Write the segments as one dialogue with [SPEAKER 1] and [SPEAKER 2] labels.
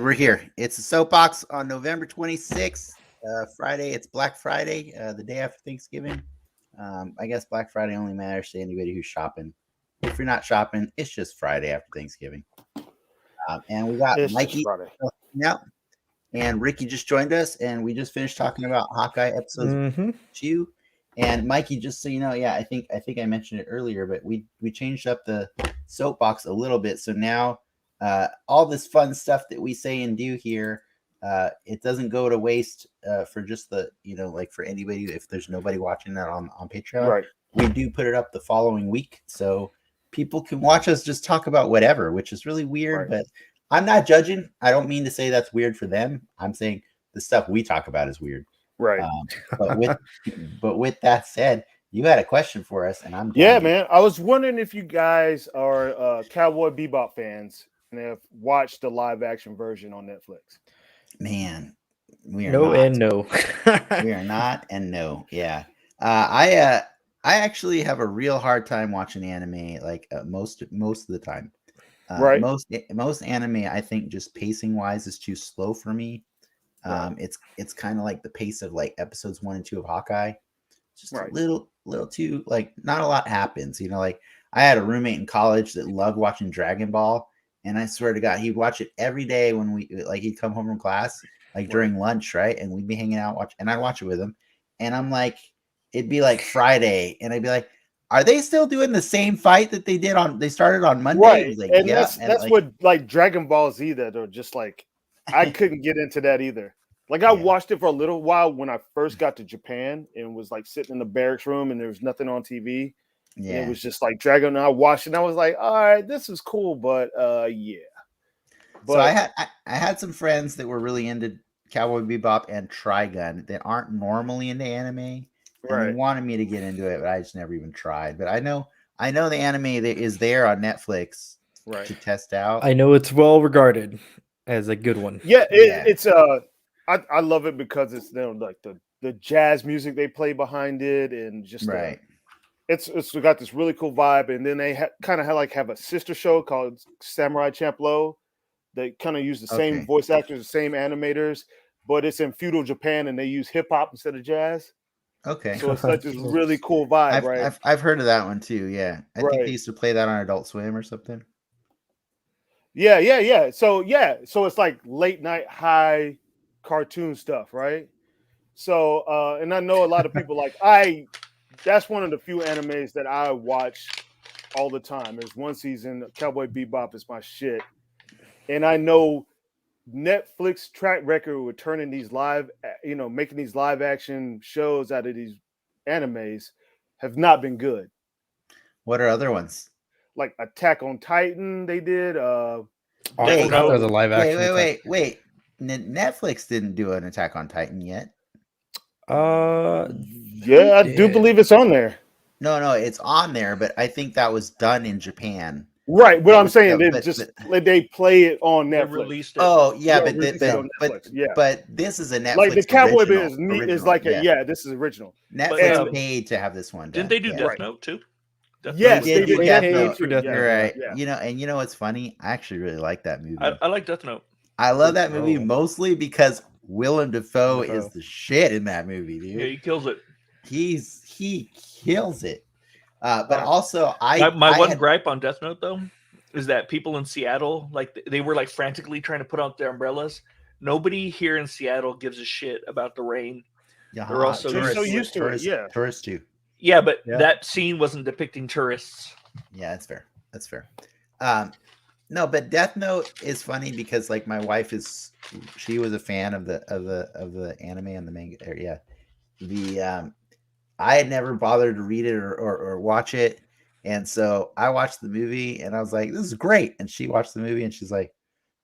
[SPEAKER 1] And we're here. It's a Soapbox on November 26th, Friday. It's Black Friday, the day after Thanksgiving. I guess Black Friday only matters to anybody who's shopping. If you're not shopping, it's just Friday after Thanksgiving. And we got Mikey. Yeah. And Ricky just joined us, and we just finished talking about Hawkeye episodes 2. And Mikey, just so you know, yeah, I think I mentioned it earlier, but we changed up the Soapbox a little bit. So now all this fun stuff that we say and do here, it doesn't go to waste for just the, like for anybody, if there's nobody watching that on Patreon.
[SPEAKER 2] Right.
[SPEAKER 1] We do put it up the following week, so people can watch us just talk about whatever, which is really weird, but I'm not judging. I don't mean to say that's weird for them. I'm saying the stuff we talk about is weird.
[SPEAKER 2] Right.
[SPEAKER 1] But with that said, you had a question for us, and I'm
[SPEAKER 2] man. I was wondering if you guys are Cowboy Bebop fans and have watched the live action version on Netflix.
[SPEAKER 1] Man, we are
[SPEAKER 3] no
[SPEAKER 1] not.
[SPEAKER 3] And no.
[SPEAKER 1] We are not and no. Yeah. I actually have a real hard time watching anime, like most of the time.
[SPEAKER 2] Right.
[SPEAKER 1] Most anime, I think, just pacing wise, is too slow for me. It's kind of like the pace of like episodes 1 and 2 of Hawkeye. Just a little too, like, not a lot happens. Like I had a roommate in college that loved watching Dragon Ball, and I swear to God, he'd watch it every day when he'd come home from class, like during lunch, right? And we'd be hanging out and I'd watch it with him. And I'm like, it'd be like Friday, and I'd be like, are they still doing the same fight that they started on Monday?
[SPEAKER 2] Right.
[SPEAKER 1] Like,
[SPEAKER 2] and that's what like Dragon Ball Z that are just like, I couldn't get into that either. Like I watched it for a little while when I first got to Japan and was like sitting in the barracks room and there was nothing on TV. Yeah. And it was just like Dragon. And I watched it and I was like, all right, this is cool, but yeah.
[SPEAKER 1] But so I had some friends that were really into Cowboy Bebop and Trigun that aren't normally into anime. And they wanted me to get into it, but I just never even tried. But I know the anime that is there on Netflix to test out.
[SPEAKER 3] I know it's well regarded as a good one.
[SPEAKER 2] Yeah, it's I love it because it's like the jazz music they play behind it, and just it's got this really cool vibe. And then they kind of have a sister show called Samurai Champloo. They kind of use the same voice actors, the same animators, but it's in feudal Japan and they use hip hop instead of jazz.
[SPEAKER 1] Okay.
[SPEAKER 2] So it's like this really cool vibe, right?
[SPEAKER 1] I've heard of that one too. Yeah. I think they used to play that on Adult Swim or something.
[SPEAKER 2] Yeah. So it's like late night high cartoon stuff, right? So and I know a lot of people that's one of the few animes that I watch all the time. There's one season, Cowboy Bebop is my shit. And I know Netflix track record with turning these making these live action shows out of these animes have not been good.
[SPEAKER 1] What are other ones?
[SPEAKER 2] Like Attack on Titan, they did.
[SPEAKER 3] The live action.
[SPEAKER 1] Wait. Netflix didn't do an Attack on Titan yet.
[SPEAKER 2] Yeah, I do believe it's on there.
[SPEAKER 1] No, it's on there, but I think that was done in Japan.
[SPEAKER 2] Right, but I'm saying they play it on Netflix.
[SPEAKER 4] Released it.
[SPEAKER 1] Oh yeah, but this is a Netflix.
[SPEAKER 2] Like the Cowboy Bebop is like this is original.
[SPEAKER 1] Netflix paid to have this one done.
[SPEAKER 4] Didn't they do Death Note too?
[SPEAKER 2] Yes, they did
[SPEAKER 1] Death Note.
[SPEAKER 2] You're
[SPEAKER 1] right. Yeah. And you know what's funny? I actually really like that movie.
[SPEAKER 4] I like Death Note.
[SPEAKER 1] I love that movie mostly because Willem Dafoe is the shit in that movie, dude.
[SPEAKER 4] Yeah, he kills it.
[SPEAKER 1] He kills it. But also,
[SPEAKER 4] my one gripe on Death Note though is that people in Seattle, like, they were like frantically trying to put out their umbrellas. Nobody here in Seattle gives a shit about the rain.
[SPEAKER 1] Yeah,
[SPEAKER 2] they're also so used to it. Yeah,
[SPEAKER 1] tourists too.
[SPEAKER 4] Yeah, but that scene wasn't depicting tourists.
[SPEAKER 1] Yeah, that's fair. No, but Death Note is funny because like my wife she was a fan of the anime and the manga. I had never bothered to read it or watch it, and so I watched the movie and I was like, "This is great." And she watched the movie and she's like,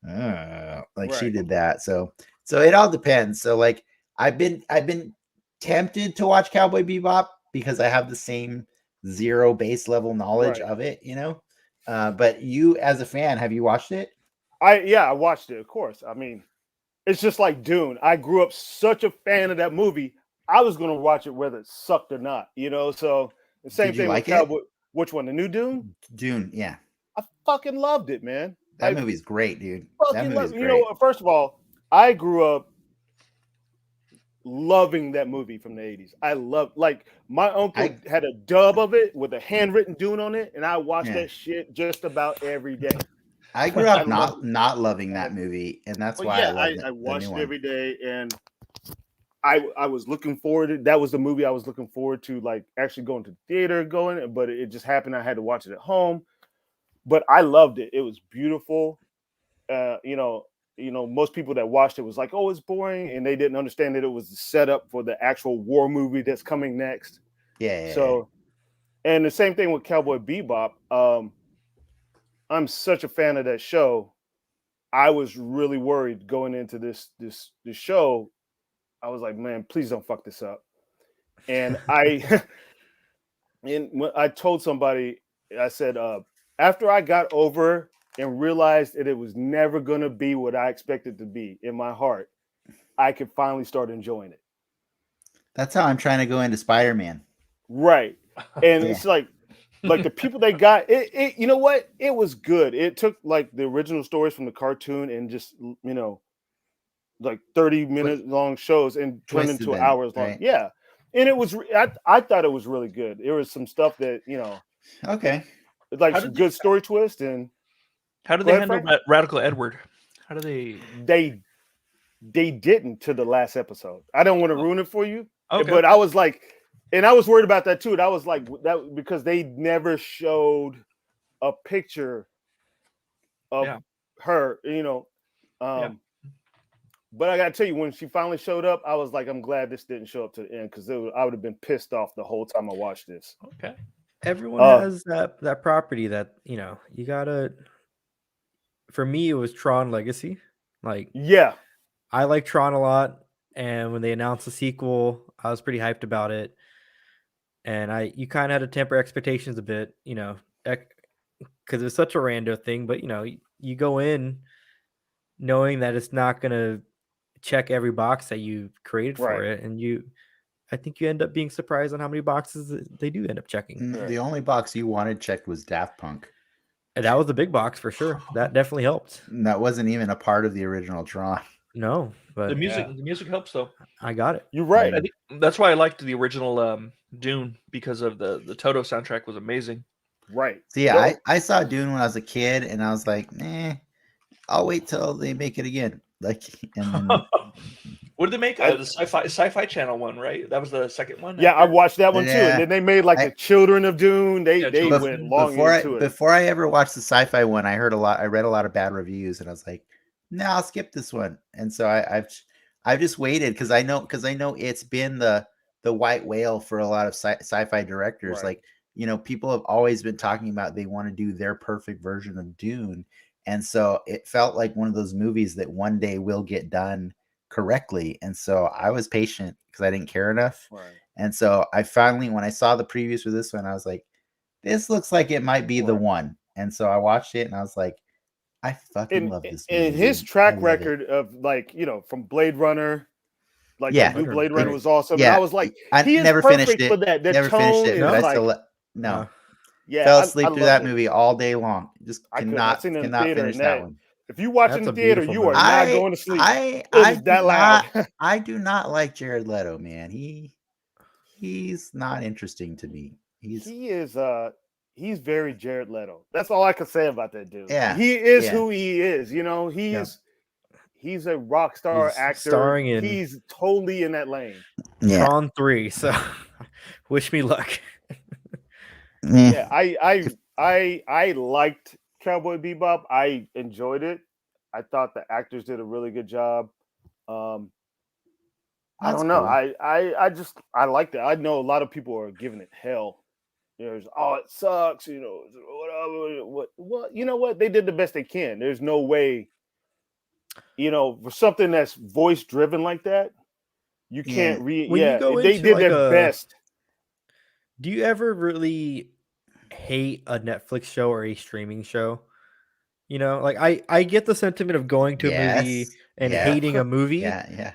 [SPEAKER 1] she did that. So it all depends. So like I've been tempted to watch Cowboy Bebop because I have the same zero base level knowledge of it, But you, as a fan, have you watched it?
[SPEAKER 2] I watched it, of course. I mean, it's just like Dune. I grew up such a fan of that movie. I was going to watch it whether it sucked or not, So the same thing with Cowboy. Which one? The new Dune?
[SPEAKER 1] Dune, yeah.
[SPEAKER 2] I fucking loved it, man.
[SPEAKER 1] That movie's great, dude. That
[SPEAKER 2] Fucking
[SPEAKER 1] movie's
[SPEAKER 2] love,
[SPEAKER 1] great.
[SPEAKER 2] first of all, I grew up loving that movie from the 80s. I love, like, my uncle had a dub of it with a handwritten Dune on it, and I watched that shit just about every day.
[SPEAKER 1] I grew up not loving that movie, and that's why I
[SPEAKER 2] watched it every day, and I was looking forward to that was the movie I was looking forward to, like, actually going to the theater but it just happened I had to watch it at home. But I loved it. It was beautiful. Most people that watched it was like, oh, it's boring, and they didn't understand that it was the setup for the actual war movie that's coming next.
[SPEAKER 1] Yeah.
[SPEAKER 2] So, and the same thing with Cowboy Bebop. I'm such a fan of that show. I was really worried going into this show. I was like, man, please don't fuck this up. And when I told somebody, I said, after I got over and realized that it was never going to be what I expected to be in my heart, I could finally start enjoying it.
[SPEAKER 1] That's how I'm trying to go into Spider-Man.
[SPEAKER 2] Right. And it's like the people they got, it you know what? It was good. It took like the original stories from the cartoon and just, like 30-minute long shows and turned into hours long. Right? Yeah. And it was, I thought it was really good. There was some stuff that,
[SPEAKER 1] okay.
[SPEAKER 2] Like some good story twist. And
[SPEAKER 4] how did they handle that Radical Edward? How do
[SPEAKER 2] they didn't to the last episode. I don't want to ruin it for you.
[SPEAKER 4] Okay.
[SPEAKER 2] But I was like, and I was worried about that too. And I was like, that because they never showed a picture of her, But I gotta tell you, when she finally showed up, I was like, I'm glad this didn't show up to the end, because I would have been pissed off the whole time I watched this.
[SPEAKER 4] Okay.
[SPEAKER 3] Everyone has that property that you gotta. For me, it was Tron Legacy. Like,
[SPEAKER 2] yeah,
[SPEAKER 3] I like Tron a lot, and when they announced the sequel, I was pretty hyped about it. And you kind of had to temper expectations a bit, because it's such a rando thing. But you go in knowing that it's not gonna check every box that you created for it, and I think you end up being surprised on how many boxes they do end up checking.
[SPEAKER 1] The only box you wanted checked was Daft Punk.
[SPEAKER 3] And that was a big box for sure. That definitely helped.
[SPEAKER 1] And that wasn't even a part of the original Tron.
[SPEAKER 3] No, but
[SPEAKER 4] the music helps though.
[SPEAKER 3] I got it.
[SPEAKER 2] You're right.
[SPEAKER 4] I think that's why I liked the original Dune, because of the Toto soundtrack was amazing.
[SPEAKER 2] Right.
[SPEAKER 1] So yeah, I saw Dune when I was a kid, and I was like, I'll wait till they make it again. Like, and then
[SPEAKER 4] what did they make? The sci-fi channel one, right? That was the second one.
[SPEAKER 2] Yeah, I watched that one too. And then they made like the Children of Dune. They went long into it.
[SPEAKER 1] Before I ever watched the sci-fi one, I read a lot of bad reviews, and I was like, no, I'll skip this one. And so I've just waited because I know it's been the white whale for a lot of sci-fi directors.
[SPEAKER 2] Right.
[SPEAKER 1] Like, people have always been talking about they want to do their perfect version of Dune. And so it felt like one of those movies that one day will get done correctly. And so I was patient because I didn't care enough.
[SPEAKER 2] Right.
[SPEAKER 1] And so I finally, when I saw the previews for this one, I was like, this looks like it might be the one. And so I watched it and I was like, I fucking love this movie.
[SPEAKER 2] And his track record of, like, from Blade Runner, like the new Blade Runner was awesome.
[SPEAKER 1] Yeah.
[SPEAKER 2] And I was like,
[SPEAKER 1] I never finished it.
[SPEAKER 2] For that.
[SPEAKER 1] Never finished it, but I still no.
[SPEAKER 2] Yeah,
[SPEAKER 1] fell asleep through that movie all day long. Just cannot finish that one.
[SPEAKER 2] If you watch in the theater, you are not going to sleep.
[SPEAKER 1] I do not like Jared Leto, man. He's not interesting to me.
[SPEAKER 2] He's very Jared Leto. That's all I can say about that dude.
[SPEAKER 1] Yeah,
[SPEAKER 2] he is who he is. He's a rock star actor. He's totally in that lane.
[SPEAKER 1] Yeah.
[SPEAKER 3] Tron 3. So wish me luck.
[SPEAKER 2] Yeah, I liked Cowboy Bebop. I enjoyed it. I thought the actors did a really good job. I don't know. Cool. I liked it. I know a lot of people are giving it hell. It sucks. What? You know what? They did the best they can. There's no way. For something that's voice driven like that, you can't read. They did their best.
[SPEAKER 3] Do you ever really hate a Netflix show or a streaming show? Like I get the sentiment of going to a movie and hating a movie.
[SPEAKER 1] Yeah.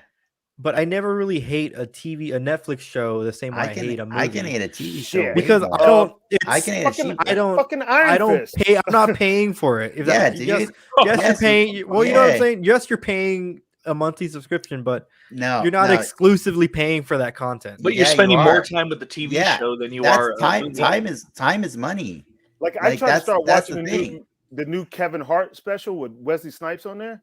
[SPEAKER 3] but I never really hate a Netflix show the same way I, hate a movie.
[SPEAKER 1] I can hate a TV show
[SPEAKER 2] Yeah.
[SPEAKER 1] way
[SPEAKER 3] because
[SPEAKER 1] more.
[SPEAKER 3] I don't.
[SPEAKER 1] I can hate a cheap.
[SPEAKER 3] I don't.
[SPEAKER 2] Fucking Iron
[SPEAKER 3] I don't
[SPEAKER 2] Fist.
[SPEAKER 3] pay. I'm not paying for it. If
[SPEAKER 1] Yeah,
[SPEAKER 3] that,
[SPEAKER 1] dude.
[SPEAKER 3] yes,
[SPEAKER 1] Yes,
[SPEAKER 3] you're paying. Well, you know what I'm
[SPEAKER 1] yeah.
[SPEAKER 3] saying. Yes, you're paying a monthly subscription, but
[SPEAKER 1] No,
[SPEAKER 3] you're not
[SPEAKER 1] no.
[SPEAKER 3] exclusively paying for that content.
[SPEAKER 4] But
[SPEAKER 1] Yeah,
[SPEAKER 4] you're
[SPEAKER 1] you
[SPEAKER 4] spending
[SPEAKER 1] are.
[SPEAKER 4] more time with the TV
[SPEAKER 1] Yeah,
[SPEAKER 4] show than you
[SPEAKER 1] That's
[SPEAKER 4] are.
[SPEAKER 1] time. Time is money.
[SPEAKER 2] Like I
[SPEAKER 1] Like,
[SPEAKER 2] tried to start
[SPEAKER 1] that's
[SPEAKER 2] watching
[SPEAKER 1] the
[SPEAKER 2] the
[SPEAKER 1] thing.
[SPEAKER 2] new Kevin Hart special with Wesley Snipes on there.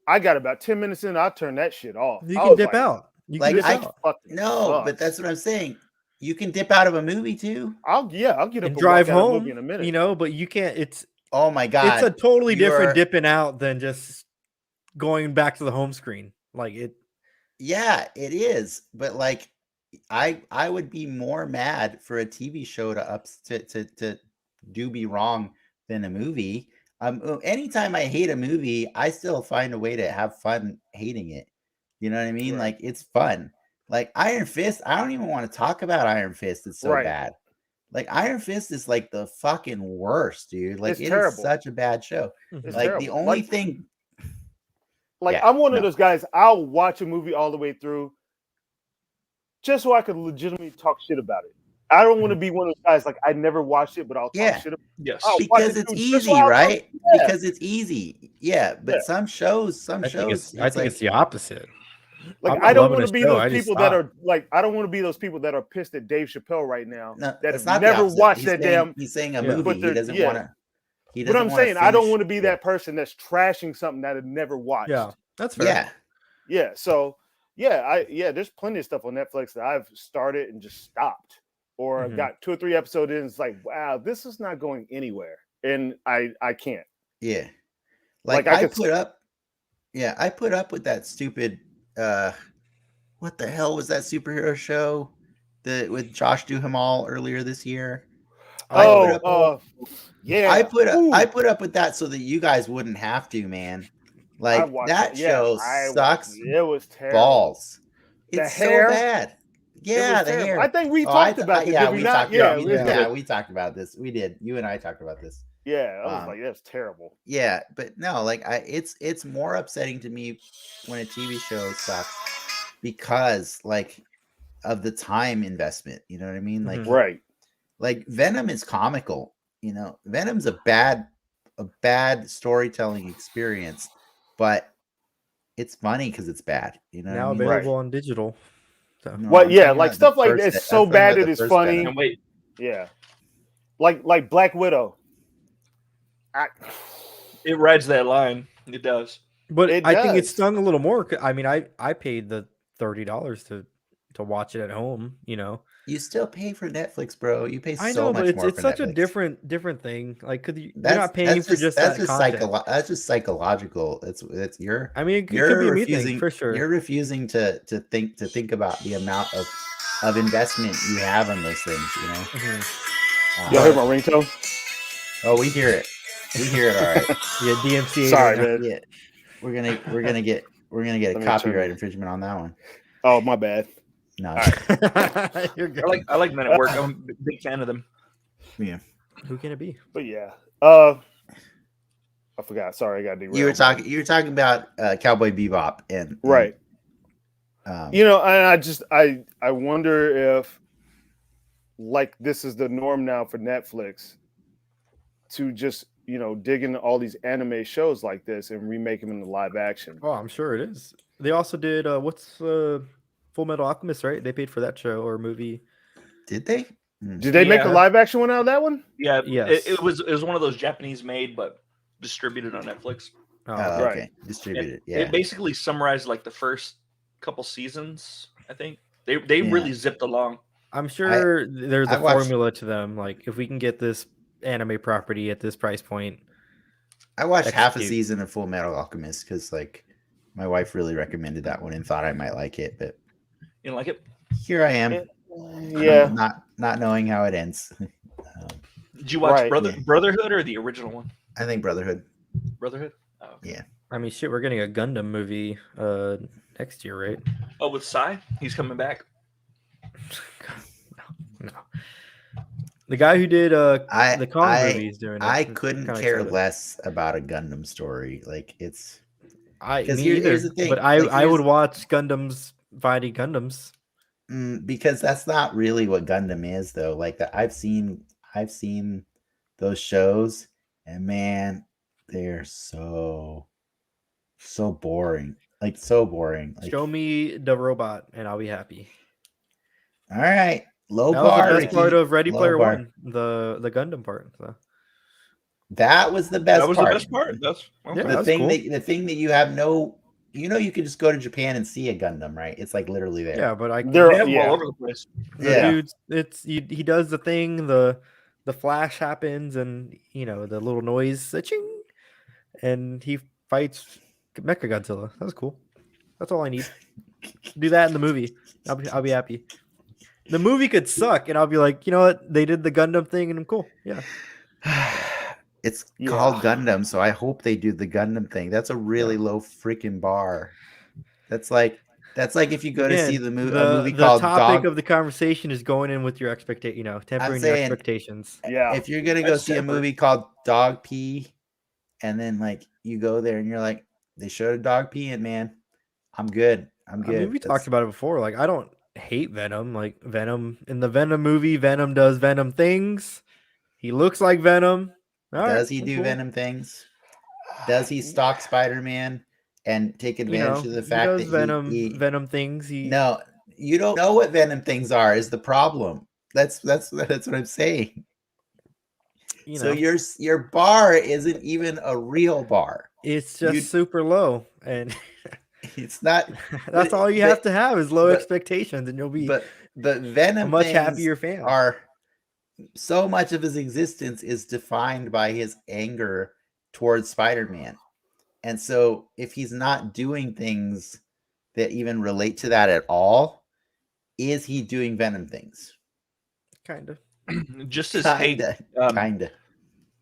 [SPEAKER 2] I got about 10 minutes in, I turned that shit off.
[SPEAKER 3] You
[SPEAKER 2] I
[SPEAKER 3] can
[SPEAKER 2] was
[SPEAKER 3] dip
[SPEAKER 2] like,
[SPEAKER 3] out. You
[SPEAKER 1] Like,
[SPEAKER 3] can dip
[SPEAKER 1] I-
[SPEAKER 3] out
[SPEAKER 2] fucking
[SPEAKER 1] No,
[SPEAKER 2] sucks.
[SPEAKER 1] but that's what I'm saying. You can dip out of a movie too.
[SPEAKER 2] I'll get up
[SPEAKER 3] and
[SPEAKER 2] and
[SPEAKER 3] drive
[SPEAKER 2] walk out a
[SPEAKER 3] home.
[SPEAKER 2] movie in a minute.
[SPEAKER 3] You know, but you can't. It's
[SPEAKER 1] Oh my god!
[SPEAKER 3] it's a totally different
[SPEAKER 1] you're-
[SPEAKER 3] dipping out than just going back to the home screen. Like it.
[SPEAKER 1] Yeah, it is. But like, I would be more mad for a TV show to do me wrong than a movie. Anytime I hate a movie, I still find a way to have fun hating it. You know what I mean?
[SPEAKER 2] Right.
[SPEAKER 1] Like, it's fun. Like Iron Fist, I don't even want to talk about Iron Fist. It's so
[SPEAKER 2] Right.
[SPEAKER 1] bad. Like Iron Fist is like the fucking worst, dude. Like
[SPEAKER 2] It's
[SPEAKER 1] it is
[SPEAKER 2] terrible.
[SPEAKER 1] such a bad show.
[SPEAKER 2] It's
[SPEAKER 1] Like
[SPEAKER 2] terrible.
[SPEAKER 1] the only
[SPEAKER 2] Like-
[SPEAKER 1] thing.
[SPEAKER 2] Like
[SPEAKER 1] Yeah,
[SPEAKER 2] I'm one of
[SPEAKER 1] no.
[SPEAKER 2] those guys. I'll watch a movie all the way through, just so I could legitimately talk shit about it. I don't want to be one of those guys like I never watched it, but I'll talk
[SPEAKER 1] Yeah.
[SPEAKER 2] shit about
[SPEAKER 4] Yes.
[SPEAKER 2] Oh,
[SPEAKER 1] Because
[SPEAKER 2] watch it
[SPEAKER 1] it's
[SPEAKER 2] too, just
[SPEAKER 1] easy,
[SPEAKER 2] so I'll-
[SPEAKER 1] right?
[SPEAKER 2] Yeah.
[SPEAKER 1] Because it's easy. Yeah, but
[SPEAKER 2] Yeah.
[SPEAKER 1] some shows,
[SPEAKER 3] I think it's
[SPEAKER 1] like,
[SPEAKER 3] the opposite.
[SPEAKER 2] it. Like
[SPEAKER 3] I'm
[SPEAKER 2] I don't
[SPEAKER 3] loving
[SPEAKER 2] want
[SPEAKER 3] the
[SPEAKER 2] to be
[SPEAKER 3] show,
[SPEAKER 2] those
[SPEAKER 3] I just
[SPEAKER 2] people that
[SPEAKER 3] stopped.
[SPEAKER 2] are like I don't want to be those people that are pissed at Dave Chappelle right now
[SPEAKER 1] no,
[SPEAKER 2] that
[SPEAKER 1] it's
[SPEAKER 2] have
[SPEAKER 1] not the
[SPEAKER 2] never
[SPEAKER 1] opposite.
[SPEAKER 2] watched
[SPEAKER 1] He's
[SPEAKER 2] that
[SPEAKER 1] saying,
[SPEAKER 2] damn.
[SPEAKER 1] He's saying a
[SPEAKER 3] Yeah.
[SPEAKER 1] movie.
[SPEAKER 2] But
[SPEAKER 1] He
[SPEAKER 2] they're-
[SPEAKER 1] doesn't
[SPEAKER 2] yeah.
[SPEAKER 1] want to. He
[SPEAKER 2] But
[SPEAKER 1] doesn't
[SPEAKER 2] I'm
[SPEAKER 1] wanna
[SPEAKER 2] saying I don't
[SPEAKER 1] finish-
[SPEAKER 2] want to be that person that's trashing something that I've never watched.
[SPEAKER 3] Yeah, that's fair.
[SPEAKER 1] Yeah,
[SPEAKER 2] Yeah. So there's plenty of stuff on Netflix that I've started and just stopped, or
[SPEAKER 3] Mhm.
[SPEAKER 2] got 2 or 3 episodes in. It's like, wow, this is not going anywhere, and I can't.
[SPEAKER 1] yeah.
[SPEAKER 2] Like,
[SPEAKER 1] Like
[SPEAKER 2] I
[SPEAKER 1] I
[SPEAKER 2] could-
[SPEAKER 1] put up. Yeah, I put up with that stupid. What the hell was that superhero show? With Josh Duhamel earlier this year. I put up-
[SPEAKER 2] Yeah.
[SPEAKER 1] I put
[SPEAKER 2] Ooh.
[SPEAKER 1] up with that so that you guys wouldn't have to, man.
[SPEAKER 2] I
[SPEAKER 1] Like
[SPEAKER 2] watched
[SPEAKER 1] that
[SPEAKER 2] it. Yeah,
[SPEAKER 1] show
[SPEAKER 2] I watched
[SPEAKER 1] sucks
[SPEAKER 2] it. It was terrible.
[SPEAKER 1] balls.
[SPEAKER 2] The
[SPEAKER 1] It's
[SPEAKER 2] hair?
[SPEAKER 1] so bad.
[SPEAKER 2] It
[SPEAKER 1] Yeah,
[SPEAKER 2] was
[SPEAKER 1] the
[SPEAKER 2] terrible.
[SPEAKER 1] hair.
[SPEAKER 2] I think we
[SPEAKER 1] Oh,
[SPEAKER 2] talked about this.
[SPEAKER 1] yeah,
[SPEAKER 2] Did we
[SPEAKER 1] we
[SPEAKER 2] not?
[SPEAKER 1] talked.
[SPEAKER 2] Yeah,
[SPEAKER 1] We talked about this. We did. You and I talked about this.
[SPEAKER 2] Yeah, I was like, that's terrible.
[SPEAKER 1] Yeah, but no, like it's more upsetting to me when a TV show sucks because like of the time investment. You know what I mean? Like
[SPEAKER 2] Right.
[SPEAKER 1] like Venom is comical. You know, Venom's a bad storytelling experience, but it's funny because it's bad. You know,
[SPEAKER 3] Now
[SPEAKER 1] what I mean?
[SPEAKER 3] available on digital. So.
[SPEAKER 1] No,
[SPEAKER 2] Well,
[SPEAKER 1] I'm
[SPEAKER 2] yeah,
[SPEAKER 1] talking
[SPEAKER 2] like
[SPEAKER 1] about
[SPEAKER 2] stuff
[SPEAKER 1] the
[SPEAKER 2] like
[SPEAKER 1] first-
[SPEAKER 2] it's
[SPEAKER 1] I'm
[SPEAKER 2] so
[SPEAKER 1] talking
[SPEAKER 2] bad
[SPEAKER 1] about
[SPEAKER 2] it
[SPEAKER 1] the
[SPEAKER 2] is
[SPEAKER 1] first
[SPEAKER 2] funny.
[SPEAKER 1] Venom.
[SPEAKER 4] And wait,
[SPEAKER 2] Yeah. Like Black Widow.
[SPEAKER 4] it rides that line. It does.
[SPEAKER 3] But
[SPEAKER 2] It
[SPEAKER 3] I think it
[SPEAKER 2] does.
[SPEAKER 3] stung a little more. I mean, I paid the $30 to watch it at home. You know,
[SPEAKER 1] You still pay for Netflix, bro. You pay
[SPEAKER 3] I
[SPEAKER 1] so
[SPEAKER 3] know,
[SPEAKER 1] much
[SPEAKER 3] but
[SPEAKER 1] more
[SPEAKER 3] it's
[SPEAKER 1] for
[SPEAKER 3] such a
[SPEAKER 1] Netflix.
[SPEAKER 3] different thing. Like, cause you're not paying for just
[SPEAKER 1] that's
[SPEAKER 3] that content.
[SPEAKER 1] that's just psychological. It's you're
[SPEAKER 3] I mean, it
[SPEAKER 1] you're
[SPEAKER 3] could be a me
[SPEAKER 1] refusing
[SPEAKER 3] thing for sure.
[SPEAKER 1] You're refusing to think about the amount of investment you have on those things. You know.
[SPEAKER 3] Mhm.
[SPEAKER 2] Y'all heard my ringtone?
[SPEAKER 1] Oh, we hear it. We hear it. All right.
[SPEAKER 3] Yeah, DMCA.
[SPEAKER 2] Sorry,
[SPEAKER 3] right now.
[SPEAKER 2] man.
[SPEAKER 1] Yeah, we're gonna get
[SPEAKER 2] Let
[SPEAKER 1] a
[SPEAKER 2] me turn
[SPEAKER 1] copyright
[SPEAKER 2] it.
[SPEAKER 1] infringement on that one.
[SPEAKER 2] Oh, my bad.
[SPEAKER 1] No.
[SPEAKER 2] All right.
[SPEAKER 3] You're good.
[SPEAKER 4] I like Men at Work. I'm a big fan of them.
[SPEAKER 1] Yeah.
[SPEAKER 3] Who can it be?
[SPEAKER 2] But yeah. I forgot. Sorry, I got derailed.
[SPEAKER 1] You were talking about Cowboy Bebop and
[SPEAKER 2] Right.
[SPEAKER 1] and,
[SPEAKER 2] You know, and I wonder if like this is the norm now for Netflix to just, you know, dig into all these anime shows like this and remake them into live action.
[SPEAKER 3] Oh, I'm sure it is. They also did what's Full Metal Alchemist, right? They paid for that show or movie.
[SPEAKER 1] did they?
[SPEAKER 2] Did they make a
[SPEAKER 4] Yeah.
[SPEAKER 2] live action one out of that one?
[SPEAKER 4] Yeah,
[SPEAKER 3] Yes.
[SPEAKER 4] it was one of those Japanese made but distributed on Netflix.
[SPEAKER 3] Oh,
[SPEAKER 1] Oh,
[SPEAKER 2] Right.
[SPEAKER 1] okay. Distributed.
[SPEAKER 4] It,
[SPEAKER 1] Yeah.
[SPEAKER 4] it basically summarized like the first couple seasons. I think they
[SPEAKER 1] Yeah.
[SPEAKER 4] really zipped along.
[SPEAKER 3] I'm sure there's
[SPEAKER 1] I
[SPEAKER 3] a
[SPEAKER 1] watched-
[SPEAKER 3] formula to them. Like, if we can get this anime property at this price point,
[SPEAKER 1] I watched half a
[SPEAKER 3] execute.
[SPEAKER 1] season of Full Metal Alchemist because like my wife really recommended that one and thought I might like it, but
[SPEAKER 4] You know, like it.
[SPEAKER 1] here I am,
[SPEAKER 2] Yeah.
[SPEAKER 1] not knowing how it ends.
[SPEAKER 4] Did you watch
[SPEAKER 2] Right.
[SPEAKER 1] Yeah.
[SPEAKER 4] Brotherhood or the original one?
[SPEAKER 1] I think Brotherhood.
[SPEAKER 4] Brotherhood. Oh, okay.
[SPEAKER 3] I mean, shit, we're getting a Gundam movie next year, right?
[SPEAKER 4] Oh, with Psy, he's coming back.
[SPEAKER 3] No. The guy who did
[SPEAKER 1] I
[SPEAKER 3] the Kong
[SPEAKER 1] I,
[SPEAKER 3] movie is doing it.
[SPEAKER 1] I
[SPEAKER 3] I'm
[SPEAKER 1] couldn't
[SPEAKER 3] kinda
[SPEAKER 1] care
[SPEAKER 3] excited.
[SPEAKER 1] less about a Gundam story. Like it's
[SPEAKER 3] Me
[SPEAKER 1] 'cause
[SPEAKER 3] either.
[SPEAKER 1] here's the thing,
[SPEAKER 3] But I
[SPEAKER 1] like,
[SPEAKER 3] would
[SPEAKER 1] here's-
[SPEAKER 3] watch Gundams fighting Gundams.
[SPEAKER 1] Because that's not really what Gundam is, though. Like that, I've seen those shows, and man, they're so boring. Like so boring. Like,
[SPEAKER 3] Show me the robot, and I'll be happy.
[SPEAKER 1] all right, low
[SPEAKER 3] That
[SPEAKER 1] bar.
[SPEAKER 3] was the best part
[SPEAKER 1] Ricky.
[SPEAKER 3] of Ready
[SPEAKER 1] Low
[SPEAKER 3] Player
[SPEAKER 1] bar.
[SPEAKER 3] One, the Gundam part. So.
[SPEAKER 1] That was the best.
[SPEAKER 4] That was
[SPEAKER 1] part.
[SPEAKER 4] the best part. That's okay.
[SPEAKER 3] Yeah.
[SPEAKER 1] The
[SPEAKER 3] That's
[SPEAKER 1] thing
[SPEAKER 3] cool.
[SPEAKER 1] the thing that you have no, you could just go to Japan and see a Gundam, right? It's like literally there.
[SPEAKER 3] Yeah, but I
[SPEAKER 2] They're-
[SPEAKER 4] They have them
[SPEAKER 2] yeah.
[SPEAKER 4] all over the place.
[SPEAKER 1] Yeah.
[SPEAKER 3] dude, he does the thing, the flash happens, and the little noise, ching, and he fights Mechagodzilla. That's cool. That's all I need. Do that in the movie. I'll be happy. The movie could suck, and I'll be like, you know what? They did the Gundam thing, and I'm cool. Yeah.
[SPEAKER 1] It's
[SPEAKER 2] Yeah.
[SPEAKER 1] called Gundam, so I hope they do the Gundam thing. That's a really low freaking bar. That's like if you go to see
[SPEAKER 3] Again,
[SPEAKER 1] a movie
[SPEAKER 3] the
[SPEAKER 1] called
[SPEAKER 3] topic
[SPEAKER 1] Dog.
[SPEAKER 3] of the conversation is going in with your tempering your
[SPEAKER 1] saying-
[SPEAKER 3] expectations.
[SPEAKER 2] Yeah.
[SPEAKER 1] If you're gonna go
[SPEAKER 4] That's
[SPEAKER 1] see a
[SPEAKER 4] separate.
[SPEAKER 1] movie called Dog Pee, and then like you go there and you're like, they showed a dog pee, and man, I'm good. I'm good.
[SPEAKER 3] I mean, we
[SPEAKER 1] That's-
[SPEAKER 3] talked about it before. Like, I don't hate Venom. Like, Venom in the Venom movie, Venom does Venom things. He looks like Venom. All
[SPEAKER 1] Does
[SPEAKER 3] right,
[SPEAKER 1] he do
[SPEAKER 3] cool.
[SPEAKER 1] Venom things? Does he stalk Spider-Man and take advantage of the
[SPEAKER 3] he
[SPEAKER 1] fact
[SPEAKER 3] does
[SPEAKER 1] that
[SPEAKER 3] Venom things.
[SPEAKER 1] No, you don't know what Venom things are. Is the problem? That's what I'm saying. So your bar isn't even a real bar.
[SPEAKER 3] it's just super low, and
[SPEAKER 1] It's not.
[SPEAKER 3] that's all you have to have is low expectations, and you'll be
[SPEAKER 1] But Venom
[SPEAKER 3] a much
[SPEAKER 1] things
[SPEAKER 3] happier fan.
[SPEAKER 1] are so much of his existence is defined by his anger towards Spider-Man. And so if he's not doing things that even relate to that at all, is he doing Venom things?
[SPEAKER 3] Kind of.
[SPEAKER 4] Just his hate,
[SPEAKER 1] Kinda.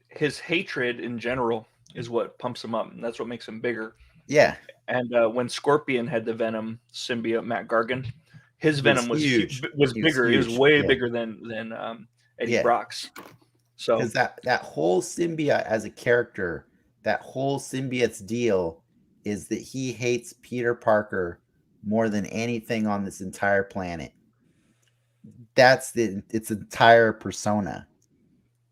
[SPEAKER 4] his hatred in general is what pumps him up, and that's what makes him bigger.
[SPEAKER 1] Yeah.
[SPEAKER 4] And when Scorpion had the Venom symbiote, Matt Gargan, his Venom was
[SPEAKER 1] huge.
[SPEAKER 4] was
[SPEAKER 1] He was
[SPEAKER 4] bigger. It was
[SPEAKER 1] huge,
[SPEAKER 4] way
[SPEAKER 1] yeah.
[SPEAKER 4] bigger than Eddie
[SPEAKER 1] Yeah.
[SPEAKER 4] Brock's. So
[SPEAKER 1] Because that whole symbiote as a character, that whole symbiote's deal is that he hates Peter Parker more than anything on this entire planet. That's its entire persona.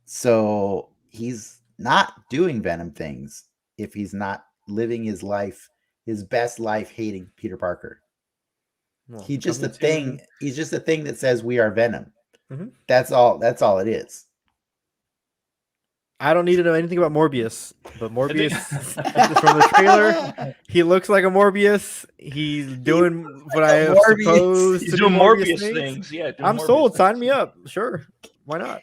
[SPEAKER 1] So he's not doing Venom things if he's not living his life, his best life, hating Peter Parker.
[SPEAKER 3] Well,
[SPEAKER 1] He's just a
[SPEAKER 3] coming
[SPEAKER 1] thing. He's just a thing that says we are Venom.
[SPEAKER 3] Mhm.
[SPEAKER 1] That's all it is.
[SPEAKER 3] I don't need to know anything about Morbius, but Morbius from the trailer, he looks like a Morbius. He's doing what I am
[SPEAKER 1] Morbius.
[SPEAKER 3] supposed
[SPEAKER 4] he's
[SPEAKER 3] to
[SPEAKER 4] doing
[SPEAKER 3] do
[SPEAKER 4] Morbius
[SPEAKER 3] things.
[SPEAKER 4] things. Yeah, doing
[SPEAKER 3] I'm
[SPEAKER 4] Morbius
[SPEAKER 3] sold.
[SPEAKER 4] things.
[SPEAKER 3] Sign me up. Sure. Why not?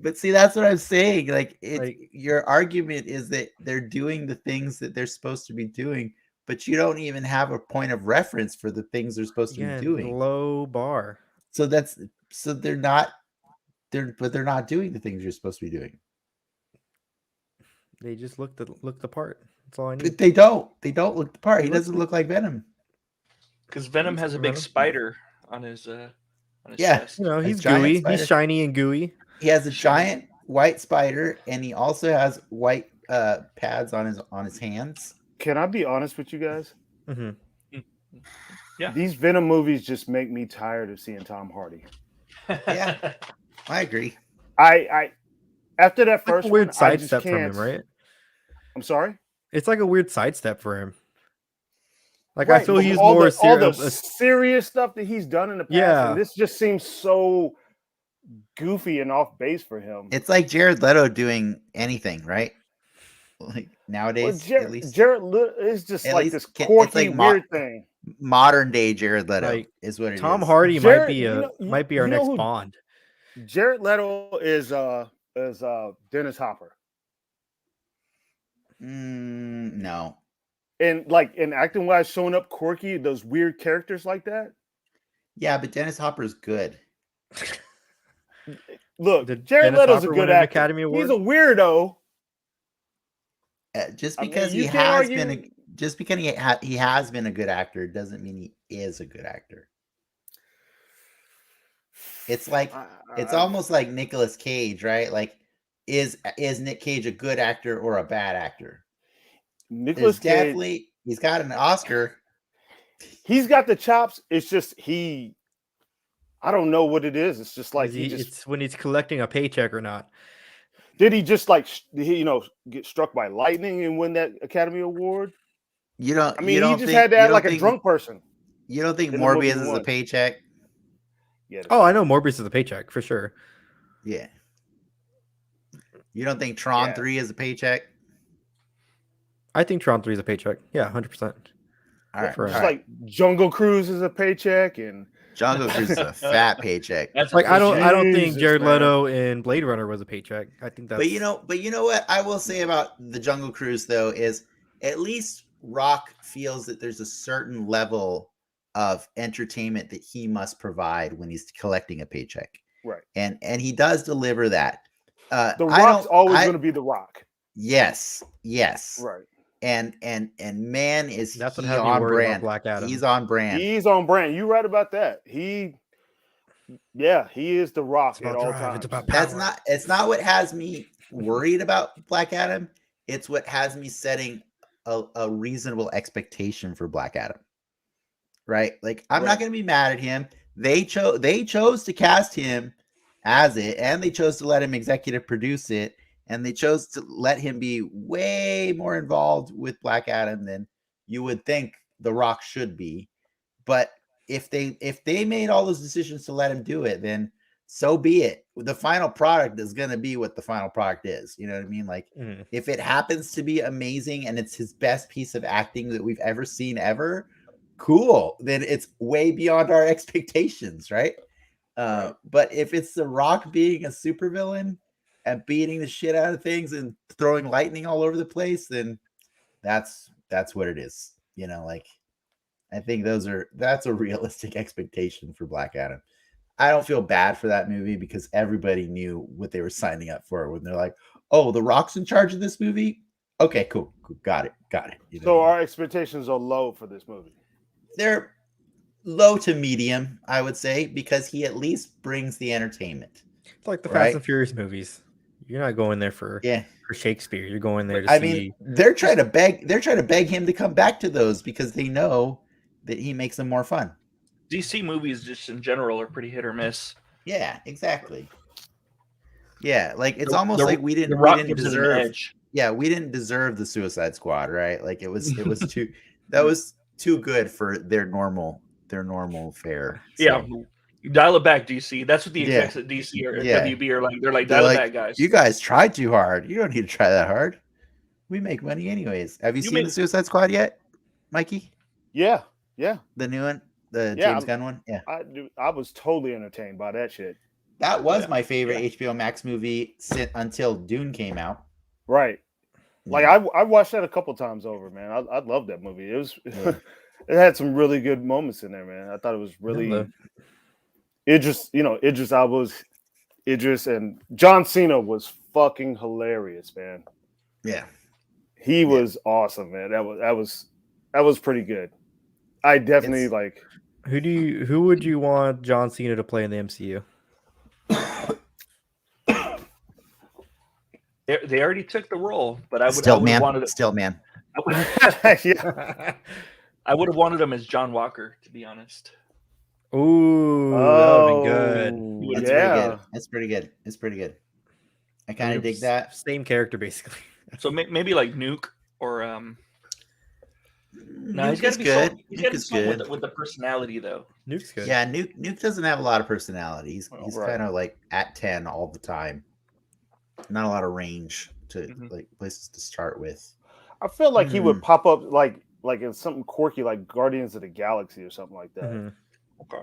[SPEAKER 1] But see, that's what I'm saying. Like,
[SPEAKER 3] Like-
[SPEAKER 1] your argument is that they're doing the things that they're supposed to be doing, but you don't even have a point of reference for the things they're supposed to
[SPEAKER 3] Again,
[SPEAKER 1] be doing.
[SPEAKER 3] low bar.
[SPEAKER 1] So they're not doing the things you're supposed to be doing.
[SPEAKER 3] They just look the part. That's all I need.
[SPEAKER 1] But they don't look the part. He
[SPEAKER 3] looks
[SPEAKER 1] doesn't look like Venom.
[SPEAKER 4] Because Venom
[SPEAKER 3] Looks
[SPEAKER 4] has a
[SPEAKER 3] like
[SPEAKER 4] big
[SPEAKER 3] Venom.
[SPEAKER 4] spider on his
[SPEAKER 1] Yeah.
[SPEAKER 4] chest.
[SPEAKER 3] He's
[SPEAKER 1] giant
[SPEAKER 3] gooey.
[SPEAKER 1] spider.
[SPEAKER 3] He's shiny and gooey.
[SPEAKER 1] He has a giant white spider, and he also has white pads on his hands.
[SPEAKER 2] Can I be honest with you guys?
[SPEAKER 3] hmm
[SPEAKER 4] Yeah.
[SPEAKER 2] These Venom movies just make me tired of seeing Tom Hardy.
[SPEAKER 1] Yeah. I agree.
[SPEAKER 2] I after that
[SPEAKER 3] Like
[SPEAKER 2] first
[SPEAKER 3] a weird
[SPEAKER 2] one, I just
[SPEAKER 3] sidestep from
[SPEAKER 2] can't.
[SPEAKER 3] him, right?
[SPEAKER 2] I'm sorry.
[SPEAKER 3] It's like a weird sidestep for him. Like I
[SPEAKER 2] Right,
[SPEAKER 3] feel
[SPEAKER 2] but
[SPEAKER 3] he's
[SPEAKER 2] all
[SPEAKER 3] more
[SPEAKER 2] the
[SPEAKER 3] serious.
[SPEAKER 2] serious stuff that he's done in the past,
[SPEAKER 3] Yeah.
[SPEAKER 2] and this just seems so goofy and off base for him.
[SPEAKER 1] It's like Jared Leto doing anything, right? Like nowadays, at least
[SPEAKER 2] Jared is just
[SPEAKER 1] at
[SPEAKER 2] like
[SPEAKER 1] least
[SPEAKER 2] this
[SPEAKER 1] it's
[SPEAKER 2] quirky,
[SPEAKER 1] like
[SPEAKER 2] weird thing.
[SPEAKER 1] modern day Jared Leto
[SPEAKER 3] Like,
[SPEAKER 1] is what it is.
[SPEAKER 3] Tom Hardy
[SPEAKER 2] Jared-
[SPEAKER 3] might be
[SPEAKER 2] you know
[SPEAKER 3] our next
[SPEAKER 2] who-
[SPEAKER 3] Bond.
[SPEAKER 2] Jared Leto is Dennis Hopper,
[SPEAKER 1] No.
[SPEAKER 2] and like in acting wise, showing up quirky, those weird characters like that.
[SPEAKER 1] Yeah, but Dennis Hopper is good.
[SPEAKER 2] Look,
[SPEAKER 3] Did
[SPEAKER 2] Jared
[SPEAKER 3] Dennis
[SPEAKER 2] Leto's a
[SPEAKER 3] Hopper
[SPEAKER 2] good
[SPEAKER 3] win an
[SPEAKER 2] actor.
[SPEAKER 3] Academy Award?
[SPEAKER 2] He's a weirdo.
[SPEAKER 1] Just
[SPEAKER 2] I mean,
[SPEAKER 1] because
[SPEAKER 2] you
[SPEAKER 1] he
[SPEAKER 2] can't
[SPEAKER 1] has
[SPEAKER 2] argue-
[SPEAKER 1] been just because he has been a good actor doesn't mean he is a good actor. It's like it's almost like Nicolas Cage, right? Like, is Nick Cage a good actor or a bad actor?
[SPEAKER 2] Nicholas
[SPEAKER 1] There's
[SPEAKER 2] Cage.
[SPEAKER 1] definitely he's got an Oscar.
[SPEAKER 2] he's got the chops. It's just I don't know what it is. It's just like
[SPEAKER 3] it's when he's collecting a paycheck or not.
[SPEAKER 2] Did he just like get struck by lightning and win that Academy Award?
[SPEAKER 1] You don't.
[SPEAKER 2] I mean,
[SPEAKER 1] you don't
[SPEAKER 2] he just
[SPEAKER 1] think,
[SPEAKER 2] had to act like a drunk person.
[SPEAKER 1] You don't think
[SPEAKER 2] in the movie
[SPEAKER 1] Morbius is a
[SPEAKER 2] one.
[SPEAKER 1] paycheck?
[SPEAKER 2] Yeah.
[SPEAKER 3] Oh, I know Morbius is a paycheck for sure.
[SPEAKER 1] Yeah. You don't think Tron
[SPEAKER 2] Yeah.
[SPEAKER 1] 3 is a paycheck?
[SPEAKER 3] I think Tron 3 is a paycheck. Yeah, 100%.
[SPEAKER 1] All right.
[SPEAKER 3] For-
[SPEAKER 2] Just
[SPEAKER 1] all
[SPEAKER 2] like Jungle Cruise is a paycheck, and
[SPEAKER 1] Jungle Cruise is a fat paycheck.
[SPEAKER 4] That's
[SPEAKER 3] Like I don't think
[SPEAKER 2] Jesus,
[SPEAKER 3] Jared
[SPEAKER 2] man.
[SPEAKER 3] Leto in Blade Runner was a paycheck. I think that's
[SPEAKER 1] But you know what I will say about the Jungle Cruise though is at least Rock feels that there's a certain level of entertainment that he must provide when he's collecting a paycheck.
[SPEAKER 2] right.
[SPEAKER 1] And he does deliver that.
[SPEAKER 2] The
[SPEAKER 1] I
[SPEAKER 2] Rock's
[SPEAKER 1] don't-
[SPEAKER 2] always
[SPEAKER 1] I-
[SPEAKER 2] going to be the Rock.
[SPEAKER 1] Yes.
[SPEAKER 2] Right.
[SPEAKER 1] And man, is
[SPEAKER 3] that's what
[SPEAKER 1] he
[SPEAKER 3] has me
[SPEAKER 1] on
[SPEAKER 3] worried about
[SPEAKER 1] brand.
[SPEAKER 3] Black Adam.
[SPEAKER 1] He's on brand.
[SPEAKER 2] He's on brand. You're right about that. He is the Rock
[SPEAKER 3] It's about
[SPEAKER 2] at all
[SPEAKER 3] drive,
[SPEAKER 2] times.
[SPEAKER 3] it's about
[SPEAKER 1] That's
[SPEAKER 3] power.
[SPEAKER 1] not. It's not what has me worried about Black Adam. It's what has me setting a reasonable expectation for Black Adam. Right? Like I'm not
[SPEAKER 2] Right.
[SPEAKER 1] going to be mad at him. They chose to cast him as it, and they chose to let him executive produce it, and they chose to let him be way more involved with Black Adam than you would think The Rock should be. But if they made all those decisions to let him do it, then so be it. The final product is going to be what the final product is. You know what I mean? Like
[SPEAKER 3] Mhm.
[SPEAKER 1] if it happens to be amazing and it's his best piece of acting that we've ever seen ever, cool. Then it's way beyond our expectations, right? But if it's The Rock being a supervillain and beating the shit out of things and throwing lightning all over the place, then that's what it is. You know, like I think that's a realistic expectation for Black Adam. I don't feel bad for that movie because everybody knew what they were signing up for when they're like, "Oh, The Rock's in charge of this movie." Okay, cool. Got it. You know?
[SPEAKER 2] So our expectations are low for this movie.
[SPEAKER 1] They're low to medium, I would say, because he at least brings the entertainment.
[SPEAKER 3] It's like the
[SPEAKER 1] Right.
[SPEAKER 3] Fast and Furious movies. You're not going there for Shakespeare. You're going there to
[SPEAKER 1] I
[SPEAKER 3] see.
[SPEAKER 1] mean, they're trying to beg him to come back to those because they know that he makes them more fun.
[SPEAKER 4] DC movies just in general are pretty hit or miss.
[SPEAKER 1] Yeah, exactly. Yeah, like it's
[SPEAKER 4] The-
[SPEAKER 1] almost
[SPEAKER 4] the-
[SPEAKER 1] like we
[SPEAKER 4] The
[SPEAKER 1] didn't
[SPEAKER 4] Rock gives it an
[SPEAKER 1] deserve.
[SPEAKER 4] edge.
[SPEAKER 1] Yeah, we didn't deserve the Suicide Squad, right? Like it was too that was too good for their normal fare.
[SPEAKER 4] Yeah,
[SPEAKER 1] So,
[SPEAKER 4] you dial it back, DC. That's what the
[SPEAKER 1] Yeah.
[SPEAKER 4] execs at DC or
[SPEAKER 1] Yeah.
[SPEAKER 4] WB are like. They're like,
[SPEAKER 1] They're
[SPEAKER 4] dial
[SPEAKER 1] like,
[SPEAKER 4] it back, guys.
[SPEAKER 1] you guys tried too hard. You don't need to try that hard. We make money anyways. Have you
[SPEAKER 4] You
[SPEAKER 1] seen
[SPEAKER 4] made-
[SPEAKER 1] the Suicide Squad yet, Mikey?
[SPEAKER 2] Yeah.
[SPEAKER 1] The new one, the
[SPEAKER 2] Yeah,
[SPEAKER 1] James Gunn one. Yeah,
[SPEAKER 2] I was totally entertained by that shit.
[SPEAKER 1] that was
[SPEAKER 4] Yeah.
[SPEAKER 1] my favorite HBO Max movie until Dune came out.
[SPEAKER 2] Right. Like I watched that a couple times over, man. I loved that movie. It was
[SPEAKER 1] Yeah.
[SPEAKER 2] it had some really good moments in there, man. I thought it was really Idris and John Cena was fucking hilarious, man.
[SPEAKER 1] Yeah,
[SPEAKER 2] He was awesome, man. That was pretty good. I definitely
[SPEAKER 1] It's-
[SPEAKER 3] Who would you want John Cena to play in the MCU?
[SPEAKER 4] They already took the role, but I would
[SPEAKER 1] Still
[SPEAKER 4] have
[SPEAKER 1] man.
[SPEAKER 2] yeah.
[SPEAKER 4] I would have wanted him as John Walker, to be honest.
[SPEAKER 3] Ooh, that would be good.
[SPEAKER 2] Oh,
[SPEAKER 1] It's
[SPEAKER 2] yeah.
[SPEAKER 1] pretty good. It's pretty good. I kind of dig that.
[SPEAKER 3] Same character, basically.
[SPEAKER 4] So maybe like Nuke or no, he's
[SPEAKER 1] Nuke
[SPEAKER 4] got
[SPEAKER 1] is
[SPEAKER 4] to be
[SPEAKER 1] good.
[SPEAKER 4] good. He's
[SPEAKER 1] Nuke
[SPEAKER 4] got to be
[SPEAKER 1] is
[SPEAKER 4] someone
[SPEAKER 1] good.
[SPEAKER 4] with the personality, though.
[SPEAKER 3] Nuke's good.
[SPEAKER 1] Yeah, Nuke doesn't have a lot of personality. He's
[SPEAKER 2] Right.
[SPEAKER 1] kind of like at 10 all the time. Not a lot of range to
[SPEAKER 4] Mhm.
[SPEAKER 1] like places to start with.
[SPEAKER 2] I feel like he
[SPEAKER 1] Hmm.
[SPEAKER 2] would pop up like in something quirky like Guardians of the Galaxy or something like that.
[SPEAKER 3] Mhm.
[SPEAKER 4] Okay.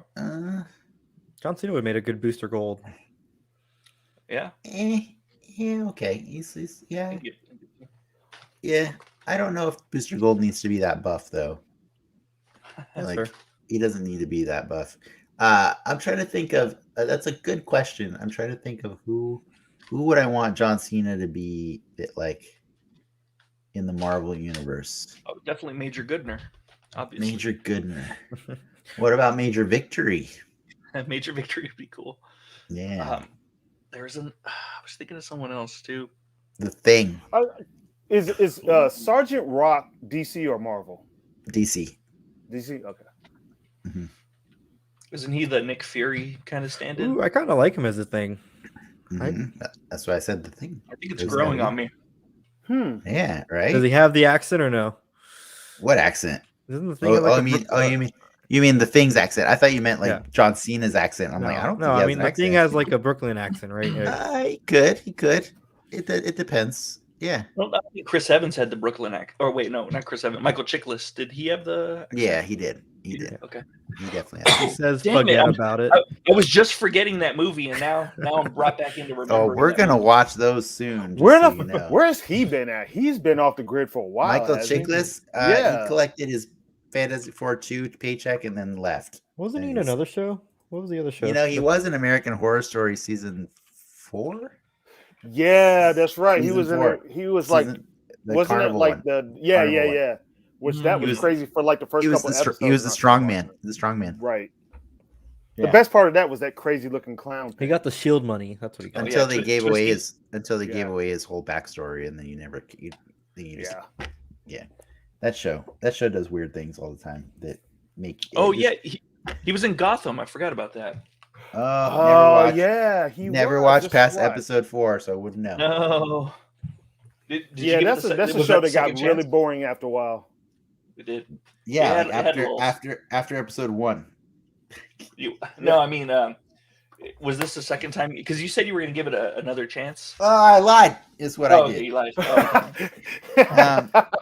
[SPEAKER 3] John Cena would have made a good Booster Gold.
[SPEAKER 4] Yeah.
[SPEAKER 1] Yeah, okay. He's yeah.
[SPEAKER 4] Thank you.
[SPEAKER 1] Yeah. I don't know if Booster Gold needs to be that buff though.
[SPEAKER 3] That's
[SPEAKER 1] Like
[SPEAKER 3] fair.
[SPEAKER 1] he doesn't need to be that buff. I'm trying to think of that's a good question. I'm trying to think of who would I want John Cena to be like in the Marvel universe.
[SPEAKER 4] Oh, definitely Major Goodner, obviously.
[SPEAKER 1] Major Goodner. What about Major Victory?
[SPEAKER 4] Major Victory would be cool.
[SPEAKER 1] Yeah.
[SPEAKER 4] I was thinking of someone else too.
[SPEAKER 1] The Thing.
[SPEAKER 2] Is Sergeant Rock DC or Marvel?
[SPEAKER 1] DC.
[SPEAKER 2] DC. Okay.
[SPEAKER 4] Isn't he the Nick Fury kind of stand-in?
[SPEAKER 3] Ooh, I kind of like him as a thing.
[SPEAKER 1] That's why I said the thing.
[SPEAKER 4] I think it's growing on me.
[SPEAKER 1] Yeah, right.
[SPEAKER 3] Does he have the accent or no?
[SPEAKER 1] What accent?
[SPEAKER 3] Isn't the thing
[SPEAKER 1] you mean the Thing's accent? I thought you meant like
[SPEAKER 3] Yeah.
[SPEAKER 1] John Cena's accent. I'm
[SPEAKER 3] no,
[SPEAKER 1] like, I don't.
[SPEAKER 3] no.
[SPEAKER 1] think he
[SPEAKER 3] I
[SPEAKER 1] has
[SPEAKER 3] mean,
[SPEAKER 1] an
[SPEAKER 3] the thing
[SPEAKER 1] accent.
[SPEAKER 3] has like a Brooklyn accent, right?
[SPEAKER 1] He could. It depends. Yeah.
[SPEAKER 4] Well, I think Chris Evans had the Brooklyn act. Or wait, no, not Chris Evans. Michael Chiklis. Did he have the?
[SPEAKER 1] Yeah, he did. He did.
[SPEAKER 4] Okay.
[SPEAKER 1] He definitely
[SPEAKER 3] He
[SPEAKER 1] has.
[SPEAKER 3] says
[SPEAKER 4] Damn it,
[SPEAKER 3] forget about it.
[SPEAKER 4] I was just forgetting that movie, and now I'm brought back into remembering.
[SPEAKER 1] Oh, we're
[SPEAKER 4] that
[SPEAKER 1] gonna
[SPEAKER 4] movie.
[SPEAKER 1] watch those soon.
[SPEAKER 2] Where's he been at? He's been off the grid for a while.
[SPEAKER 1] Michael
[SPEAKER 2] hasn't he?
[SPEAKER 1] Chiklis,
[SPEAKER 2] Yeah.
[SPEAKER 1] he collected his Fantastic Four 2 paycheck and then left.
[SPEAKER 3] Wasn't he in
[SPEAKER 1] Nice.
[SPEAKER 3] another show? What was the other show?
[SPEAKER 1] You know, he was in American Horror Story season 4.
[SPEAKER 2] Yeah, that's right. He
[SPEAKER 1] Season
[SPEAKER 2] was in
[SPEAKER 1] 4.
[SPEAKER 2] it. He was like,
[SPEAKER 1] The
[SPEAKER 2] wasn't it
[SPEAKER 1] carnival
[SPEAKER 2] like
[SPEAKER 1] one.
[SPEAKER 2] the yeah.
[SPEAKER 1] Carnival one.
[SPEAKER 2] Which that
[SPEAKER 4] He
[SPEAKER 2] was
[SPEAKER 1] was-
[SPEAKER 2] crazy for like the first
[SPEAKER 1] He was
[SPEAKER 2] couple
[SPEAKER 1] the
[SPEAKER 2] episodes.
[SPEAKER 1] he was the
[SPEAKER 2] not-
[SPEAKER 1] strong man. The strong man.
[SPEAKER 2] Right.
[SPEAKER 1] Yeah.
[SPEAKER 2] The best part of that was that crazy looking clown.
[SPEAKER 3] He got the shield money. That's what he got.
[SPEAKER 4] Oh,
[SPEAKER 1] Until
[SPEAKER 4] yeah,
[SPEAKER 1] they
[SPEAKER 4] Twi-
[SPEAKER 1] gave away
[SPEAKER 4] Twisty.
[SPEAKER 1] gave away his whole backstory, and then you just,
[SPEAKER 2] Yeah.
[SPEAKER 1] that show does weird things all the time that make.
[SPEAKER 4] Oh
[SPEAKER 1] it
[SPEAKER 4] yeah,
[SPEAKER 1] just-
[SPEAKER 4] he was in Gotham. I forgot about that.
[SPEAKER 2] Oh yeah, he
[SPEAKER 1] never
[SPEAKER 2] was,
[SPEAKER 1] watched
[SPEAKER 2] that's
[SPEAKER 1] past
[SPEAKER 2] right.
[SPEAKER 1] episode 4, so I wouldn't know.
[SPEAKER 4] No. Did you
[SPEAKER 2] Yeah,
[SPEAKER 4] give it
[SPEAKER 2] that's a
[SPEAKER 4] was
[SPEAKER 2] show that got
[SPEAKER 4] second
[SPEAKER 2] really
[SPEAKER 4] chance?
[SPEAKER 2] boring after a while.
[SPEAKER 4] We did.
[SPEAKER 1] Yeah,
[SPEAKER 4] It had lulls.
[SPEAKER 1] after episode 1.
[SPEAKER 4] No, I mean, was this the second time? Because you said you were going to give it another chance.
[SPEAKER 1] Oh, I lied. Is what
[SPEAKER 4] Oh,
[SPEAKER 1] I did.
[SPEAKER 4] you lied. Oh,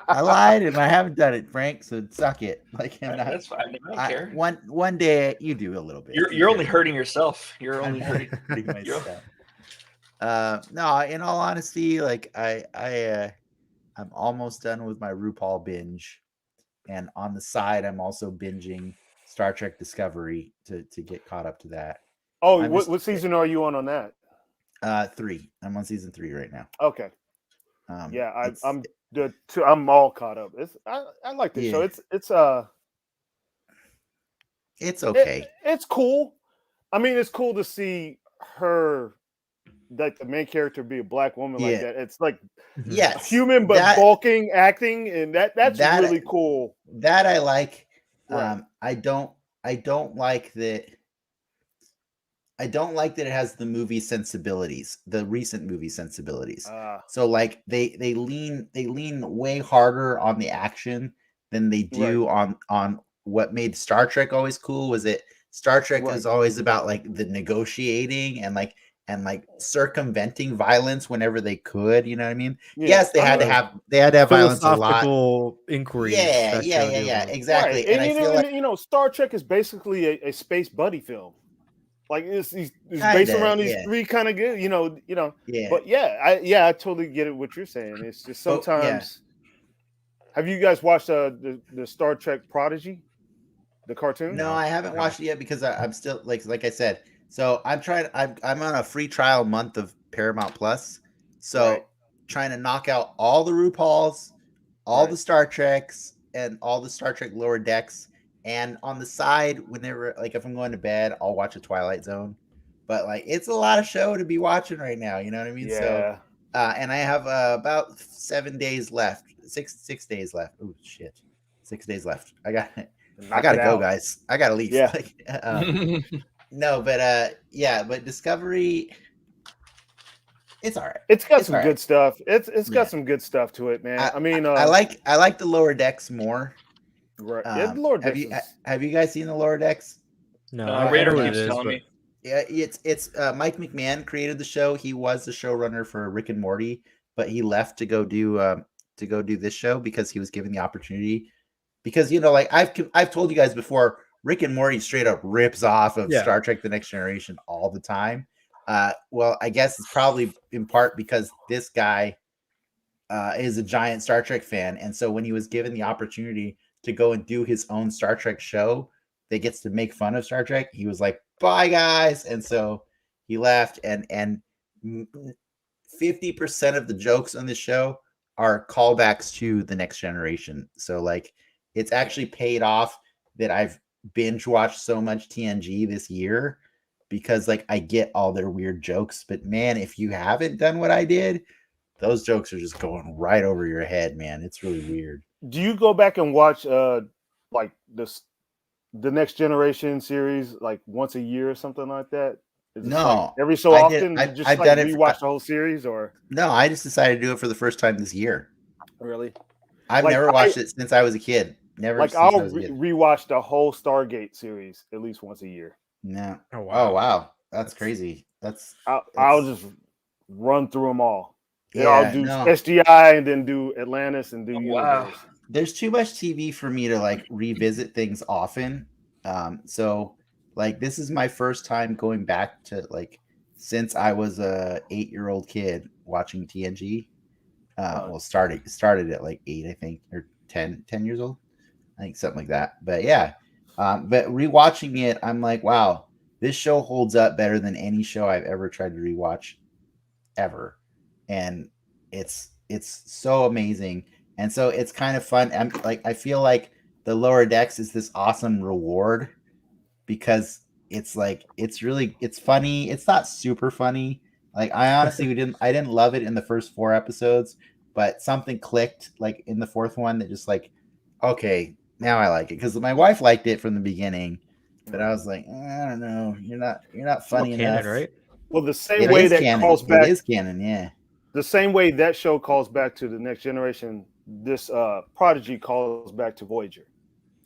[SPEAKER 1] I lied, and I haven't done it, Frank. So suck it. Like I'm not.
[SPEAKER 4] that's fine. I don't care.
[SPEAKER 1] One day you do a little bit.
[SPEAKER 4] You're only hurting yourself. You're
[SPEAKER 1] I'm
[SPEAKER 4] only hurting.
[SPEAKER 1] hurting
[SPEAKER 4] You're-
[SPEAKER 1] myself. No, in all honesty, like I'm almost done with my RuPaul binge, and on the side, I'm also binging Star Trek Discovery to get caught up to that.
[SPEAKER 2] Oh,
[SPEAKER 1] I'm
[SPEAKER 2] what season are you on that?
[SPEAKER 1] 3. I'm on season 3 right now.
[SPEAKER 2] Okay. Yeah,
[SPEAKER 1] it's-
[SPEAKER 2] I'm all caught up. I like this show.
[SPEAKER 1] It's okay.
[SPEAKER 2] It's cool. I mean, it's cool to see her, like the main character, be a black woman like
[SPEAKER 1] Yeah.
[SPEAKER 2] that. It's like
[SPEAKER 1] Yes,
[SPEAKER 2] human but
[SPEAKER 1] that-
[SPEAKER 2] bulking acting, and that's
[SPEAKER 1] that-
[SPEAKER 2] really cool.
[SPEAKER 1] that I like.
[SPEAKER 2] Right.
[SPEAKER 1] I don't like that. I don't like that it has the movie sensibilities, the recent movie sensibilities. So like they lean way harder on the action than they do on what made Star Trek always cool. Was it Star Trek was always about like the negotiating and like circumventing violence whenever they could, you know what I mean?
[SPEAKER 2] Yeah.
[SPEAKER 1] Yes, they had to have violence a lot.
[SPEAKER 3] Philosophical inquiries.
[SPEAKER 1] Yeah,
[SPEAKER 3] that show deals with.
[SPEAKER 1] exactly.
[SPEAKER 2] Right.
[SPEAKER 1] And I feel like
[SPEAKER 2] you know, Star Trek is basically a space buddy film. Like it's based
[SPEAKER 1] Kinda,
[SPEAKER 2] around these
[SPEAKER 1] yeah.
[SPEAKER 2] three kind of good, you know.
[SPEAKER 1] yeah.
[SPEAKER 2] But I totally get it. What you're saying, it's just
[SPEAKER 1] But, yeah.
[SPEAKER 2] sometimes. Have you guys watched the Star Trek Prodigy, the cartoon?
[SPEAKER 1] No, I haven't watched it yet because I'm still like I said. So I'm on a free trial month of Paramount Plus. So trying to knock out all the RuPauls, all the Star Treks, and all the Star Trek Lower Decks. And on the side, whenever like if I'm going to bed, I'll watch a Twilight Zone. But like it's a lot of show to be watching right now. You know what I mean?
[SPEAKER 2] Yeah.
[SPEAKER 1] So and I have about 7 days left. 6 days left. Oh shit. 6 days left. I gotta go, guys. I gotta leave.
[SPEAKER 2] Yeah.
[SPEAKER 1] No, but but Discovery, it's all right.
[SPEAKER 2] It's got
[SPEAKER 1] It's
[SPEAKER 2] some
[SPEAKER 1] all
[SPEAKER 2] good
[SPEAKER 1] right.
[SPEAKER 2] stuff. It's
[SPEAKER 1] Yeah.
[SPEAKER 2] got some good stuff to it, man. I mean,
[SPEAKER 1] I like the Lower Decks more.
[SPEAKER 2] right. Yeah, the Lord
[SPEAKER 1] have you guys seen the Lower Decks?
[SPEAKER 3] No,
[SPEAKER 4] No,
[SPEAKER 3] I know
[SPEAKER 4] Raider
[SPEAKER 3] what
[SPEAKER 4] keeps
[SPEAKER 3] it is,
[SPEAKER 4] telling
[SPEAKER 3] but
[SPEAKER 4] me.
[SPEAKER 1] Yeah, it's Mike McMahon created the show. He was the showrunner for Rick and Morty, but he left to go do this show because he was given the opportunity. Because like I've told you guys before, Rick and Morty straight up rips off of
[SPEAKER 3] Yeah.
[SPEAKER 1] Star Trek: The Next Generation all the time. Well, I guess it's probably in part because this guy is a giant Star Trek fan, and so when he was given the opportunity to go and do his own Star Trek show that gets to make fun of Star Trek, he was like, "Bye, guys," and so he left. And 50% of the jokes on this show are callbacks to The Next Generation. So like, it's actually paid off that I've binge watched so much TNG this year because like I get all their weird jokes. But man, if you haven't done what I did, those jokes are just going right over your head, man. It's really weird.
[SPEAKER 2] do you go back and watch like the Next Generation series like once a year or something like that? Is it like
[SPEAKER 1] No,
[SPEAKER 2] every so
[SPEAKER 1] I
[SPEAKER 2] often
[SPEAKER 1] did.
[SPEAKER 2] you just
[SPEAKER 1] I've
[SPEAKER 2] like
[SPEAKER 1] done it.
[SPEAKER 2] rewatch the whole series, or
[SPEAKER 1] No, I just decided to do it for the first time this year.
[SPEAKER 2] really?
[SPEAKER 1] I've
[SPEAKER 2] Like,
[SPEAKER 1] never watched it since I was a kid. Never
[SPEAKER 2] Like
[SPEAKER 1] since I
[SPEAKER 2] I'll
[SPEAKER 1] was a kid.
[SPEAKER 2] rewatch the whole Stargate series at least once a year.
[SPEAKER 1] No.
[SPEAKER 3] Oh,
[SPEAKER 1] Oh
[SPEAKER 3] wow.
[SPEAKER 1] wow, that's crazy.
[SPEAKER 2] I'll just run through them all. Yeah, I'll
[SPEAKER 1] Yeah.
[SPEAKER 2] do
[SPEAKER 1] No.
[SPEAKER 2] SGI and then do Atlantis and do
[SPEAKER 4] Wow.
[SPEAKER 2] Universe.
[SPEAKER 1] There's too much TV for me to like revisit things often. So like this is my first time going back to like since I was a 8-year-old kid watching TNG. Well, started at like 8, I think, or 10 years old. I think something like that. But yeah, but rewatching it, I'm like, wow, this show holds up better than any show I've ever tried to rewatch ever, and it's so amazing, and so it's kind of fun. I'm like, I feel like the Lower Decks is this awesome reward because it's like it's funny. It's not super funny. Like I honestly I didn't love it in the first 4 episodes, but something clicked like in the 4th one that just like, okay, now I like it because my wife liked it from the beginning, but I was like, I don't know, you're not funny
[SPEAKER 3] Canon,
[SPEAKER 1] enough,
[SPEAKER 3] right?
[SPEAKER 2] Well, the same
[SPEAKER 1] It
[SPEAKER 2] way
[SPEAKER 1] is
[SPEAKER 2] that
[SPEAKER 1] canon.
[SPEAKER 2] calls back,
[SPEAKER 1] It is canon, yeah.
[SPEAKER 2] the same way that show calls back to the Next Generation, this Prodigy calls back to Voyager.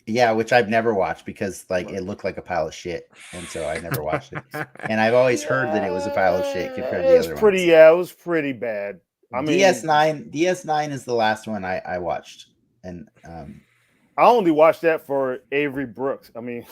[SPEAKER 1] Yeah, which I've never watched because like
[SPEAKER 2] Right.
[SPEAKER 1] it looked like a pile of shit, and so I never watched it. And I've always heard that it was a pile of shit compared to the other ones.
[SPEAKER 2] Yeah, it was pretty bad. I mean,
[SPEAKER 1] DS9 is the last one I watched, and
[SPEAKER 2] I only watched that for Avery Brooks. I mean,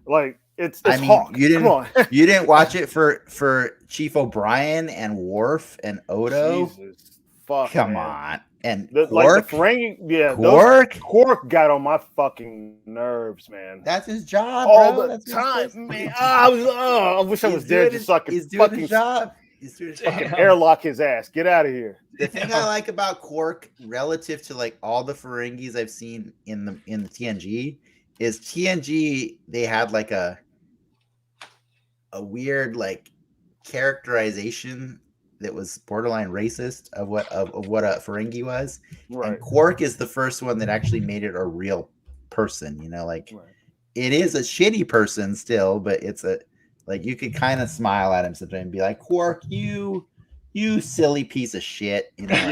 [SPEAKER 2] like it's
[SPEAKER 1] I mean,
[SPEAKER 2] Hawk.
[SPEAKER 1] you didn't
[SPEAKER 2] Come on.
[SPEAKER 1] you didn't watch it for Chief O'Brien and Worf and Odo.
[SPEAKER 2] Jesus, fuck,
[SPEAKER 1] Come
[SPEAKER 2] man.
[SPEAKER 1] on, and
[SPEAKER 2] Like
[SPEAKER 1] Quark.
[SPEAKER 2] the Ferengi, yeah,
[SPEAKER 1] Quark.
[SPEAKER 2] Quark got on my fucking nerves, man.
[SPEAKER 1] That's his job,
[SPEAKER 2] All
[SPEAKER 1] bro.
[SPEAKER 2] the
[SPEAKER 1] That's what he's supposed
[SPEAKER 2] time,
[SPEAKER 1] to
[SPEAKER 2] man.
[SPEAKER 1] do.
[SPEAKER 2] I wish I
[SPEAKER 1] He's
[SPEAKER 2] was there
[SPEAKER 1] doing
[SPEAKER 2] just
[SPEAKER 1] his-
[SPEAKER 2] so I could
[SPEAKER 1] He's doing
[SPEAKER 2] fucking
[SPEAKER 1] his job. He's doing his fucking
[SPEAKER 4] Damn.
[SPEAKER 2] airlock his ass. Get out of here.
[SPEAKER 1] The thing I like about Quark relative to like all the Ferengis I've seen in the TNG is TNG they had like a weird like characterization that was borderline racist of what a Ferengi was.
[SPEAKER 2] Right.
[SPEAKER 1] And Quark is the first one that actually made it a real person, you know, like
[SPEAKER 2] Right.
[SPEAKER 1] it is a shitty person still, but it's a like you could kind of smile at him sometimes and be like, Quark, you silly piece of shit, you know. Like,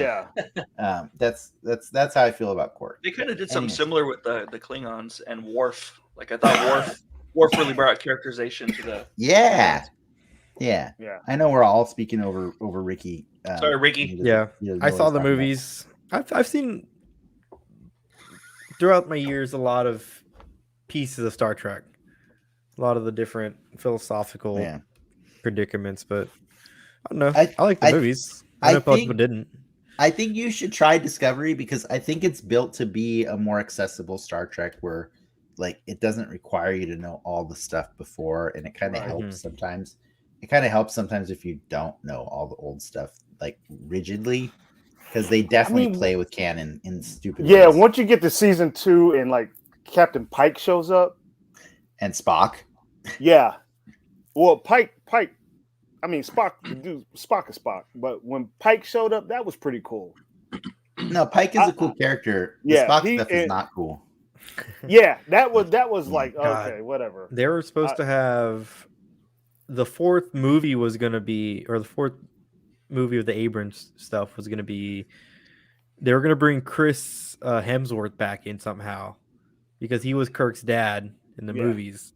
[SPEAKER 2] Yeah.
[SPEAKER 1] That's how I feel about Quark.
[SPEAKER 4] They kind of did something
[SPEAKER 1] Anyways.
[SPEAKER 4] similar with the Klingons and Worf. Like I thought Worf really brought characterization to the.
[SPEAKER 1] Yeah.
[SPEAKER 2] Yeah.
[SPEAKER 1] I know we're all speaking over Ricky.
[SPEAKER 4] Sorry, Ricky.
[SPEAKER 1] he doesn't-
[SPEAKER 3] Yeah,
[SPEAKER 1] he doesn't know
[SPEAKER 3] I
[SPEAKER 1] what
[SPEAKER 3] saw
[SPEAKER 1] he's
[SPEAKER 3] the
[SPEAKER 1] talking about.
[SPEAKER 3] movies. I've seen throughout my years a lot of pieces of Star Trek, a lot of the different philosophical
[SPEAKER 1] Yeah.
[SPEAKER 3] predicaments, but I don't know.
[SPEAKER 1] I-
[SPEAKER 3] I like the
[SPEAKER 1] I-
[SPEAKER 3] movies.
[SPEAKER 1] I
[SPEAKER 3] I know people
[SPEAKER 1] think-
[SPEAKER 3] didn't.
[SPEAKER 1] I think you should try Discovery because I think it's built to be a more accessible Star Trek where like it doesn't require you to know all the stuff before, and it kind of
[SPEAKER 2] Right.
[SPEAKER 1] helps sometimes. It kind of helps sometimes if you don't know all the old stuff like rigidly because they definitely
[SPEAKER 2] mean,
[SPEAKER 1] play with canon in stupid
[SPEAKER 2] Yeah.
[SPEAKER 1] ways.
[SPEAKER 2] Once you get to season 2 and like Captain Pike shows up.
[SPEAKER 1] And Spock.
[SPEAKER 2] Yeah. Well, Pike. I mean, Spock is Spock, but when Pike showed up, that was pretty cool.
[SPEAKER 1] No, Pike is a cool character. The
[SPEAKER 2] yeah,
[SPEAKER 1] Spock
[SPEAKER 2] he-
[SPEAKER 1] stuff is
[SPEAKER 2] and-
[SPEAKER 1] not cool.
[SPEAKER 2] Yeah, that was like
[SPEAKER 3] God.
[SPEAKER 2] okay, whatever.
[SPEAKER 3] They were supposed to have the 4th movie was going to be, or the 4th movie of the Abrams stuff was going to be, they were going to bring Chris Hemsworth back in somehow because he was Kirk's dad in the
[SPEAKER 2] Yeah.
[SPEAKER 3] movies.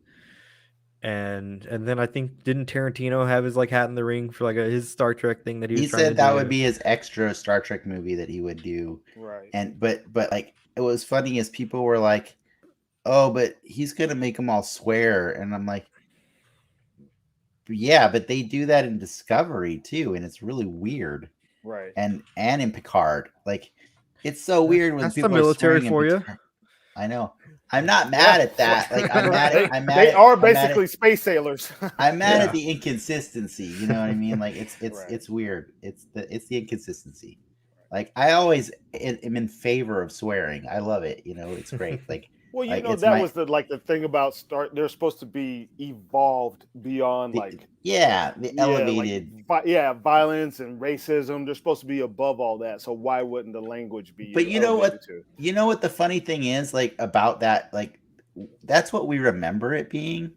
[SPEAKER 3] And then I think didn't Tarantino have his like hat in the ring for like his Star Trek thing that he was
[SPEAKER 1] He
[SPEAKER 3] trying to
[SPEAKER 1] said that
[SPEAKER 3] do?
[SPEAKER 1] would be his extra Star Trek movie that he would do.
[SPEAKER 2] Right.
[SPEAKER 1] And but like it was funny as people were like, "Oh, but he's gonna make them all swear," and I'm like, "Yeah, but they do that in Discovery too, and it's really weird."
[SPEAKER 2] Right.
[SPEAKER 1] And in Picard, like it's so weird when
[SPEAKER 3] That's the
[SPEAKER 1] people are
[SPEAKER 3] military
[SPEAKER 1] swearing in
[SPEAKER 3] for you.
[SPEAKER 1] Picard. I know. I'm not mad at that. Like I'm mad.
[SPEAKER 2] They are basically space sailors.
[SPEAKER 1] I'm mad
[SPEAKER 3] Yeah.
[SPEAKER 1] at the inconsistency. You know what I mean? Like it's
[SPEAKER 2] Right.
[SPEAKER 1] it's weird. It's the inconsistency. Like I always am in favor of swearing. I love it. You know, it's great. Like
[SPEAKER 2] Well,
[SPEAKER 1] Like,
[SPEAKER 2] that was the thing about they're supposed to be evolved beyond
[SPEAKER 1] the elevated.
[SPEAKER 2] Violence and racism. They're supposed to be above all that. So why wouldn't the language be?
[SPEAKER 1] But you know what?
[SPEAKER 2] elevated too?
[SPEAKER 1] You know what the funny thing is, like about that, like that's what we remember it being.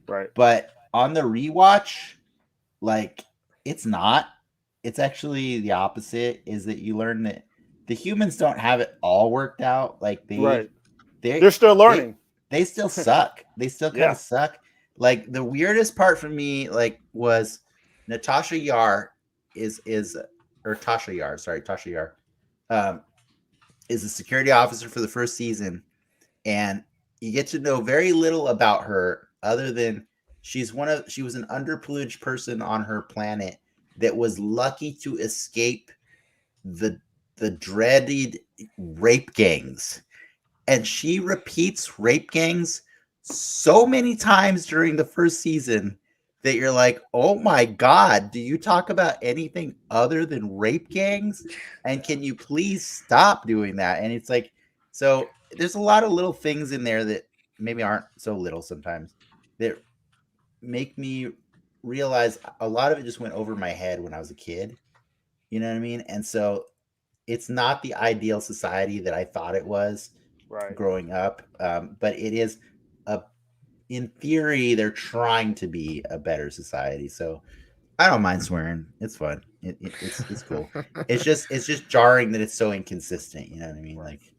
[SPEAKER 2] Right.
[SPEAKER 1] But on the rewatch, like it's not. It's actually the opposite. Is that you learn that the humans don't have it all worked out. Like they're
[SPEAKER 2] still learning.
[SPEAKER 1] They still suck. They still kind of suck. Like the weirdest part for me, like, was Tasha Yar Tasha Yar, is a security officer for the first season, and you get to know very little about her other than she was an underprivileged person on her planet that was lucky to escape the dreaded rape gangs. And she repeats rape gangs so many times during the first season that you're like, oh my God, do you talk about anything other than rape gangs? And can you please stop doing that? And it's like, so there's a lot of little things in there that maybe aren't so little sometimes that make me realize a lot of it just went over my head when I was a kid. You know what I mean? And so it's not the ideal society that I thought it was growing up. But it is in theory, they're trying to be a better society. So I don't mind swearing. It's fun. It's cool. It's just jarring that it's so inconsistent. You know what I mean? Like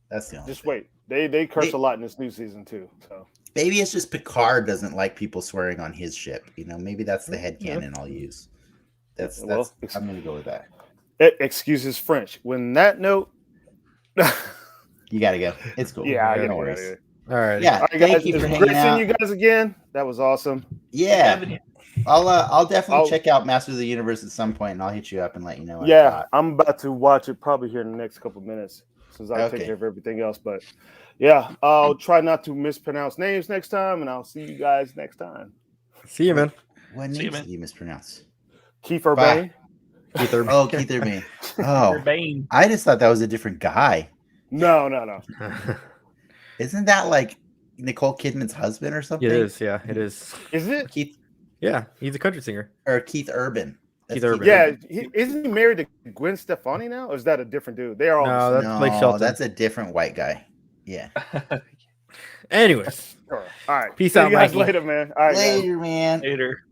[SPEAKER 1] that's the only
[SPEAKER 2] Just
[SPEAKER 1] thing.
[SPEAKER 2] wait. They curse a lot in this new season too. So
[SPEAKER 1] maybe it's just Picard doesn't like people swearing on his ship. You know, maybe that's the headcanon I'll use. That's I'm gonna go with that.
[SPEAKER 2] Excuses French. When that note
[SPEAKER 1] you gotta go. It's cool.
[SPEAKER 2] Yeah, I
[SPEAKER 1] no worries.
[SPEAKER 3] All right.
[SPEAKER 1] Yeah,
[SPEAKER 2] All right,
[SPEAKER 1] thank
[SPEAKER 2] guys,
[SPEAKER 1] you for
[SPEAKER 2] it's
[SPEAKER 1] hanging
[SPEAKER 2] great
[SPEAKER 1] out.
[SPEAKER 2] seeing you guys again. That was awesome.
[SPEAKER 1] Yeah, I'll definitely check out Masters of the Universe at some point, and I'll hit you up and let you know. What I thought.
[SPEAKER 2] I'm about to watch it probably here in the next couple of minutes since I take care of everything else. But yeah, I'll try not to mispronounce names next time, and I'll see you guys next time.
[SPEAKER 3] See you, man.
[SPEAKER 1] What names did you mispronounce?
[SPEAKER 2] Keith Urban.
[SPEAKER 3] Keith Urban.
[SPEAKER 1] Oh, Keith Urban. Oh, I just thought that was a different guy.
[SPEAKER 2] No.
[SPEAKER 1] Isn't that like Nicole Kidman's husband or something?
[SPEAKER 3] It is, yeah, it is.
[SPEAKER 2] Is it?
[SPEAKER 1] Keith?
[SPEAKER 3] Yeah, he's a country singer.
[SPEAKER 1] Or Keith Urban.
[SPEAKER 3] Keith Urban.
[SPEAKER 2] Yeah, isn't he married to Gwen Stefani now, or is that a different dude? They are all
[SPEAKER 3] that's Blake Shelton.
[SPEAKER 1] That's a different white guy. Yeah.
[SPEAKER 3] Anyways,
[SPEAKER 2] all right.
[SPEAKER 3] Peace
[SPEAKER 2] See
[SPEAKER 3] out,
[SPEAKER 2] you guys
[SPEAKER 3] Mikey.
[SPEAKER 2] later, man. All right,
[SPEAKER 1] later, man.
[SPEAKER 4] Later.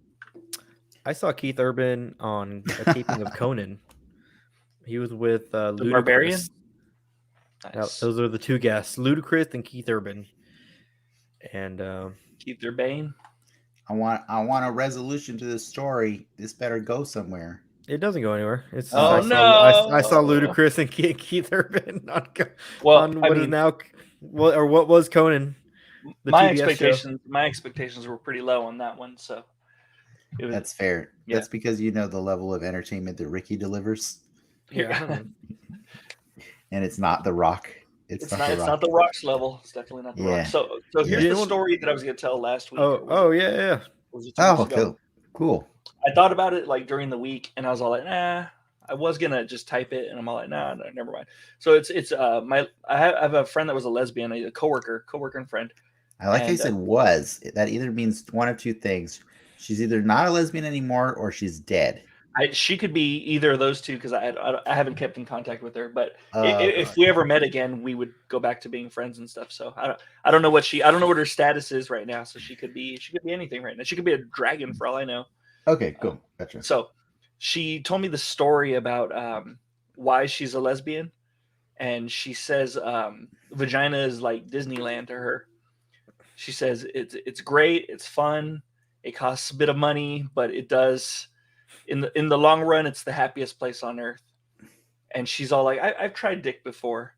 [SPEAKER 3] I saw Keith Urban on a taping of Conan. He was with Ludacris.
[SPEAKER 4] Barbarian.
[SPEAKER 3] Nice. Those are the two guests, Ludacris and Keith Urban. And
[SPEAKER 4] Keith Urban.
[SPEAKER 1] I want a resolution to this story. This better go somewhere.
[SPEAKER 3] It doesn't go anywhere. I saw Ludacris and Keith Urban what was Conan?
[SPEAKER 4] My expectations were pretty low on that one, so
[SPEAKER 1] that's fair. Yeah. That's because you know the level of entertainment that Ricky delivers.
[SPEAKER 3] Yeah.
[SPEAKER 1] And it's not The Rock. It's
[SPEAKER 4] not The Rock's level. It's definitely not The Rock. So here's the story that I was going to tell last week.
[SPEAKER 3] Yeah.
[SPEAKER 1] Cool.
[SPEAKER 4] I thought about it like during the week, and I was all like, nah. I was gonna just type it, and I'm all like, nah, no, never mind. So I have a friend that was a lesbian, a coworker and friend.
[SPEAKER 1] I like how you said was. That either means one of two things. She's either not a lesbian anymore, or she's dead.
[SPEAKER 4] She could be either of those two because I haven't kept in contact with her. But if we ever met again, we would go back to being friends and stuff. So I don't know what her status is right now. So she could be anything right now. She could be a dragon for all I know.
[SPEAKER 1] Okay, cool. Gotcha.
[SPEAKER 4] So she told me the story about why she's a lesbian, and she says vagina is like Disneyland to her. She says it's great, it's fun, it costs a bit of money, but it does. In the long run, it's the happiest place on earth. And she's all like, I've tried dick before,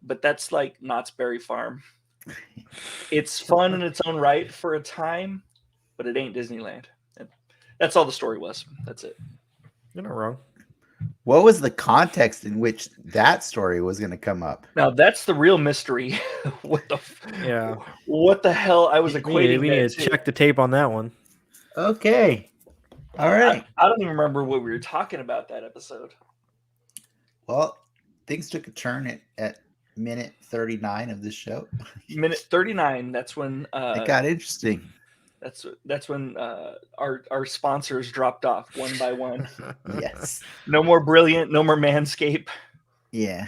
[SPEAKER 4] but that's like Knott's Berry Farm. It's fun in its own right for a time, but it ain't Disneyland. And that's all the story was. That's it.
[SPEAKER 3] You're not wrong.
[SPEAKER 1] What was the context in which that story was going to come up?
[SPEAKER 4] Now that's the real mystery. What the hell I was equating?
[SPEAKER 3] We need to check the tape on that one.
[SPEAKER 1] Okay. All right.
[SPEAKER 4] I don't even remember what we were talking about that episode.
[SPEAKER 1] Well, things took a turn at minute 39 of this show.
[SPEAKER 4] Minute 39. That's when
[SPEAKER 1] It got interesting.
[SPEAKER 4] that's when our sponsors dropped off one by one.
[SPEAKER 1] Yes.
[SPEAKER 4] No more Brilliant, no more Manscaped.
[SPEAKER 1] Yeah.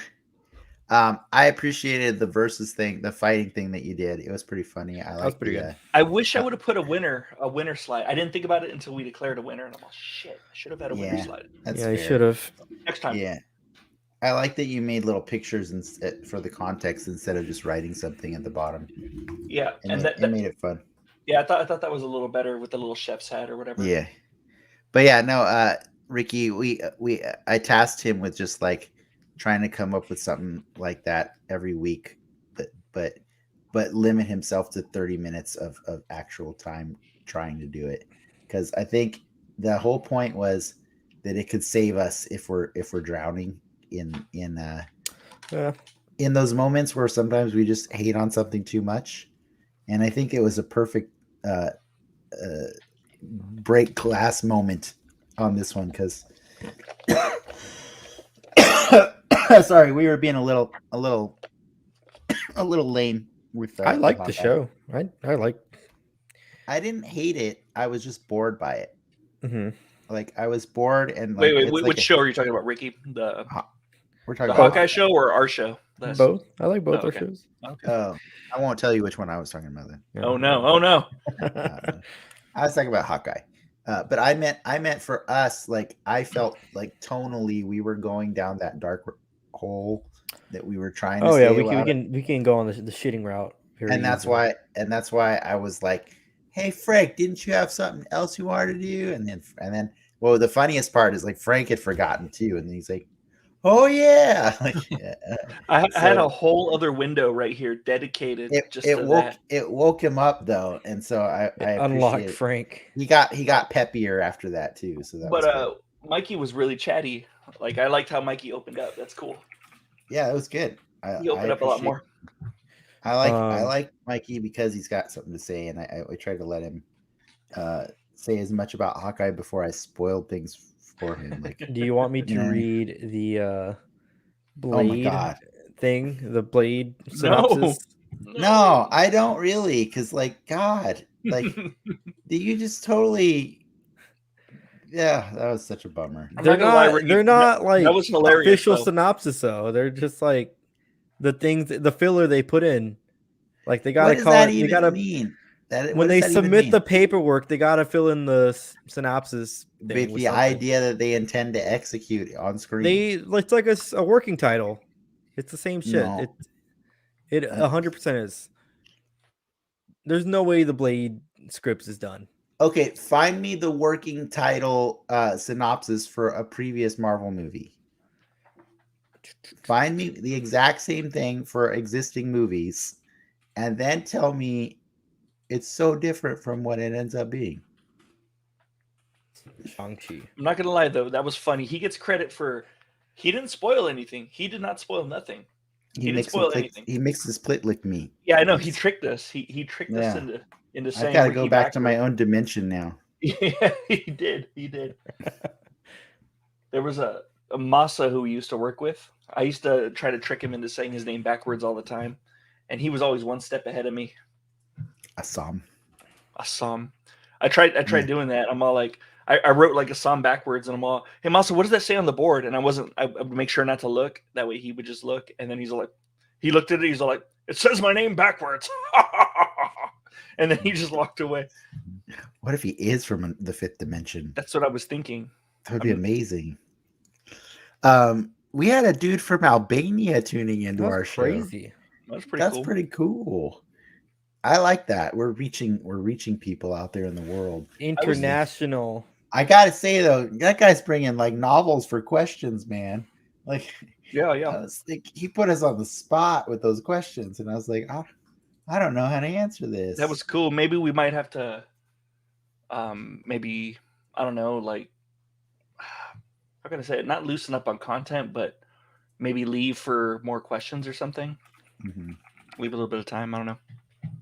[SPEAKER 1] I appreciated the versus thing, the fighting thing that you did. It was pretty funny. I
[SPEAKER 3] was
[SPEAKER 1] like
[SPEAKER 3] pretty good.
[SPEAKER 4] I wish I would have put a winner slide. I didn't think about it until we declared a winner, and I'm like, shit, I should have had a winner slide.
[SPEAKER 1] That's
[SPEAKER 3] Yeah, you
[SPEAKER 1] fair.
[SPEAKER 3] should have.
[SPEAKER 4] Next time.
[SPEAKER 1] Yeah. I like that you made little pictures for the context instead of just writing something at the bottom.
[SPEAKER 4] Yeah, and
[SPEAKER 1] It made it fun.
[SPEAKER 4] Yeah, I thought that was a little better with the little chef's hat or whatever.
[SPEAKER 1] Yeah. But yeah, no, Ricky, I tasked him with just like trying to come up with something like that every week, but limit himself to 30 minutes of actual time trying to do it. Because I think the whole point was that it could save us if we're drowning in those moments where sometimes we just hate on something too much. And I think it was a perfect break glass moment on this one because sorry, we were being a little lame with
[SPEAKER 3] I like the
[SPEAKER 1] Hawkeye.
[SPEAKER 3] show. I like.
[SPEAKER 1] I didn't hate it. I was just bored by it.
[SPEAKER 3] Mm-hmm.
[SPEAKER 1] Like I was bored and like,
[SPEAKER 4] wait, which show are you talking about, Ricky?
[SPEAKER 1] We're
[SPEAKER 4] The
[SPEAKER 1] talking about
[SPEAKER 4] Hawkeye show or our show?
[SPEAKER 3] Both. I like both
[SPEAKER 4] Oh,
[SPEAKER 3] our
[SPEAKER 4] okay.
[SPEAKER 3] shows.
[SPEAKER 4] Okay.
[SPEAKER 1] Oh, I won't tell you which one I was talking about then.
[SPEAKER 4] Oh no!
[SPEAKER 1] I was talking about Hawkeye. But I meant for us, like I felt like tonally we were going down that dark hole that we were trying to
[SPEAKER 3] Oh yeah,
[SPEAKER 1] stay
[SPEAKER 3] we can go on the shitting route.
[SPEAKER 1] and that's why I was like, hey Frank, didn't you have something else you wanted to do? And then well, the funniest part is like Frank had forgotten too, and then he's like, oh yeah.
[SPEAKER 4] I had a whole other window right here dedicated
[SPEAKER 1] it woke him up though, and so I
[SPEAKER 3] unlocked Frank.
[SPEAKER 1] He got peppier after that too. So that was good.
[SPEAKER 4] Mikey was really chatty. Like I liked how Mikey opened up. That's cool.
[SPEAKER 1] Yeah, it was good.
[SPEAKER 4] He opened up a lot more.
[SPEAKER 1] I like Mikey because he's got something to say, and I tried to let him say as much about Hawkeye before I spoiled things for him. Like,
[SPEAKER 3] do you want me to read the Blade thing? The Blade synopsis?
[SPEAKER 1] No, I don't really, because like God, like you just totally. Yeah, that was such a bummer.
[SPEAKER 3] They're not like
[SPEAKER 4] that was hilarious,
[SPEAKER 3] official
[SPEAKER 4] though.
[SPEAKER 3] synopsis though. They're just like the things, the filler they put in. Like they gotta
[SPEAKER 1] what does
[SPEAKER 3] call
[SPEAKER 1] that
[SPEAKER 3] it.
[SPEAKER 1] Even
[SPEAKER 3] they gotta
[SPEAKER 1] mean?
[SPEAKER 3] When they submit the paperwork, they gotta fill in the synopsis thing
[SPEAKER 1] with the idea that they intend to execute on screen.
[SPEAKER 3] It's like a working title. It's the same shit.
[SPEAKER 1] No.
[SPEAKER 3] It 100% is. There's no way the Blade scripts is done.
[SPEAKER 1] Okay, find me the working title synopsis for a previous Marvel movie. Find me the exact same thing for existing movies, and then tell me it's so different from what it ends up being.
[SPEAKER 3] Shang-Chi.
[SPEAKER 4] I'm not gonna lie though, that was funny. He gets credit for he didn't spoil anything. He did not spoil nothing. He didn't spoil anything.
[SPEAKER 1] He mixed his split like me.
[SPEAKER 4] Yeah, I know. He tricked us. He tricked us into saying
[SPEAKER 1] I gotta go back to my own dimension now.
[SPEAKER 4] Yeah, he did. There was a Masa who we used to work with. I used to try to trick him into saying his name backwards all the time, and he was always one step ahead of me.
[SPEAKER 1] Assam.
[SPEAKER 4] I tried doing that. I'm all like, I wrote like Assam backwards, and I'm all, hey Masa, what does that say on the board? And I would make sure not to look. That way he would just look, and then he's all like, he looked at it. He's all like, it says my name backwards. And then he just walked away.
[SPEAKER 1] What if he is from the fifth dimension?
[SPEAKER 4] That's what I was thinking.
[SPEAKER 1] That would be amazing. We had a dude from Albania tuning into our show.
[SPEAKER 3] Crazy.
[SPEAKER 4] That's pretty cool.
[SPEAKER 1] That's pretty cool. I like that. We're reaching people out there in the world.
[SPEAKER 3] International.
[SPEAKER 1] I gotta say though, that guy's bringing like novels for questions, man. Like,
[SPEAKER 4] yeah.
[SPEAKER 1] He put us on the spot with those questions, and I was like, I don't know how to answer this.
[SPEAKER 4] That was cool. Maybe we might have to, maybe I don't know, like, how can I say it? Not loosen up on content, but maybe leave for more questions or something.
[SPEAKER 1] Mm-hmm.
[SPEAKER 4] Leave a little bit of time. I don't know.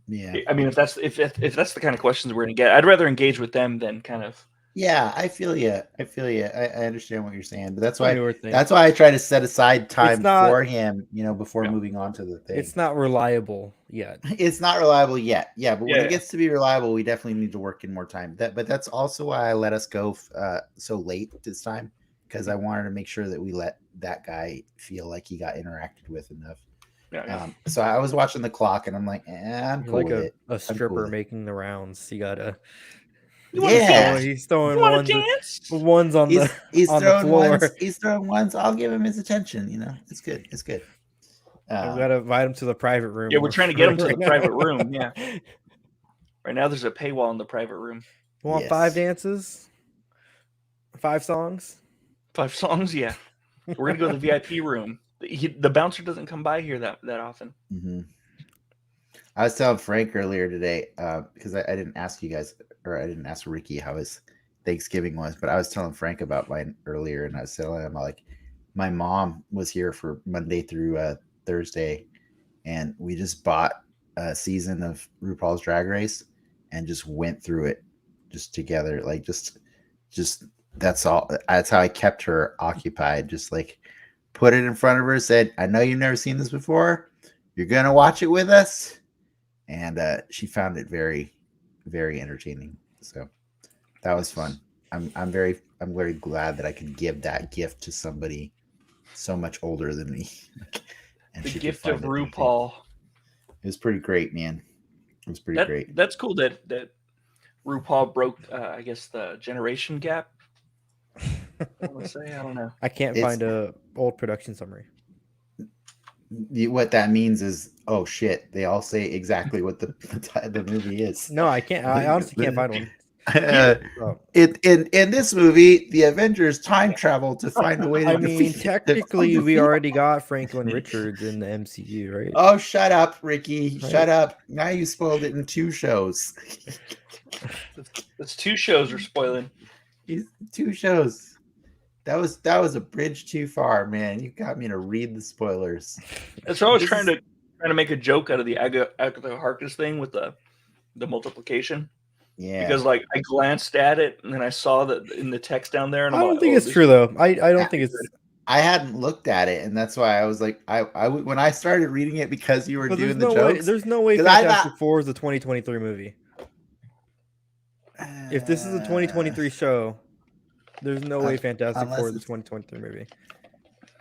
[SPEAKER 1] Yeah.
[SPEAKER 4] I mean, if that's the kind of questions we're gonna get, I'd rather engage with them than kind of
[SPEAKER 1] Yeah, I feel you. I understand what you're saying, but
[SPEAKER 3] It's a newer thing.
[SPEAKER 1] that's why I try to set aside time
[SPEAKER 3] not-
[SPEAKER 1] for him, before
[SPEAKER 4] Yeah.
[SPEAKER 1] moving on to the thing.
[SPEAKER 3] It's not reliable yet.
[SPEAKER 1] It's not reliable yet. Yeah, but when
[SPEAKER 4] Yeah.
[SPEAKER 1] it gets to be reliable, we definitely need to work in more time. But that's also why I let us go so late this time, because I wanted to make sure that we let that guy feel like he got interacted with enough.
[SPEAKER 4] Yeah.
[SPEAKER 1] So I was watching the clock, and I'm like, I'm
[SPEAKER 3] You're
[SPEAKER 1] cool
[SPEAKER 3] like
[SPEAKER 1] with
[SPEAKER 3] a
[SPEAKER 1] it.
[SPEAKER 3] a
[SPEAKER 1] cool
[SPEAKER 3] stripper
[SPEAKER 1] with it.
[SPEAKER 3] making the rounds. You gotta.
[SPEAKER 4] You want to
[SPEAKER 1] Yeah.
[SPEAKER 4] dance?
[SPEAKER 3] He's throwing
[SPEAKER 4] You want
[SPEAKER 3] ones.
[SPEAKER 4] to dance?
[SPEAKER 3] Ones on
[SPEAKER 1] He's
[SPEAKER 3] on the
[SPEAKER 1] throwing
[SPEAKER 3] floor.
[SPEAKER 1] ones. He's throwing ones. I'll give him his attention. It's good. It's good.
[SPEAKER 3] I've got to invite him to the private room.
[SPEAKER 4] Yeah, we're trying to get him to the
[SPEAKER 3] right
[SPEAKER 4] private
[SPEAKER 3] now.
[SPEAKER 4] room. Yeah. Right now, there's a paywall in the private room.
[SPEAKER 3] You want
[SPEAKER 1] Yes.
[SPEAKER 3] 5 dances? 5 songs?
[SPEAKER 4] 5 songs. Yeah. We're gonna go to the VIP room. The bouncer doesn't come by here that often.
[SPEAKER 1] Mm-hmm. I was telling Frank earlier today because I didn't ask you guys, or I didn't ask Ricky how his Thanksgiving was, but I was telling Frank about mine earlier, and I was telling him like my mom was here for Monday through Thursday, and we just bought a season of RuPaul's Drag Race and just went through it just together, like just that's all. That's how I kept her occupied. Just like put it in front of her, said, "I know you've never seen this before. You're gonna watch it with us." And she found it very, very entertaining. So that was fun. I'm very glad that I could give that gift to somebody so much older than me. And
[SPEAKER 4] The
[SPEAKER 1] she could
[SPEAKER 4] gift
[SPEAKER 1] find
[SPEAKER 4] of
[SPEAKER 1] it entertaining.
[SPEAKER 4] RuPaul.
[SPEAKER 1] It was pretty great, man. It was pretty great.
[SPEAKER 4] That's cool that RuPaul broke, I guess, the generation gap. I want to say, I don't know.
[SPEAKER 3] I can't
[SPEAKER 1] It's-
[SPEAKER 3] find a old production summary.
[SPEAKER 1] What that means is, oh shit, they all say exactly what the movie is.
[SPEAKER 3] No, I can't. I honestly can't find one. Oh.
[SPEAKER 1] In this movie, the Avengers time travel to find a way to
[SPEAKER 3] I mean,
[SPEAKER 1] defeat-
[SPEAKER 3] technically, we
[SPEAKER 1] defeat-
[SPEAKER 3] already got Franklin Richards in the MCU, right?
[SPEAKER 1] Oh, shut up, Ricky!
[SPEAKER 3] Right.
[SPEAKER 1] Shut up! Now you spoiled it in 2 shows.
[SPEAKER 4] It's 2 shows we're spoiling.
[SPEAKER 1] 2 shows. That was a bridge too far, man. You got me to read the spoilers.
[SPEAKER 4] That's what I was
[SPEAKER 1] This
[SPEAKER 4] trying to make a joke out of the Agatha Harkness thing with the multiplication.
[SPEAKER 1] Yeah,
[SPEAKER 4] Because like I glanced at it and then I saw that in the text down there, and
[SPEAKER 3] I
[SPEAKER 4] I'm
[SPEAKER 3] don't
[SPEAKER 4] like,
[SPEAKER 3] think
[SPEAKER 4] oh,
[SPEAKER 3] it's
[SPEAKER 4] this-
[SPEAKER 3] true though. I don't think it's.
[SPEAKER 1] I hadn't looked at it, and that's why I was like, when I started reading it because you were
[SPEAKER 3] But
[SPEAKER 1] doing
[SPEAKER 3] there's
[SPEAKER 1] the
[SPEAKER 3] no way.
[SPEAKER 1] jokes.
[SPEAKER 3] There's no way
[SPEAKER 1] 'Cause I
[SPEAKER 3] Fantastic
[SPEAKER 1] thought-
[SPEAKER 3] 4 is a 2023 movie. If this is a 2023 show, there's no way Fantastic
[SPEAKER 1] unless
[SPEAKER 3] 4 is a
[SPEAKER 1] it's-
[SPEAKER 3] 2023 movie.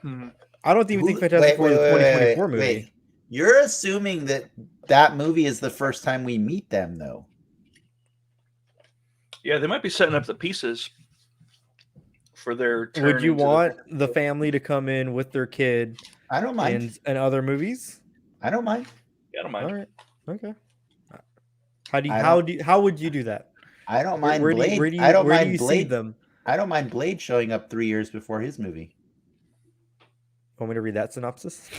[SPEAKER 4] Hmm.
[SPEAKER 3] I don't even think Fantastic Four is a 2024 movie.
[SPEAKER 1] Wait. You're assuming that movie is the first time we meet them, though.
[SPEAKER 4] Yeah, they might be setting up the pieces for their. turn
[SPEAKER 3] Would you
[SPEAKER 4] into the-
[SPEAKER 3] want the family to come in with their kid
[SPEAKER 1] I don't mind.
[SPEAKER 3] in other movies?
[SPEAKER 1] I don't mind.
[SPEAKER 4] Yeah, I don't
[SPEAKER 3] All
[SPEAKER 4] mind.
[SPEAKER 3] right. Okay. How do you,
[SPEAKER 1] I
[SPEAKER 3] how
[SPEAKER 1] don't-
[SPEAKER 3] do you, how would you do that?
[SPEAKER 1] I don't mind
[SPEAKER 3] Where do
[SPEAKER 1] Blade.
[SPEAKER 3] you, where do you,
[SPEAKER 1] I don't
[SPEAKER 3] where do
[SPEAKER 1] mind
[SPEAKER 3] you see
[SPEAKER 1] Blade.
[SPEAKER 3] them?
[SPEAKER 1] I don't mind Blade showing up 3 years before his movie.
[SPEAKER 3] Want me to read that synopsis?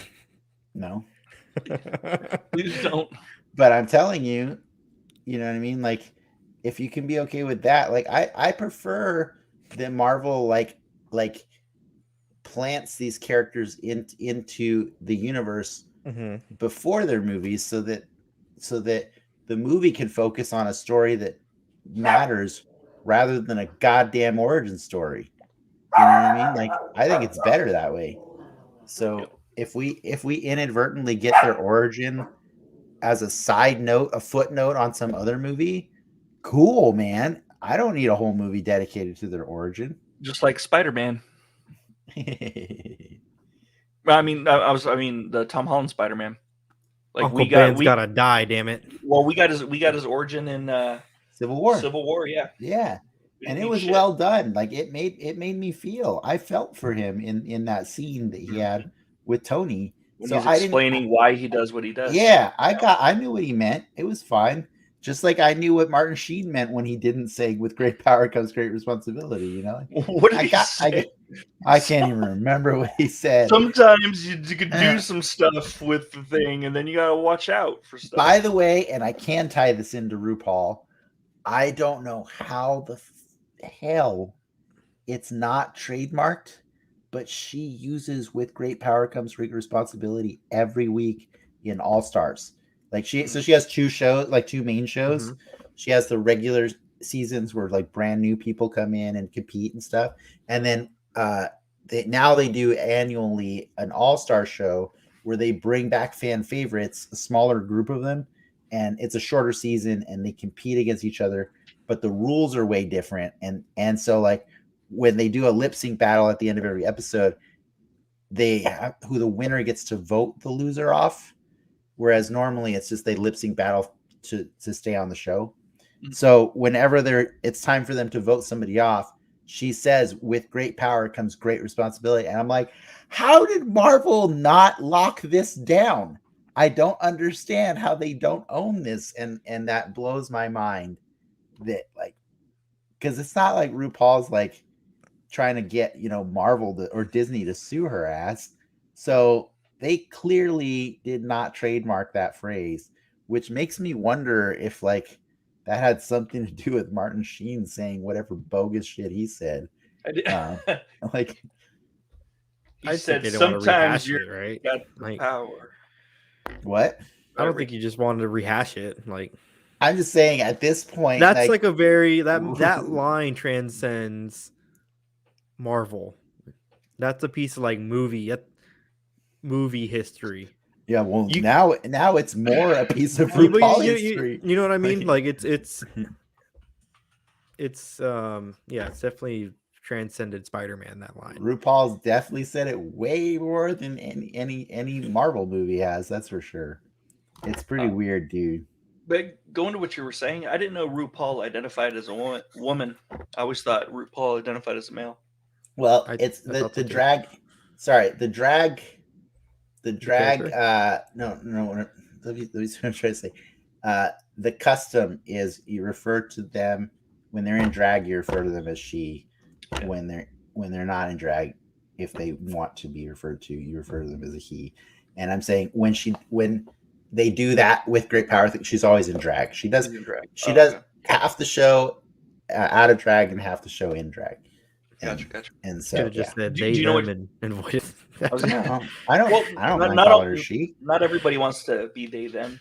[SPEAKER 1] No,
[SPEAKER 4] Please don't.
[SPEAKER 1] but I'm telling you, you know what I mean. Like, if you can be okay with that, like I prefer that Marvel like plants these characters into the universe
[SPEAKER 3] Mhm.
[SPEAKER 1] before their movies, so that the movie can focus on a story that matters rather than a goddamn origin story. You know what I mean? Like, I think it's better that way. So if we inadvertently get their origin as a side note, a footnote on some other movie, cool, man. I don't need a whole movie dedicated to their origin.
[SPEAKER 4] Just like Spider-Man. I mean, the Tom Holland Spider-Man. Like
[SPEAKER 3] Uncle
[SPEAKER 4] we
[SPEAKER 3] Ben's
[SPEAKER 4] got
[SPEAKER 3] gotta die, damn it.
[SPEAKER 4] we got his origin in
[SPEAKER 1] Civil War.
[SPEAKER 4] Civil War. Yeah,
[SPEAKER 1] Yeah.
[SPEAKER 4] We
[SPEAKER 1] And
[SPEAKER 4] didn't
[SPEAKER 1] it
[SPEAKER 4] need
[SPEAKER 1] was
[SPEAKER 4] shit.
[SPEAKER 1] well done. Like, it made me feel. I felt for him in that scene that he had with Tony.
[SPEAKER 4] when
[SPEAKER 1] So
[SPEAKER 4] he's
[SPEAKER 1] I didn't.
[SPEAKER 4] explaining why he does what he does.
[SPEAKER 1] Yeah, I knew what he meant. It was fine. Just like I knew what Martin Sheen meant when he didn't say "with great power comes great responsibility." You know,
[SPEAKER 4] What did he say?
[SPEAKER 1] I can't even remember what he said.
[SPEAKER 4] Sometimes you could do some stuff with the thing, and then you gotta watch out for stuff.
[SPEAKER 1] By the way, and I can tie this into RuPaul, I don't know how the hell it's not trademarked, but she uses "with great power comes great responsibility" every week in All Stars. Like, she has 2 shows, like 2 main shows. She has the regular seasons where like brand new people come in and compete and stuff, and then now they do annually an all-star show where they bring back fan favorites, a smaller group of them, and it's a shorter season and they compete against each other, but the rules are way different. And so like when they do a lip sync battle at the end of every episode, who the winner gets to vote the loser off, whereas normally it's just they lip sync battle to stay on the show. So whenever it's time for them to vote somebody off, she says, with great power comes great responsibility. And I'm like, how did Marvel not lock this down? I don't understand how they don't own this. And that blows my mind that like, because it's not like RuPaul's like trying to get, Marvel or Disney to sue her ass. So they clearly did not trademark that phrase, which makes me wonder if like that had something to do with Martin Sheen saying whatever bogus shit he said. Like,
[SPEAKER 4] he said sometimes you're
[SPEAKER 3] right.
[SPEAKER 4] Got the power.
[SPEAKER 1] What?
[SPEAKER 3] I don't think you just wanted to rehash it. Like,
[SPEAKER 1] I'm just saying at this point,
[SPEAKER 3] that's like a very that line transcends Marvel. That's a piece of like movie history.
[SPEAKER 1] Yeah, well, now it's more a piece of RuPaul history.
[SPEAKER 3] You know what I mean? Like it's definitely transcended Spider-Man, that line.
[SPEAKER 1] RuPaul's definitely said it way more than any Marvel movie has, that's for sure. It's pretty weird, dude.
[SPEAKER 4] But going to what you were saying, I didn't know RuPaul identified as a woman. I always thought RuPaul identified as a male.
[SPEAKER 1] Well, it's the drag. Sorry, the drag. No. Let me try to say. The custom is you refer to them when they're in drag. You refer to them as she.
[SPEAKER 4] Okay.
[SPEAKER 1] When they're not in drag, if they want to be referred to, you refer to them as a he. And I'm saying when they do that with great power, she's always in drag. She does half the show out of drag and half the show in drag.
[SPEAKER 4] Gotcha.
[SPEAKER 1] And so,
[SPEAKER 3] just
[SPEAKER 1] yeah.
[SPEAKER 3] said do you know what and voice.
[SPEAKER 1] I don't mind calling her she.
[SPEAKER 4] Not everybody wants to be they them.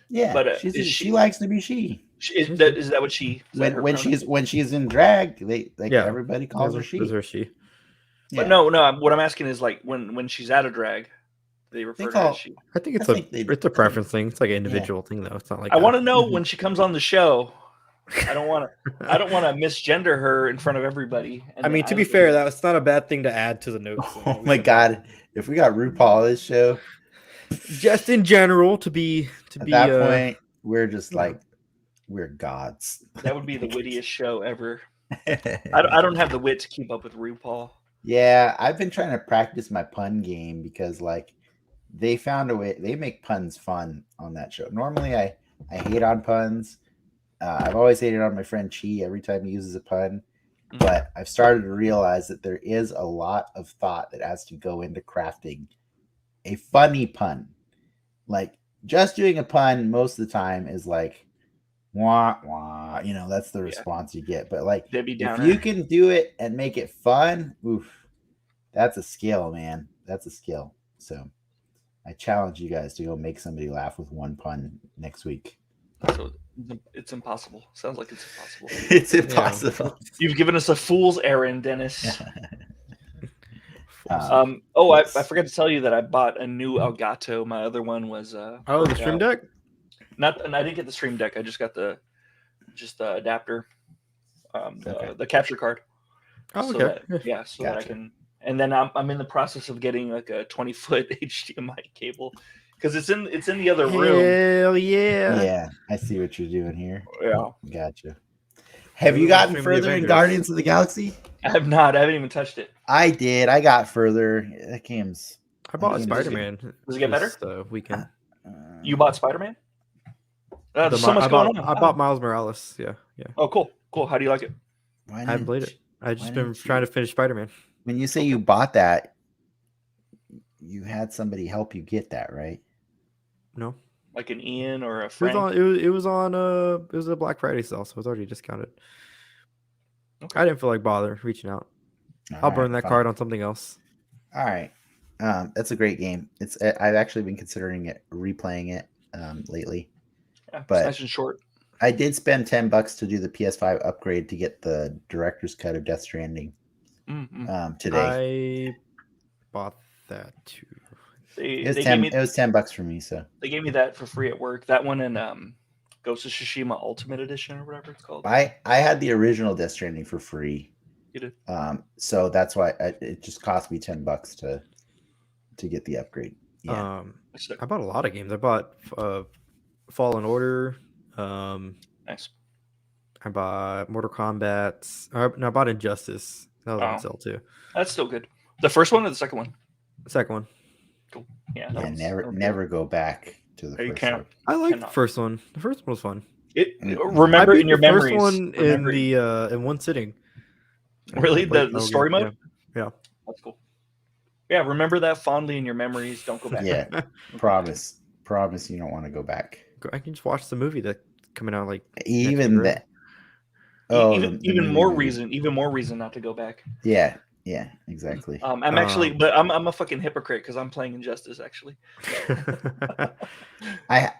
[SPEAKER 1] Yeah, but she likes to be she.
[SPEAKER 4] Is that what she?
[SPEAKER 1] When she's in drag, everybody calls her she.
[SPEAKER 3] Is her she?
[SPEAKER 4] Yeah. But no. What I'm asking is like when she's out of drag, they refer to her as she.
[SPEAKER 3] I think it's a preference thing. It's like an individual thing, though. It's not like
[SPEAKER 4] I want to know when she comes on the show. I don't want to misgender her in front of everybody.
[SPEAKER 3] I mean, to be fair, that's not a bad thing to add to the notes.
[SPEAKER 1] Oh my god, if we got RuPaul on this show,
[SPEAKER 3] just in general, to be
[SPEAKER 1] at that point, we're just like we're gods.
[SPEAKER 4] That would be the wittiest show ever. I don't have the wit to keep up with RuPaul.
[SPEAKER 1] Yeah, I've been trying to practice my pun game because like they found a way. They make puns fun on that show. Normally, I hate on puns. I've always hated on my friend Chi every time he uses a pun, but I've started to realize that there is a lot of thought that has to go into crafting a funny pun. Like just doing a pun most of the time is like, wah, wah, that's the response you get. But like, if you can do it and make it fun, oof, that's a skill, man. That's a skill. So I challenge you guys to go make somebody laugh with one pun next week.
[SPEAKER 4] So it's impossible. Sounds like it's impossible.
[SPEAKER 1] It's impossible.
[SPEAKER 4] Yeah. You've given us a fool's errand, Dennis. I forgot to tell you that I bought a new Elgato. My other one was
[SPEAKER 3] the Stream Deck.
[SPEAKER 4] I didn't get the Stream Deck. I just got the adapter, the capture card.
[SPEAKER 3] Oh, okay.
[SPEAKER 4] That I can. And then I'm in the process of getting like a 20-foot HDMI cable. Because it's in the other room.
[SPEAKER 3] Hell yeah!
[SPEAKER 1] Yeah, I see what you're doing here.
[SPEAKER 4] Yeah,
[SPEAKER 1] gotcha. Have you gotten further in Guardians of the Galaxy?
[SPEAKER 4] I have not. I haven't even touched it.
[SPEAKER 1] I did. I got further. That game's.
[SPEAKER 3] I bought Spider-Man.
[SPEAKER 4] Does it get better?
[SPEAKER 3] The weekend.
[SPEAKER 4] You bought Spider-Man? There's so much going on.
[SPEAKER 3] I bought Miles Morales. Yeah.
[SPEAKER 4] Oh, cool. How do you like it?
[SPEAKER 3] I haven't played it. I've just been trying to finish Spider-Man.
[SPEAKER 1] When you say you bought that, you had somebody help you get that, right?
[SPEAKER 3] No.
[SPEAKER 4] Like an Ian or a Frank?
[SPEAKER 3] It was a Black Friday sale, so it was already discounted. Okay. I didn't feel like bother reaching out. I'll burn that card on something else.
[SPEAKER 1] All right. That's a great game. I've actually been considering replaying it lately.
[SPEAKER 4] Yeah, but it's nice and short.
[SPEAKER 1] I did spend $10 to do the PS5 upgrade to get the director's cut of Death Stranding today.
[SPEAKER 3] I bought that too.
[SPEAKER 1] It was
[SPEAKER 4] They
[SPEAKER 1] 10.
[SPEAKER 4] gave me
[SPEAKER 1] It was $10 for me. So
[SPEAKER 4] they gave me that for free at work. That one and Ghost of Tsushima Ultimate Edition or whatever it's called.
[SPEAKER 1] I had the original Death Stranding for free.
[SPEAKER 4] You did.
[SPEAKER 1] So that's why it just cost me $10 to get the upgrade. Yeah.
[SPEAKER 3] I bought a lot of games. I bought Fallen Order.
[SPEAKER 4] Nice.
[SPEAKER 3] I bought Mortal Kombat. No, I bought Injustice. That was on sale too.
[SPEAKER 4] That's still good. The first one or the second one?
[SPEAKER 3] The second one.
[SPEAKER 4] Cool. Yeah.
[SPEAKER 1] Yeah. Never go back to the
[SPEAKER 4] You
[SPEAKER 1] first
[SPEAKER 4] can't.
[SPEAKER 1] one.
[SPEAKER 3] I like the first one. The first one was fun.
[SPEAKER 4] Remember
[SPEAKER 3] I beat
[SPEAKER 4] in your
[SPEAKER 3] the
[SPEAKER 4] memories.
[SPEAKER 3] First one in one sitting.
[SPEAKER 4] Really,
[SPEAKER 3] Like,
[SPEAKER 4] the story mode.
[SPEAKER 3] Yeah.
[SPEAKER 4] That's cool. Yeah, remember that fondly in your memories. Don't go back.
[SPEAKER 1] Yeah. Promise you don't want to go back.
[SPEAKER 3] I can just watch the movie that's coming out like
[SPEAKER 1] Even
[SPEAKER 3] next year.
[SPEAKER 1] that. Oh,
[SPEAKER 4] even more reason not to go back.
[SPEAKER 1] Yeah, exactly.
[SPEAKER 4] I'm actually, but I'm a fucking hypocrite because I'm playing Injustice actually.
[SPEAKER 1] I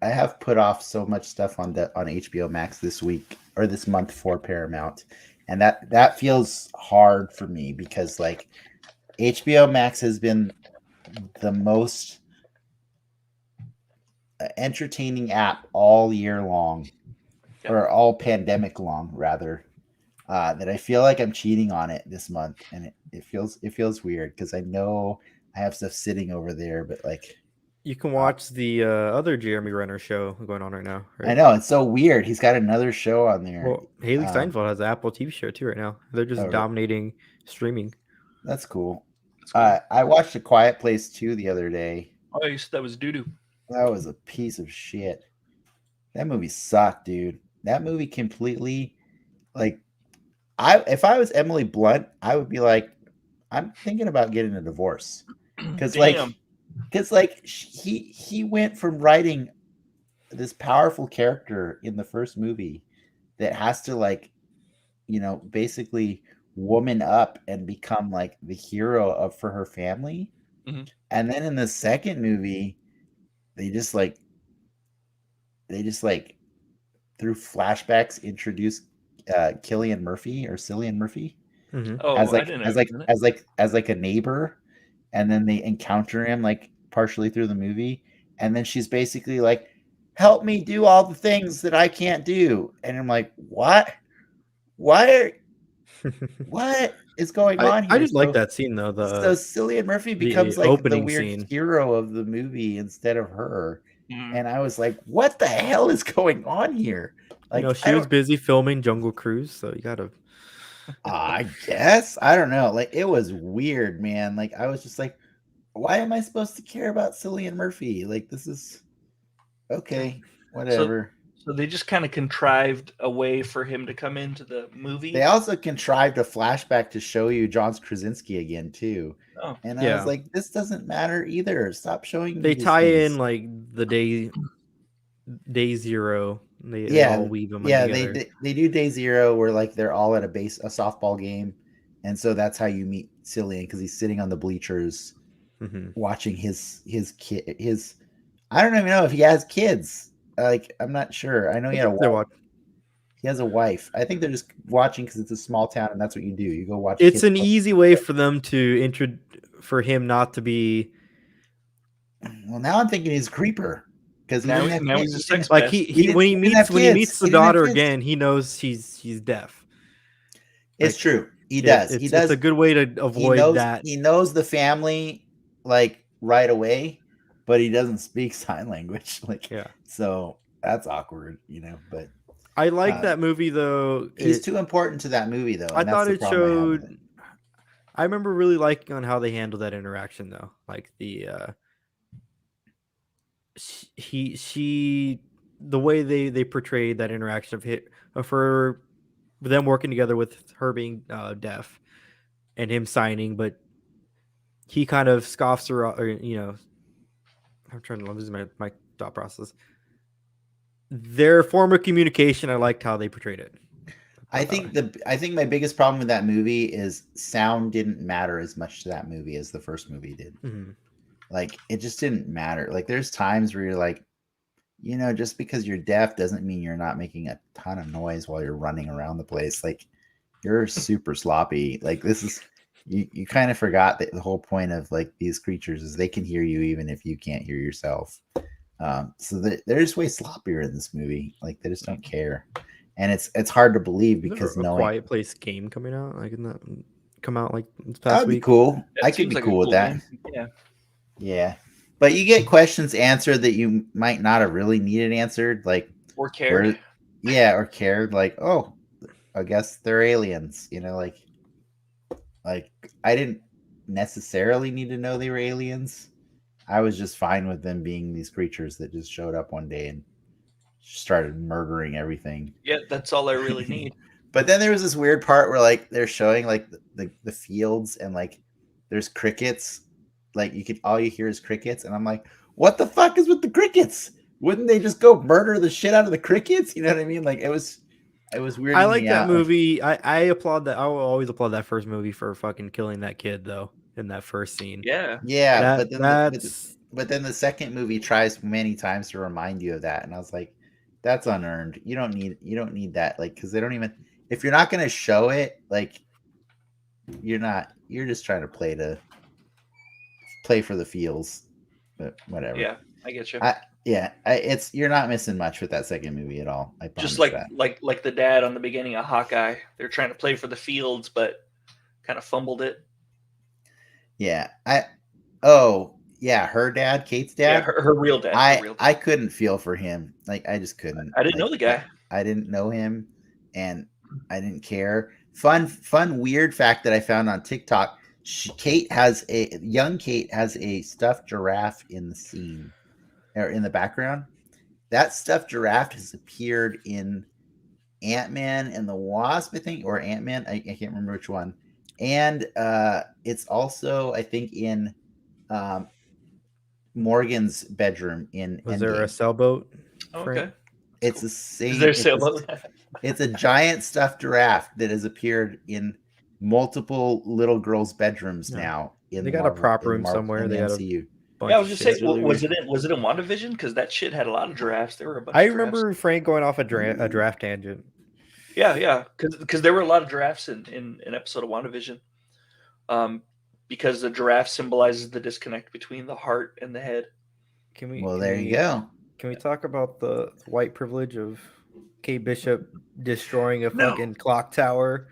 [SPEAKER 1] have put off so much stuff on HBO Max this week or this month for Paramount, and that feels hard for me because like HBO Max has been the most entertaining app all year long, or all pandemic long rather, that I feel like I'm cheating on it this month, and it feels weird because I know I have stuff sitting over there, but like
[SPEAKER 3] you can watch the other Jeremy Renner show going on right now. Right?
[SPEAKER 1] I know it's so weird. He's got another show on there.
[SPEAKER 3] Well, Haley Steinfeld has an Apple TV show too right now. They're just dominating streaming.
[SPEAKER 1] That's cool. I watched A Quiet Place 2 the other day.
[SPEAKER 4] Oh, you said that was doo-doo.
[SPEAKER 1] That was a piece of shit. That movie sucked, dude. That movie completely, like, if I was Emily Blunt, I would be like, I'm thinking about getting a divorce because he went from writing this powerful character in the first movie that has to like, basically woman up and become like the hero for her family, and then in the second movie, they just through flashbacks introduce Cillian Murphy as a neighbor, and then they encounter him like partially through the movie, and then she's basically like, help me do all the things that I can't do, and I'm like, what is going on here?
[SPEAKER 3] I just like that scene though.
[SPEAKER 1] So Cillian Murphy becomes like the weird
[SPEAKER 3] scene.
[SPEAKER 1] hero of the movie instead of her. And I was like, what the hell is going on here? Like,
[SPEAKER 3] she was busy filming Jungle Cruise, so you gotta.
[SPEAKER 1] I guess. I don't know. Like, it was weird, man. Like, I was just like, why am I supposed to care about Cillian Murphy? Like, this is okay, whatever.
[SPEAKER 4] So they just kind of contrived a way for him to come into the movie.
[SPEAKER 1] They also contrived a flashback to show you John Krasinski again, too.
[SPEAKER 4] Oh,
[SPEAKER 1] and I was like, this doesn't matter either. Stop showing.
[SPEAKER 3] They tie in like the day zero. They all weave them together.
[SPEAKER 1] They do day zero where like they're all at a softball game, and so that's how you meet Cillian, because he's sitting on the bleachers watching his kid. I don't even know if he has kids. Like, I'm not sure. I know he had a wife. He has a wife. I think they're just watching because it's a small town, and that's what you do. You go watch.
[SPEAKER 3] It's an easy way for them to for him not to be.
[SPEAKER 1] Well, now I'm thinking he's a creeper, because
[SPEAKER 4] now he's a sex
[SPEAKER 3] like when he meets the daughter again, he knows he's deaf.
[SPEAKER 1] It's true. He does.
[SPEAKER 3] It's a good way to avoid that.
[SPEAKER 1] He knows the family like right away, but he doesn't speak sign language. So that's awkward, But
[SPEAKER 3] I like that movie though.
[SPEAKER 1] He's too important to that movie though.
[SPEAKER 3] I thought it showed. I remember really liking on how they handled that interaction though, like the the way they portrayed that interaction of her, them working together with her being deaf, and him signing, but he kind of scoffs her, or I'm trying to lose my thought process. Their form of communication, I liked how they portrayed it.
[SPEAKER 1] I think my biggest problem with that movie is sound didn't matter as much to that movie as the first movie did. Like, it just didn't matter. Like, there's times where you're like, you know, just because you're deaf doesn't mean you're not making a ton of noise while you're running around the place. Like, you're super sloppy. Like, this is, you kind of forgot that the whole point of like these creatures is they can hear you even if you can't hear yourself. So they're just way sloppier in this movie. Like, they just don't care. And it's hard to believe because
[SPEAKER 3] a Quiet Place game coming out, like, in that come out like this past
[SPEAKER 1] that'd be
[SPEAKER 3] week.
[SPEAKER 1] cool.
[SPEAKER 4] That
[SPEAKER 1] I could
[SPEAKER 4] seems
[SPEAKER 1] be
[SPEAKER 4] like a
[SPEAKER 1] cool with that.
[SPEAKER 4] game. Yeah.
[SPEAKER 1] Yeah. But you get questions answered that you might not have really needed answered, like
[SPEAKER 4] Or cared.
[SPEAKER 1] or cared, like, oh, I guess they're aliens, you know, like I didn't necessarily need to know they were aliens. I was just fine with them being these creatures that just showed up one day and started murdering everything.
[SPEAKER 4] Yeah, that's all I really need.
[SPEAKER 1] But then there was this weird part where like they're showing like the fields and like there's crickets. Like all you hear is crickets, and I'm like, what the fuck is with the crickets? Wouldn't they just go murder the shit out of the crickets? You know what I mean? Like it was weird.
[SPEAKER 3] I like that movie. I applaud that. I will always applaud that first movie for fucking killing that kid though in that first scene.
[SPEAKER 4] Yeah.
[SPEAKER 1] Yeah,
[SPEAKER 3] but
[SPEAKER 1] then the second movie tries many times to remind you of that, and I was like, that's unearned. You don't need that, like, because they don't even. If you're not going to show it, like, you're just trying to play for the feels, but whatever.
[SPEAKER 4] Yeah, I get you.
[SPEAKER 1] You're not missing much with that second movie at all. I promise.
[SPEAKER 4] Just like the dad on the beginning of Hawkeye. They're trying to play for the fields, but kind of fumbled it.
[SPEAKER 1] Yeah. Her dad, Kate's dad.
[SPEAKER 4] Yeah, her real dad.
[SPEAKER 1] I couldn't feel for him. Like, I just couldn't.
[SPEAKER 4] I didn't know the guy.
[SPEAKER 1] I didn't know him, and I didn't care. Fun, weird fact that I found on TikTok. Young Kate has a stuffed giraffe in the scene or in the background. That stuffed giraffe has appeared in Ant-Man and the Wasp, I think, or Ant-Man. I can't remember which one. And it's also, I think, in Morgan's bedroom in
[SPEAKER 3] Was
[SPEAKER 1] Endgame.
[SPEAKER 3] there a sailboat?
[SPEAKER 4] Okay.
[SPEAKER 1] It's the same.
[SPEAKER 4] Is there a sailboat?
[SPEAKER 1] It's a giant stuffed giraffe that has appeared in multiple little girls' bedrooms now.
[SPEAKER 3] They got a prop room somewhere. They had
[SPEAKER 1] MCU.
[SPEAKER 4] Yeah, I was just saying, was it in WandaVision? Because that shit had a lot of giraffes. There were a bunch.
[SPEAKER 3] I
[SPEAKER 4] of
[SPEAKER 3] remember
[SPEAKER 4] giraffes.
[SPEAKER 3] Frank going off a draft tangent.
[SPEAKER 4] Yeah, because there were a lot of giraffes in an episode of WandaVision. Because the giraffe symbolizes the disconnect between the heart and the head.
[SPEAKER 1] There you go.
[SPEAKER 3] Can we talk about the white privilege of Kate Bishop destroying a fucking clock tower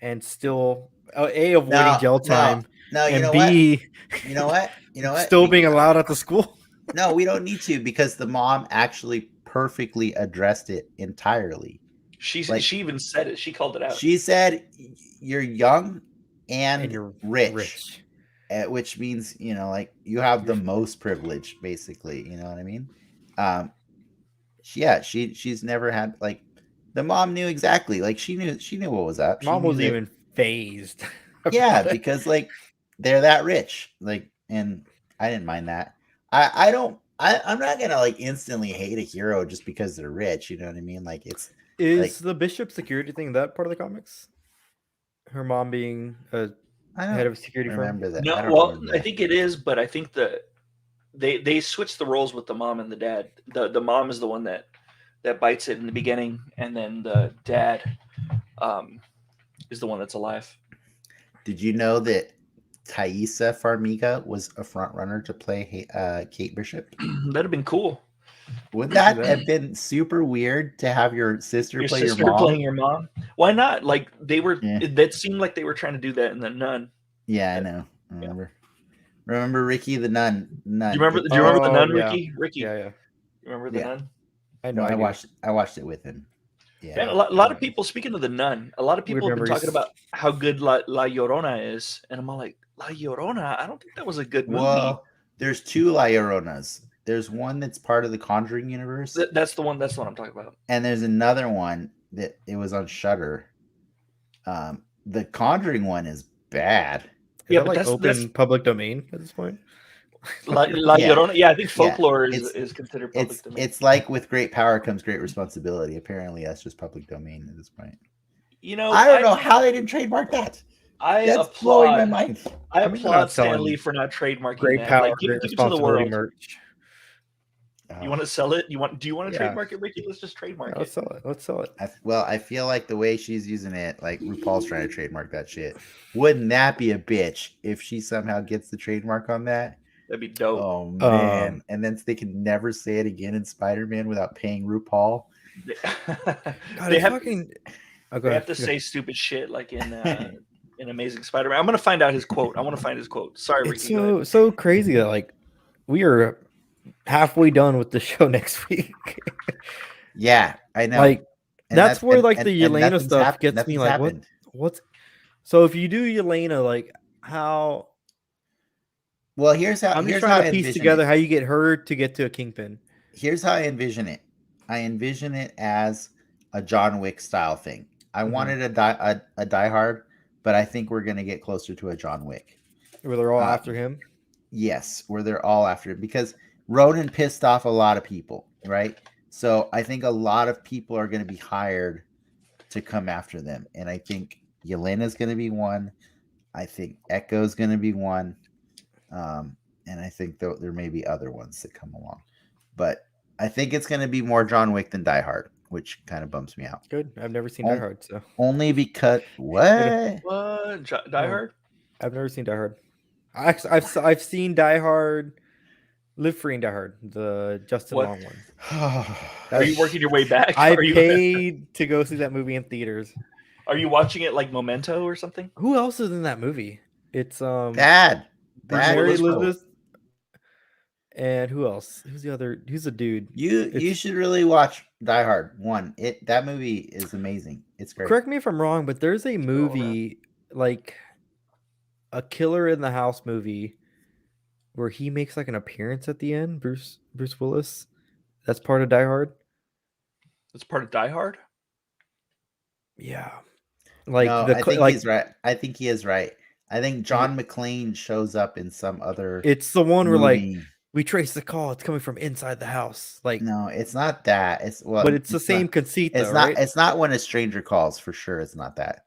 [SPEAKER 3] and still avoiding jail time?
[SPEAKER 1] No, you
[SPEAKER 3] and
[SPEAKER 1] know
[SPEAKER 3] B,
[SPEAKER 1] what? You know what?
[SPEAKER 3] Still being allowed at the school?
[SPEAKER 1] No, we don't need to, because the mom actually perfectly addressed it entirely.
[SPEAKER 4] She even said it. She called it out.
[SPEAKER 1] She said, "You're young and
[SPEAKER 3] you're
[SPEAKER 1] rich." Which means, you know, like, you have the most privilege, basically. You know what I mean? She's never had, like, the mom knew exactly, like, she knew what was up.
[SPEAKER 3] Mom was even phased.
[SPEAKER 1] Yeah, because, like, they're that rich, like, and I didn't mind that. I'm not gonna, like, instantly hate a hero just because they're rich. You know what I mean? Like, it's
[SPEAKER 3] the Bishop security thing that part of the comics? Her mom being a head of a security firm?
[SPEAKER 1] That.
[SPEAKER 4] No, I think it is, but I think they switched the roles with the mom and the dad. The mom is the one that bites it in the beginning, and then the dad is the one that's alive.
[SPEAKER 1] Did you know that Thaisa Farmiga was a front runner to play Kate Bishop?
[SPEAKER 4] That'd have been cool.
[SPEAKER 1] Would that have been super weird to have your sister play your mom?
[SPEAKER 4] Playing your mom? Why not? Like, they were. Yeah. That seemed like they were trying to do that in The Nun.
[SPEAKER 1] Yeah, I know. Remember Ricky the Nun?
[SPEAKER 4] Do you remember the Nun, Ricky? Ricky.
[SPEAKER 3] Yeah.
[SPEAKER 4] You remember the Nun?
[SPEAKER 3] I know.
[SPEAKER 1] I watched it with him. Yeah.
[SPEAKER 4] And a lot of people, speaking of the Nun, a lot of people have been talking about how good La Llorona is, and I'm all like, La Llorona? I don't think that was a good movie.
[SPEAKER 1] Well, there's two La Lloronas. There's one that's part of the Conjuring universe.
[SPEAKER 4] That's the one. That's what I'm talking about.
[SPEAKER 1] And there's another one that it was on Shudder. The Conjuring one is bad.
[SPEAKER 3] Is that like open public domain at this point?
[SPEAKER 4] La Llorona. Yeah, I think folklore is considered public domain.
[SPEAKER 1] It's like with great power comes great responsibility. Apparently, that's just public domain at this point.
[SPEAKER 4] You know,
[SPEAKER 1] I don't know how they didn't trademark that. That's blowing my mind.
[SPEAKER 4] I applaud Stan Lee for not trademarking
[SPEAKER 3] great
[SPEAKER 4] that.
[SPEAKER 3] power,
[SPEAKER 4] like,
[SPEAKER 3] great responsibility merch.
[SPEAKER 4] You want to sell it? Do you want to
[SPEAKER 3] Yeah.
[SPEAKER 4] trademark it, Ricky? Let's just trademark
[SPEAKER 3] Let's
[SPEAKER 4] it.
[SPEAKER 3] sell it. Let's sell it.
[SPEAKER 1] I feel like the way she's using it, like RuPaul's trying to trademark that shit. Wouldn't that be a bitch if she somehow gets the trademark on that?
[SPEAKER 4] That'd be dope.
[SPEAKER 1] Oh man! And then they can never say it again in Spider-Man without paying RuPaul.
[SPEAKER 3] God,
[SPEAKER 4] they
[SPEAKER 3] it's
[SPEAKER 4] have,
[SPEAKER 3] fucking. Oh, go
[SPEAKER 4] they
[SPEAKER 3] ahead.
[SPEAKER 4] have to say stupid shit like in Amazing Spider-Man. I'm gonna find out his quote. I want to find his quote. Sorry,
[SPEAKER 3] It's
[SPEAKER 4] Ricky. go ahead.
[SPEAKER 3] so crazy that like we are halfway done with the show next week.
[SPEAKER 1] Yeah, I know.
[SPEAKER 3] Like
[SPEAKER 1] And
[SPEAKER 3] that's where like the
[SPEAKER 1] and
[SPEAKER 3] Yelena
[SPEAKER 1] nothing's
[SPEAKER 3] stuff gets
[SPEAKER 1] nothing's
[SPEAKER 3] me. Like
[SPEAKER 1] happened.
[SPEAKER 3] what's so if you do Yelena, like how
[SPEAKER 1] Well, here's how.
[SPEAKER 3] I'm just
[SPEAKER 1] Here's
[SPEAKER 3] trying
[SPEAKER 1] how
[SPEAKER 3] to
[SPEAKER 1] I
[SPEAKER 3] piece
[SPEAKER 1] envision
[SPEAKER 3] together
[SPEAKER 1] it.
[SPEAKER 3] how you get her to get to a Kingpin.
[SPEAKER 1] Here's how I envision it. I envision it as a John Wick style thing. I wanted a Die Hard, but I think we're gonna get closer to a John Wick.
[SPEAKER 3] Where they're all after him.
[SPEAKER 1] Yes, where they're all after it because Ronan pissed off a lot of people, right? So I think a lot of people are going to be hired to come after them, and I think Yelena's going to be one. I think Echo's going to be one, and I think there may be other ones that come along, but I think it's going to be more John Wick than Die Hard, which kind of bumps me out.
[SPEAKER 3] Good. I've never seen Die Hard, so
[SPEAKER 1] only because what?
[SPEAKER 4] What? Die Hard?
[SPEAKER 3] I've never seen Die Hard. I've seen Die Hard, Live Free and Die Hard, the Justin Long one.
[SPEAKER 4] Are you working your way back?
[SPEAKER 3] I
[SPEAKER 4] Are you,
[SPEAKER 3] paid to go see that movie in theaters.
[SPEAKER 4] Are you watching it like Memento or something?
[SPEAKER 3] Who else is in that movie? It's
[SPEAKER 1] Bad
[SPEAKER 3] Mary
[SPEAKER 1] Elizabeth.
[SPEAKER 3] Elizabeth. And who else? Who's the other? Who's the dude?
[SPEAKER 1] You should really watch Die Hard 1. That movie is amazing. It's great.
[SPEAKER 3] Correct me if I'm wrong, but there's a movie like a Killer in the House movie where he makes like an appearance at the end. Bruce Willis. That's part of Die Hard.
[SPEAKER 4] It's part of Die Hard.
[SPEAKER 3] Yeah, like
[SPEAKER 1] no, I think he's right. I think he is right. I think John McClane shows up in some other.
[SPEAKER 3] It's the one where
[SPEAKER 1] movie.
[SPEAKER 3] like we trace the call. It's coming from inside the house. Like
[SPEAKER 1] no, it's not that.
[SPEAKER 3] But it's the same conceit.
[SPEAKER 1] It's
[SPEAKER 3] though,
[SPEAKER 1] not.
[SPEAKER 3] right?
[SPEAKER 1] It's not When a Stranger Calls for sure. It's not that.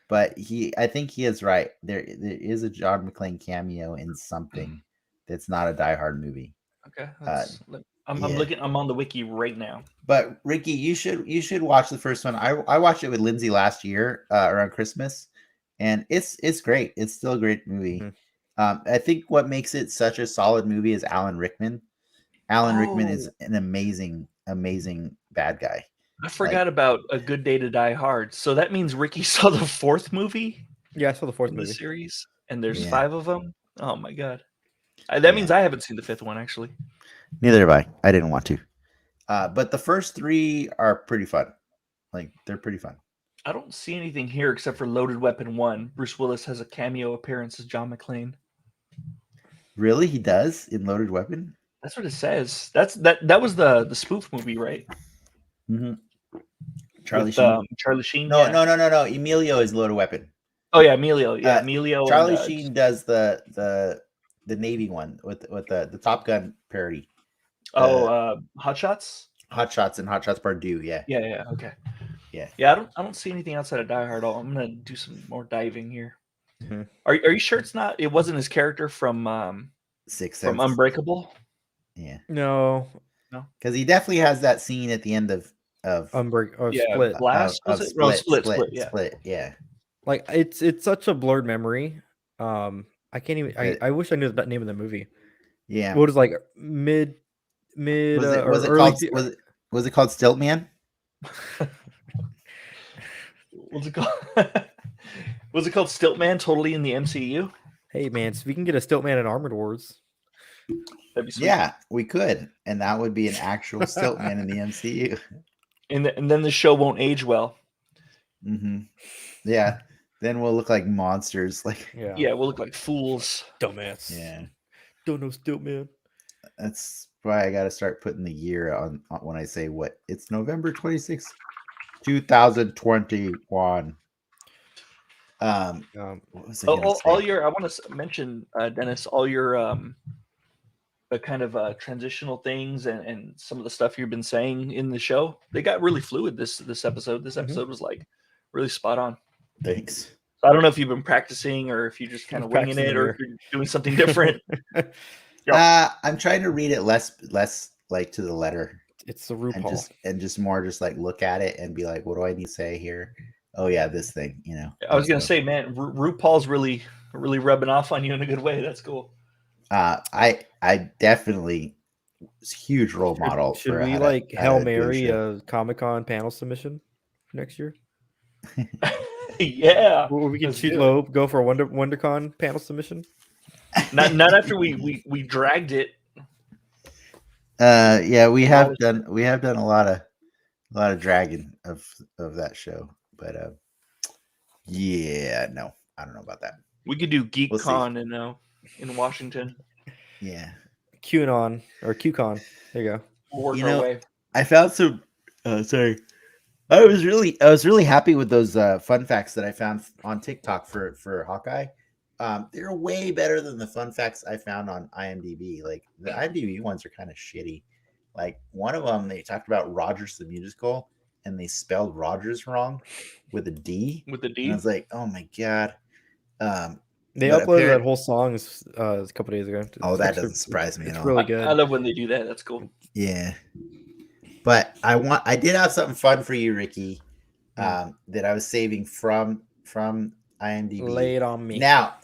[SPEAKER 1] But I think he is right. There is a John McClane cameo in something that's not a Die Hard movie.
[SPEAKER 4] Okay, I'm looking. I'm on the wiki right now.
[SPEAKER 1] But Ricky, you should watch the first one. I watched it with Lindsay last year around Christmas, and it's great. It's still a great movie. Mm-hmm. I think what makes it such a solid movie is Alan Rickman. Alan Rickman is an amazing bad guy.
[SPEAKER 4] I forgot about A Good Day to Die Hard. So that means Ricky saw the fourth movie?
[SPEAKER 3] Yeah, I saw the fourth movie.
[SPEAKER 4] The series, and there's 5 of them. Oh my god. That means I haven't seen the 5th one actually.
[SPEAKER 1] Neither have I. I didn't want to. But the first 3 are pretty fun. Like they're pretty fun.
[SPEAKER 4] I don't see anything here except for Loaded Weapon 1. Bruce Willis has a cameo appearance as John McClane.
[SPEAKER 1] Really? He does in Loaded Weapon?
[SPEAKER 4] That's what it says. That was the spoof movie, right?
[SPEAKER 1] Mm-hmm. Charlie Sheen.
[SPEAKER 4] Charlie Sheen.
[SPEAKER 1] No. Emilio is Loaded Weapon.
[SPEAKER 4] Oh yeah, Emilio. Yeah, Emilio.
[SPEAKER 1] Charlie Sheen does the Navy one with the Top Gun parody.
[SPEAKER 4] Hot Shots.
[SPEAKER 1] Hot Shots and Hot Shots Part 2. Yeah.
[SPEAKER 4] Yeah. Okay.
[SPEAKER 1] Yeah.
[SPEAKER 4] I don't see anything outside of Die Hard. I'm gonna do some more diving here.
[SPEAKER 3] Mm-hmm.
[SPEAKER 4] Are you sure it wasn't his character from
[SPEAKER 1] Sixth Sense?
[SPEAKER 4] From Unbreakable?
[SPEAKER 1] Yeah.
[SPEAKER 3] No.
[SPEAKER 1] Because he definitely has that scene at the end of
[SPEAKER 3] Split.
[SPEAKER 4] Blast.
[SPEAKER 1] Split. Yeah.
[SPEAKER 3] Like it's such a blurred memory. I can't even. I wish I knew the name of the movie.
[SPEAKER 1] Yeah.
[SPEAKER 3] What is like mid?
[SPEAKER 1] Was it called Stiltman?
[SPEAKER 4] What's it called? Was it called Stiltman? Totally in the MCU.
[SPEAKER 3] Hey man, so we can get a Stiltman in Armored Wars.
[SPEAKER 4] That'd be sweet.
[SPEAKER 1] Yeah, we could, and that would be an actual Stiltman in the MCU.
[SPEAKER 4] And then the show won't age well.
[SPEAKER 1] Mm-hmm. Yeah, then we'll look like monsters. Like
[SPEAKER 4] we'll look like fools.
[SPEAKER 3] Dumbass.
[SPEAKER 1] Yeah,
[SPEAKER 3] don't know Stiltman.
[SPEAKER 1] That's why I got to start putting the year on when I say what. It's November 26th, 2021. What was I
[SPEAKER 4] I want to mention, Dennis, all your kind of transitional things and some of the stuff you've been saying in the show. They got really fluid this episode. This episode was like really spot on.
[SPEAKER 1] Thanks.
[SPEAKER 4] So I don't know if you've been practicing or if you're just kind of winging it or if you're doing something different.
[SPEAKER 1] I'm trying to read it less like to the letter,
[SPEAKER 3] It's the
[SPEAKER 1] and
[SPEAKER 3] RuPaul.
[SPEAKER 1] just more just like look at it and be like, what do I need to say here? Oh yeah, this thing, you know.
[SPEAKER 4] I was gonna
[SPEAKER 1] So,
[SPEAKER 4] say, man, RuPaul's really rubbing off on you in a good way. That's cool.
[SPEAKER 1] I definitely was a huge role model
[SPEAKER 3] Should
[SPEAKER 1] for
[SPEAKER 3] we
[SPEAKER 1] how
[SPEAKER 3] like
[SPEAKER 1] to
[SPEAKER 3] Hail
[SPEAKER 1] do a
[SPEAKER 3] Mary
[SPEAKER 1] show.
[SPEAKER 3] a Comic-Con panel submission next year?
[SPEAKER 4] Yeah,
[SPEAKER 3] Or we can
[SPEAKER 4] let's
[SPEAKER 3] shoot
[SPEAKER 4] do it.
[SPEAKER 3] low, go for a WonderCon panel submission.
[SPEAKER 4] Not after we dragged it.
[SPEAKER 1] Yeah, we have
[SPEAKER 4] Well,
[SPEAKER 1] done a lot of dragging of that show, but yeah, no, I don't know about that.
[SPEAKER 4] We could do
[SPEAKER 1] We'll see.
[SPEAKER 4] GeekCon in Washington.
[SPEAKER 1] Yeah,
[SPEAKER 3] QAnon or QCon. There you go.
[SPEAKER 4] We'll work
[SPEAKER 1] You
[SPEAKER 4] our
[SPEAKER 1] know,
[SPEAKER 4] way.
[SPEAKER 1] I found some. Sorry, I was really happy with those fun facts that I found on TikTok for Hawkeye. They're way better than the fun facts I found on IMDb. Like the IMDb ones are kind of shitty. Like one of them, they talked about Rogers the musical, and they spelled Rogers wrong with a D.
[SPEAKER 4] With the
[SPEAKER 1] And
[SPEAKER 4] D.
[SPEAKER 1] I was like, oh my god.
[SPEAKER 3] They
[SPEAKER 1] But
[SPEAKER 3] uploaded that
[SPEAKER 1] apparent-
[SPEAKER 3] whole song a couple days ago.
[SPEAKER 1] Oh,
[SPEAKER 3] It's
[SPEAKER 1] that
[SPEAKER 3] actually-
[SPEAKER 1] doesn't surprise me at
[SPEAKER 3] It's
[SPEAKER 1] all.
[SPEAKER 3] really good.
[SPEAKER 4] I love when they do that. That's cool.
[SPEAKER 1] Yeah. But I did have something fun for you, Ricky, that I was saving from IMDb.
[SPEAKER 3] Lay it on me.
[SPEAKER 1] Now,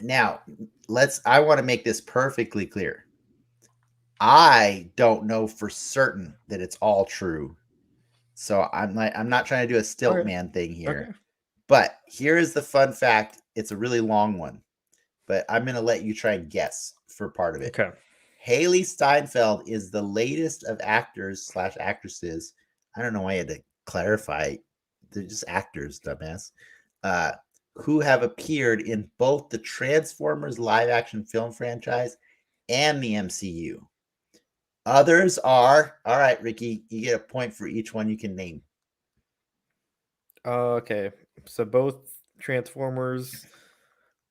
[SPEAKER 1] I want to make this perfectly clear. I don't know for certain that it's all true. So I'm not trying to do a stilt
[SPEAKER 3] Okay.
[SPEAKER 1] man thing here.
[SPEAKER 3] Okay.
[SPEAKER 1] But here is the fun fact. It's a really long one, but I'm going to let you try and guess for part of it.
[SPEAKER 3] Okay.
[SPEAKER 1] Haley Steinfeld is the latest of actors/actresses. I don't know why I had to clarify. They're just actors, dumbass. Who have appeared in both the Transformers live-action film franchise and the MCU. Others are, all right, Ricky, you get a point for each one you can name.
[SPEAKER 3] Okay. So both Transformers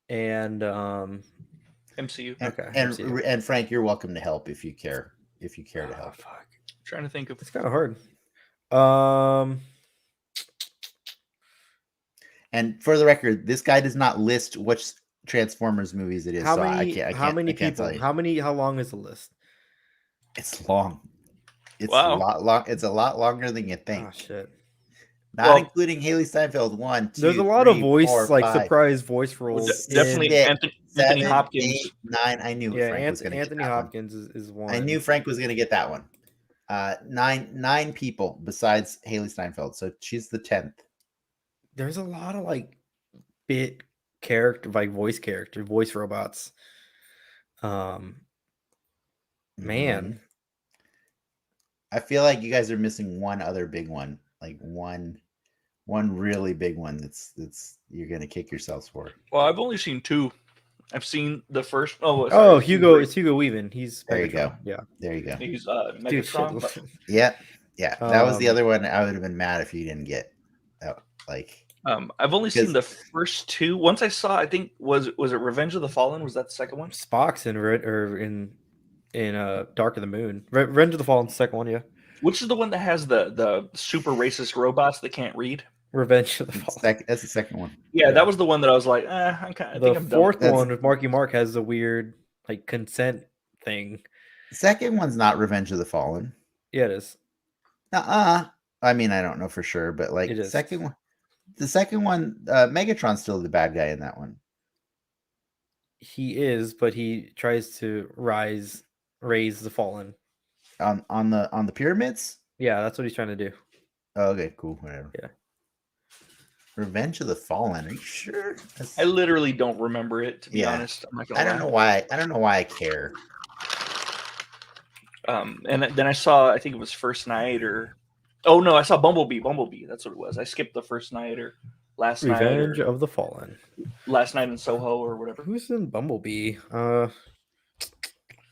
[SPEAKER 3] and
[SPEAKER 4] MCU.
[SPEAKER 3] okay.
[SPEAKER 1] And
[SPEAKER 3] MCU.
[SPEAKER 1] and Frank, you're welcome to help if you care. If you care to
[SPEAKER 3] Oh,
[SPEAKER 1] help.
[SPEAKER 3] fuck.
[SPEAKER 4] Trying to think of.
[SPEAKER 3] It's kind of hard.
[SPEAKER 1] And for the record, this guy does not list which Transformers movies it is.
[SPEAKER 3] How
[SPEAKER 1] so
[SPEAKER 3] many?
[SPEAKER 1] I can't,
[SPEAKER 3] how many
[SPEAKER 1] I can't
[SPEAKER 3] people?
[SPEAKER 1] tell you.
[SPEAKER 3] How long is the list?
[SPEAKER 1] It's long. It's
[SPEAKER 4] Wow.
[SPEAKER 1] a lot long. It's a lot longer than you think.
[SPEAKER 3] Oh shit.
[SPEAKER 1] Not
[SPEAKER 4] Well,
[SPEAKER 1] including Haley Steinfeld. 1, 2,
[SPEAKER 3] There's a lot of
[SPEAKER 1] 3,
[SPEAKER 3] voice,
[SPEAKER 1] 4,
[SPEAKER 3] like
[SPEAKER 1] 5,
[SPEAKER 3] surprise voice
[SPEAKER 4] Well,
[SPEAKER 3] roles.
[SPEAKER 4] definitely
[SPEAKER 1] Six,
[SPEAKER 4] Anthony
[SPEAKER 1] 7,
[SPEAKER 4] Hopkins.
[SPEAKER 1] 8, 9. I knew
[SPEAKER 3] Yeah,
[SPEAKER 1] Frank was going to
[SPEAKER 3] Anthony
[SPEAKER 1] get that one.
[SPEAKER 3] Hopkins is one.
[SPEAKER 1] I knew Frank was going to get that one. 9 people besides Haley Steinfeld. So she's the 10th.
[SPEAKER 3] There's a lot of like bit character, like voice robots. Man,
[SPEAKER 1] Mhm. I feel like you guys are missing one other big one. Like one really big one that's you're going to kick yourselves for.
[SPEAKER 4] Well, I've only seen 2. I've seen the first.
[SPEAKER 3] oh,
[SPEAKER 4] sorry,
[SPEAKER 3] Hugo, it's Hugo Weaving. He's
[SPEAKER 1] There you
[SPEAKER 3] Megatron.
[SPEAKER 1] go.
[SPEAKER 3] Yeah,
[SPEAKER 1] There you go.
[SPEAKER 4] He's
[SPEAKER 3] dude,
[SPEAKER 4] Megatron.
[SPEAKER 3] shit.
[SPEAKER 4] but-
[SPEAKER 1] Yeah. That was the
[SPEAKER 3] Um,
[SPEAKER 1] other one I would have been mad if you didn't get. Like,
[SPEAKER 4] I've only
[SPEAKER 1] Because-
[SPEAKER 4] seen the first 2. Once I saw, I think was it Revenge of the Fallen? Was that the second one?
[SPEAKER 3] Spock's in Dark of the Moon. Revenge of the Fallen, second one. Yeah,
[SPEAKER 4] Which is the one that has the super racist robots that can't read?
[SPEAKER 3] Revenge of the Fallen.
[SPEAKER 1] that's the second one.
[SPEAKER 4] Yeah,
[SPEAKER 3] Yeah.
[SPEAKER 4] that was the one that I was like, I think
[SPEAKER 3] The
[SPEAKER 4] I'm done.
[SPEAKER 3] fourth
[SPEAKER 1] That's-
[SPEAKER 3] one with Marky Mark has the weird like consent thing.
[SPEAKER 1] The second one's not Revenge of the Fallen.
[SPEAKER 3] Yeah, it is.
[SPEAKER 1] I mean, I don't know for sure, but like
[SPEAKER 3] It
[SPEAKER 1] the
[SPEAKER 3] is.
[SPEAKER 1] second one, Megatron's still the bad guy in that one.
[SPEAKER 3] He is, but he tries to raise the fallen.
[SPEAKER 1] On the pyramids.
[SPEAKER 3] Yeah, that's what he's trying to do.
[SPEAKER 1] Oh, okay, cool, whatever.
[SPEAKER 3] Yeah.
[SPEAKER 1] Revenge of the Fallen. Are you sure?
[SPEAKER 4] I literally don't remember it, to be
[SPEAKER 1] Yeah.
[SPEAKER 4] honest. I'm not gonna
[SPEAKER 1] I don't know why. I don't know why I care.
[SPEAKER 4] And then I saw, I think it was First Night oh no, I saw Bumblebee. That's what it was. I skipped the First Night or Last
[SPEAKER 3] Revenge
[SPEAKER 4] Night or
[SPEAKER 3] of the Fallen.
[SPEAKER 4] Last Night in Soho or whatever.
[SPEAKER 3] Who's in Bumblebee?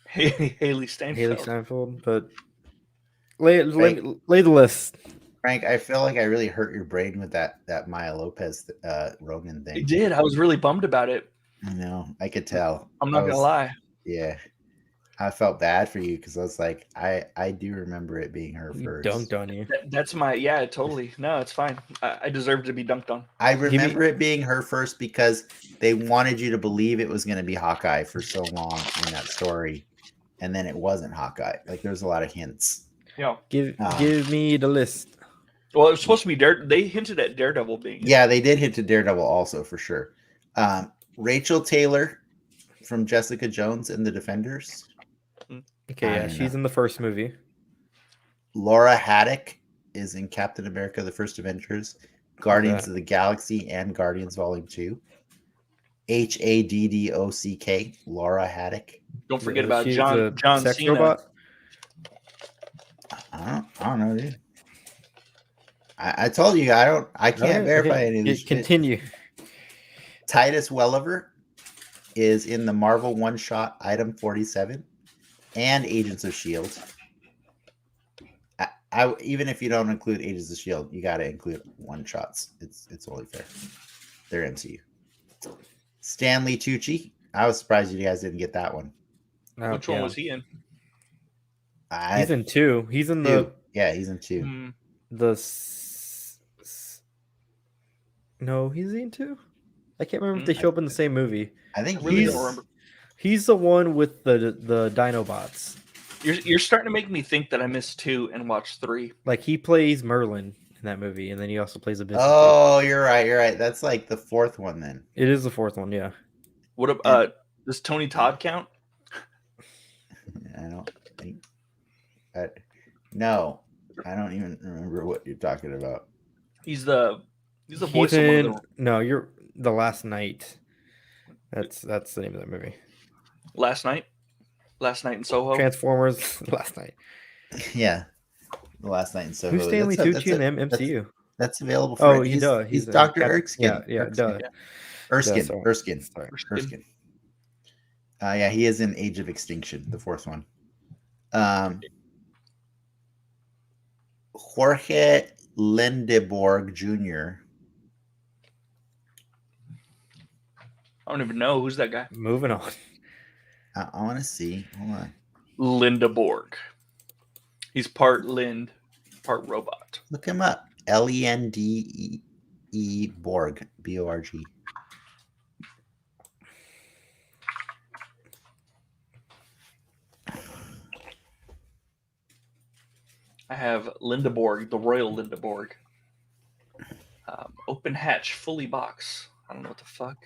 [SPEAKER 4] Haley Steinfeld.
[SPEAKER 3] Haley Steinfeld. But lay the list.
[SPEAKER 1] Frank, I feel like I really hurt your brain with that Maya Lopez Rogan
[SPEAKER 4] It
[SPEAKER 1] thing.
[SPEAKER 4] did. I was really bummed about it.
[SPEAKER 1] I know. I could tell.
[SPEAKER 4] I'm not gonna lie.
[SPEAKER 1] Yeah. I felt bad for you because I was like, I do remember it being her
[SPEAKER 3] He
[SPEAKER 1] first.
[SPEAKER 3] dunked on you.
[SPEAKER 4] That's my totally. No, it's fine. I deserve to be dunked on.
[SPEAKER 1] I remember it being her first because they wanted you to believe it was going to be Hawkeye for so long in that story, and then it wasn't Hawkeye. Like there's a lot of hints.
[SPEAKER 4] Yeah.
[SPEAKER 3] Give me the list.
[SPEAKER 4] Well, it was supposed to be They hinted at Daredevil being.
[SPEAKER 1] Yeah, they did hit to Daredevil also for sure. Rachel Taylor from Jessica Jones and the Defenders.
[SPEAKER 3] Okay,
[SPEAKER 1] I
[SPEAKER 3] yeah,
[SPEAKER 1] don't
[SPEAKER 3] she's
[SPEAKER 1] know.
[SPEAKER 3] in the first movie.
[SPEAKER 1] Laura Haddock is in Captain America: The First Avengers, Guardians
[SPEAKER 3] that?
[SPEAKER 1] of the Galaxy, and Guardians Volume 2. Haddock, Laura Haddock.
[SPEAKER 4] Don't forget about
[SPEAKER 3] She's
[SPEAKER 4] John
[SPEAKER 3] a sex
[SPEAKER 4] Cena.
[SPEAKER 3] robot.
[SPEAKER 1] I don't know, dude. I told you I can't verify any of this shit.
[SPEAKER 3] Continue.
[SPEAKER 1] Titus Welliver is in the Marvel one-shot Item 47 and Agents of S.H.I.E.L.D. I even if you don't include Agents of S.H.I.E.L.D., you got to include one-shots. It's only fair. They're MCU. Stanley Tucci. I was surprised you guys didn't get that one.
[SPEAKER 4] Which one was he in?
[SPEAKER 3] He's in 2. He's in
[SPEAKER 1] He's in 2.
[SPEAKER 3] No, he's in 2. I can't remember if they show up in the same movie.
[SPEAKER 1] I think
[SPEAKER 4] I really don't remember.
[SPEAKER 3] He's the one with the Dinobots.
[SPEAKER 4] You're starting to make me think that I missed 2 and watched 3.
[SPEAKER 3] Like he plays Merlin in that movie, and then he also plays a business.
[SPEAKER 1] Oh, you're right. That's like the 4th one then.
[SPEAKER 3] It is the 4th one, yeah.
[SPEAKER 4] What about does Tony Todd count?
[SPEAKER 1] I don't think. No, I don't even remember what you're talking about.
[SPEAKER 4] He's the voice of one of the...
[SPEAKER 3] No, you're The Last Night. That's the name of that movie.
[SPEAKER 4] Last Night in Soho.
[SPEAKER 3] Transformers Last Night.
[SPEAKER 1] Yeah, The Last Night in Soho.
[SPEAKER 3] Who's Stanley Tucci in the MCU?
[SPEAKER 1] That's available for.
[SPEAKER 3] He's
[SPEAKER 1] Dr. Erskine.
[SPEAKER 3] Erskine.
[SPEAKER 1] Erskine.
[SPEAKER 3] Sorry.
[SPEAKER 1] Erskine. Yeah, he is in Age of Extinction, the 4th one. Jorge Lindeborg Jr.
[SPEAKER 4] I don't even know who's that guy.
[SPEAKER 3] Moving on.
[SPEAKER 1] I want to see. Hold on.
[SPEAKER 4] Linda Borg. He's part Lind, part robot.
[SPEAKER 1] Look him up. Lende Borg. Borg.
[SPEAKER 4] I have Linda Borg, the Royal Linda Borg. Open hatch, fully box. I don't know what the fuck.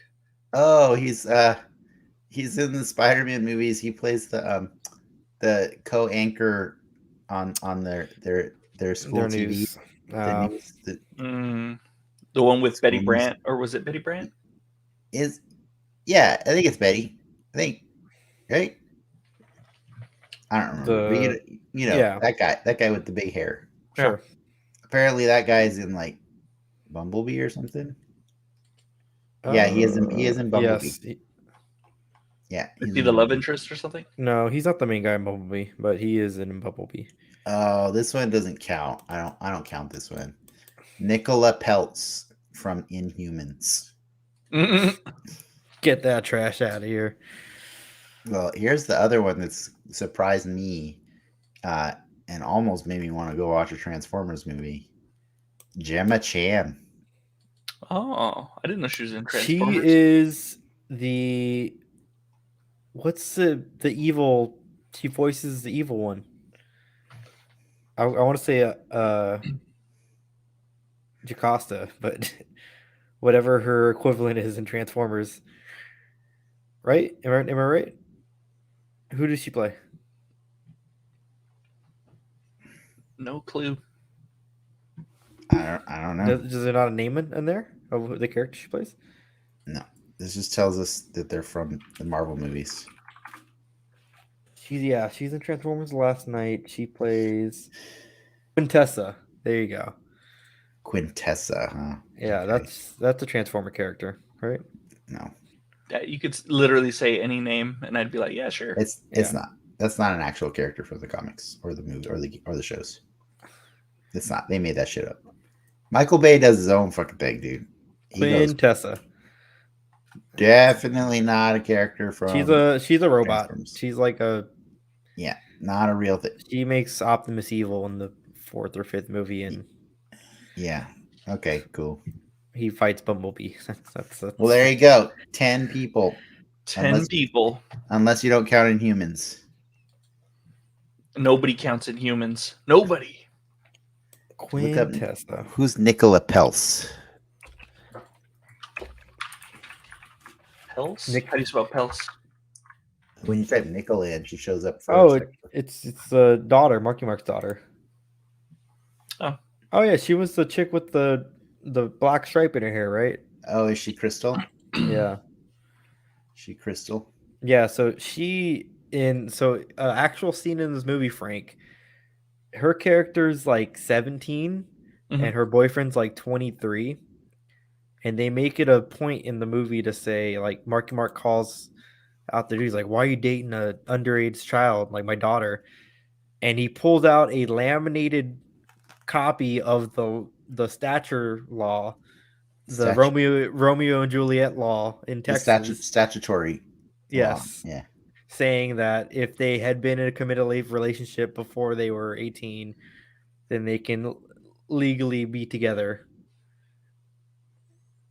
[SPEAKER 1] Oh, he's in the Spider-Man movies. He plays the co-anchor on their school
[SPEAKER 3] Their
[SPEAKER 1] TV.
[SPEAKER 3] news.
[SPEAKER 4] The one with Betty Brant, or was it Betty Brant?
[SPEAKER 1] I think it's Betty. I think, right? I don't remember. That guy with the big hair.
[SPEAKER 3] Sure.
[SPEAKER 1] Apparently, that guy's in like Bumblebee or something. Yeah, he is in Bumblebee.
[SPEAKER 3] Yes.
[SPEAKER 1] Yeah,
[SPEAKER 4] Is he the love interest or something?
[SPEAKER 3] No, he's not the main guy in Bumblebee, but he is in Bumblebee.
[SPEAKER 1] Oh, this one doesn't count. I don't count this one. Nikola Peltz from Inhumans.
[SPEAKER 3] Get that trash out of here.
[SPEAKER 1] Well, here's the other one that's surprised me and almost made me want to go watch a Transformers movie. Gemma Chan.
[SPEAKER 4] Oh, I didn't know she was in Transformers.
[SPEAKER 3] She is the... What's the evil... She voices the evil one. I want to say Jocasta, but whatever her equivalent is in Transformers. Right? Am I right? Who does she play?
[SPEAKER 4] No clue.
[SPEAKER 1] I don't know.
[SPEAKER 3] Is there not a name in there of the character she plays?
[SPEAKER 1] No. This just tells us that they're from the Marvel movies.
[SPEAKER 3] She's in Transformers Last Night. She plays Quintessa. There you go.
[SPEAKER 1] Quintessa, huh?
[SPEAKER 3] Yeah,
[SPEAKER 1] Okay.
[SPEAKER 3] that's a Transformer character, right?
[SPEAKER 1] No.
[SPEAKER 4] Yeah, you could literally say any name, and I'd be like, yeah, sure.
[SPEAKER 1] It's not. That's not an actual character for the comics or the movie or the shows. It's not. They made that shit up. Michael Bay does his own fucking thing, dude.
[SPEAKER 3] Quintessa.
[SPEAKER 1] Definitely not a character from.
[SPEAKER 3] She's a robot. She's like
[SPEAKER 1] not a real thing.
[SPEAKER 3] She makes Optimus evil in the 4th or 5th movie, and
[SPEAKER 1] yeah. Okay. Cool.
[SPEAKER 3] he fights Bumblebee. That's
[SPEAKER 1] Well, there you go. 10 people.
[SPEAKER 4] 10 people.
[SPEAKER 1] Unless you don't count Inhumans.
[SPEAKER 4] Nobody counts Inhumans. Nobody.
[SPEAKER 3] Quintessa.
[SPEAKER 1] Who's Nikola Peltz?
[SPEAKER 4] Peltz?
[SPEAKER 3] Nick-
[SPEAKER 4] How do you spell Peltz?
[SPEAKER 1] When you type Nikola in, she shows up first.
[SPEAKER 3] Oh, it's the daughter, Marky Mark's daughter.
[SPEAKER 4] Oh,
[SPEAKER 3] yeah, she was the chick with the black stripe in her hair, right?
[SPEAKER 1] Oh, is she Crystal?
[SPEAKER 3] Yeah.
[SPEAKER 1] She Crystal?
[SPEAKER 3] Yeah, so actual scene in this movie, Frank, her character's like 17
[SPEAKER 4] Mhm.
[SPEAKER 3] and her boyfriend's like 23. And they make it a point in the movie to say, like, Marky Mark calls out there, he's like, why are you dating an underage child, like my daughter? And he pulls out a laminated copy of the stature law, the Romeo and Juliet law in Texas.
[SPEAKER 1] Statutory.
[SPEAKER 3] Yes.
[SPEAKER 1] Law. Yeah.
[SPEAKER 3] Saying that if they had been in a committed relationship before they were 18, then they can legally be together.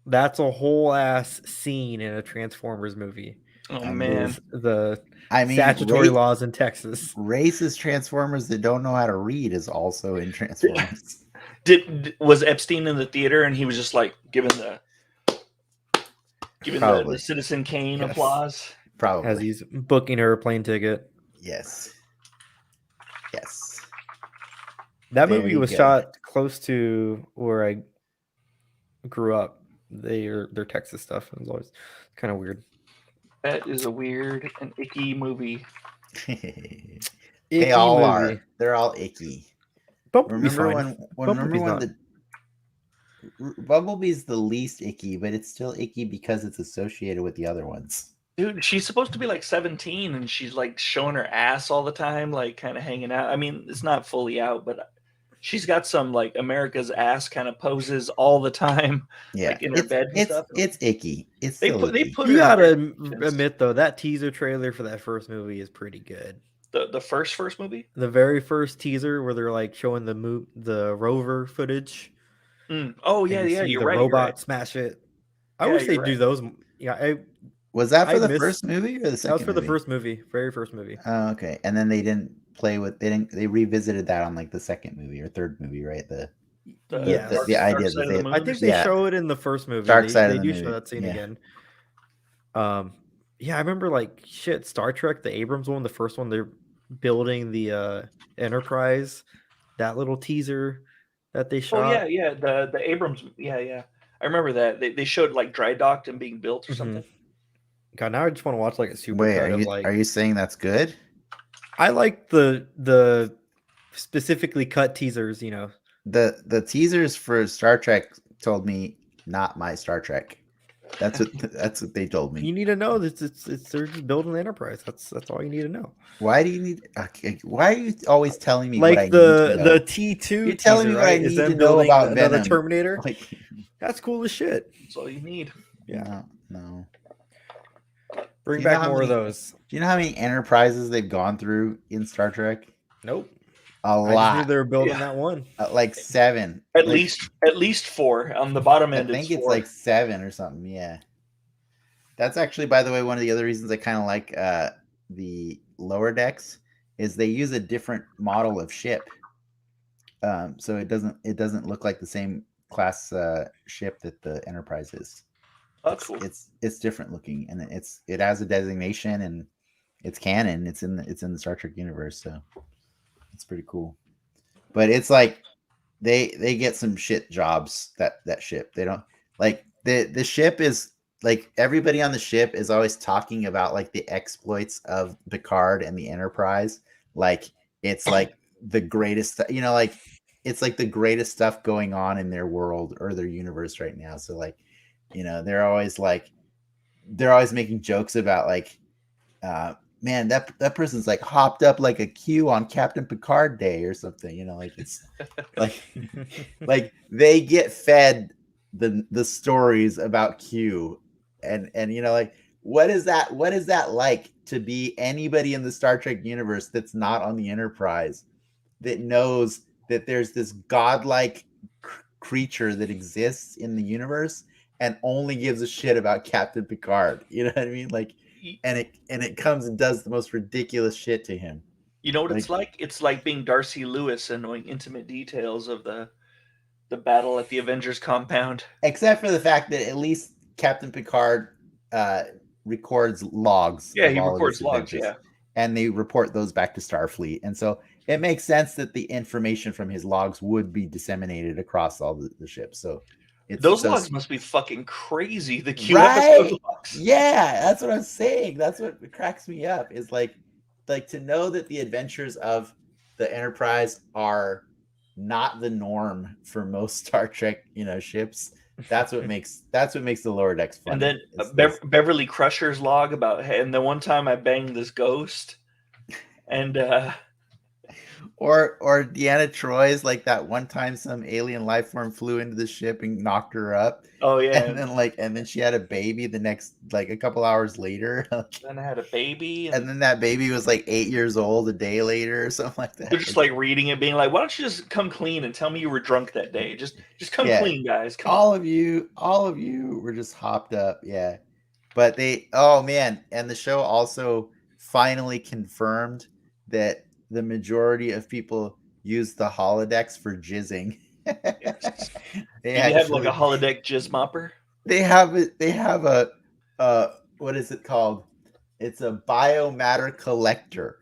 [SPEAKER 3] That's a whole ass scene in a Transformers movie.
[SPEAKER 4] Oh,
[SPEAKER 1] I
[SPEAKER 4] man.
[SPEAKER 3] The statutory laws in Texas.
[SPEAKER 1] Racist Transformers that don't know how to read is also in Transformers.
[SPEAKER 4] Was Epstein in the theater and he was just like giving the Citizen Kane applause?
[SPEAKER 1] Probably.
[SPEAKER 3] As he's booking her a plane ticket.
[SPEAKER 1] Yes.
[SPEAKER 3] That movie was shot close to where I grew up. Their Texas stuff. It was always kind of weird.
[SPEAKER 4] That is a weird and icky movie.
[SPEAKER 1] They all are. They're all icky.
[SPEAKER 3] Bumblebee's
[SPEAKER 1] Bumblebee's the least icky, but it's still icky because it's associated with the other ones.
[SPEAKER 4] Dude, she's supposed to be like 17 and she's like showing her ass all the time, like kind of hanging out. I mean, it's not fully out, but she's got some like America's ass kind of poses all the time.
[SPEAKER 1] Yeah,
[SPEAKER 4] like in her bed and stuff.
[SPEAKER 1] It's icky.
[SPEAKER 4] They put
[SPEAKER 3] you gotta admit though, that teaser trailer for that first movie is pretty good.
[SPEAKER 4] The first movie?
[SPEAKER 3] The very first teaser where they're like showing the rover footage.
[SPEAKER 4] Oh yeah, you're right.
[SPEAKER 3] The robot smash it. I wish they'd do those. Yeah,
[SPEAKER 1] was that for the first movie or the second?
[SPEAKER 3] That was for the first movie, very first movie.
[SPEAKER 1] Oh, okay. And then they didn't they revisited that on like the second movie or third movie, right? The idea that
[SPEAKER 3] I think they show it in the first movie.
[SPEAKER 1] Dark Side
[SPEAKER 3] they
[SPEAKER 1] of the
[SPEAKER 3] do
[SPEAKER 1] movie.
[SPEAKER 3] Show that scene again. Yeah, I remember like Star Trek, the Abrams one, the first one, they're building the Enterprise, that little teaser that they shot.
[SPEAKER 4] Oh yeah, the Abrams, yeah. I remember that. They showed like dry docked and being built or something.
[SPEAKER 3] God, now I just want to watch like a super cut
[SPEAKER 1] are you saying that's good?
[SPEAKER 3] I like the specifically cut teasers, you know.
[SPEAKER 1] The teasers for Star Trek told me not my Star Trek. That's what they told me.
[SPEAKER 3] You need to know that they're just building the Enterprise. That's all you need to know.
[SPEAKER 1] Why do you need? Why are you always telling me
[SPEAKER 3] like
[SPEAKER 1] what I need to know?
[SPEAKER 3] the T2?
[SPEAKER 1] You're telling me what I need to know about Venom.
[SPEAKER 3] Terminator. Like, that's cool as shit.
[SPEAKER 4] That's all you need.
[SPEAKER 3] Yeah.
[SPEAKER 1] No.
[SPEAKER 3] Bring back more of those.
[SPEAKER 1] Do you know how many Enterprises they've gone through in Star Trek?
[SPEAKER 3] Nope.
[SPEAKER 1] A lot.
[SPEAKER 3] I just knew they were building that one.
[SPEAKER 1] Like 7.
[SPEAKER 4] At least 4 on the bottom end.
[SPEAKER 1] I think it's
[SPEAKER 4] 4.
[SPEAKER 1] like 7 or something. Yeah. That's actually, by the way, one of the other reasons I kind of like the lower decks is they use a different model of ship. So it doesn't look like the same class ship that the Enterprise is.
[SPEAKER 4] That's cool.
[SPEAKER 1] It's different looking, and it has a designation, and it's canon. It's in the Star Trek universe, so it's pretty cool. But it's like they get some shit jobs that ship. They don't like the ship is like everybody on the ship is always talking about like the exploits of Picard and the Enterprise. Like it's like the greatest, you know, like it's like the greatest stuff going on in their world or their universe right now. So like, you know, they're always making jokes about like, man, that person's like hopped up like a Q on Captain Picard Day or something, you know, like it's like they get fed the stories about Q and you know, like what is that like to be anybody in the Star Trek universe that's not on the Enterprise that knows that there's this godlike creature that exists in the universe and only gives a shit about Captain Picard. You know what I mean? Like, and it comes and does the most ridiculous shit to him.
[SPEAKER 4] You know what it's like? It's like being Darcy Lewis and knowing intimate details of the battle at the Avengers compound.
[SPEAKER 1] Except for the fact that at least Captain Picard records logs.
[SPEAKER 4] Yeah,
[SPEAKER 1] of
[SPEAKER 4] he
[SPEAKER 1] all of
[SPEAKER 4] records
[SPEAKER 1] his
[SPEAKER 4] logs,
[SPEAKER 1] adventures,
[SPEAKER 4] yeah.
[SPEAKER 1] and they report those back to Starfleet. And so it makes sense that the information from his logs would be disseminated across all the ships. So
[SPEAKER 4] those logs must be fucking crazy. The Q
[SPEAKER 1] right?
[SPEAKER 4] episode logs.
[SPEAKER 1] Yeah, that's what I'm saying. That's what cracks me up. Is like to know that the adventures of the Enterprise are not the norm for most Star Trek, ships. That's what makes the lower decks fun.
[SPEAKER 4] And then Beverly Crusher's log about, and the one time I banged this ghost, and
[SPEAKER 1] or Deanna Troy's like that one time some alien life form flew into the ship and knocked her up.
[SPEAKER 4] Oh yeah,
[SPEAKER 1] and then she had a baby the next a couple hours later.
[SPEAKER 4] Then I had a baby,
[SPEAKER 1] and then that baby was 8 years old a day later or something like that.
[SPEAKER 4] They're just reading it, being like, "Why don't you just come clean and tell me you were drunk that day? Just come clean, guys. Come
[SPEAKER 1] all
[SPEAKER 4] on."
[SPEAKER 1] All of you were just hopped up, yeah. But oh man, and the show also finally confirmed that the majority of people use the holodecks for jizzing.
[SPEAKER 4] Yes. They have a holodeck jizz mopper.
[SPEAKER 1] They have a what is it called? It's a biomatter collector.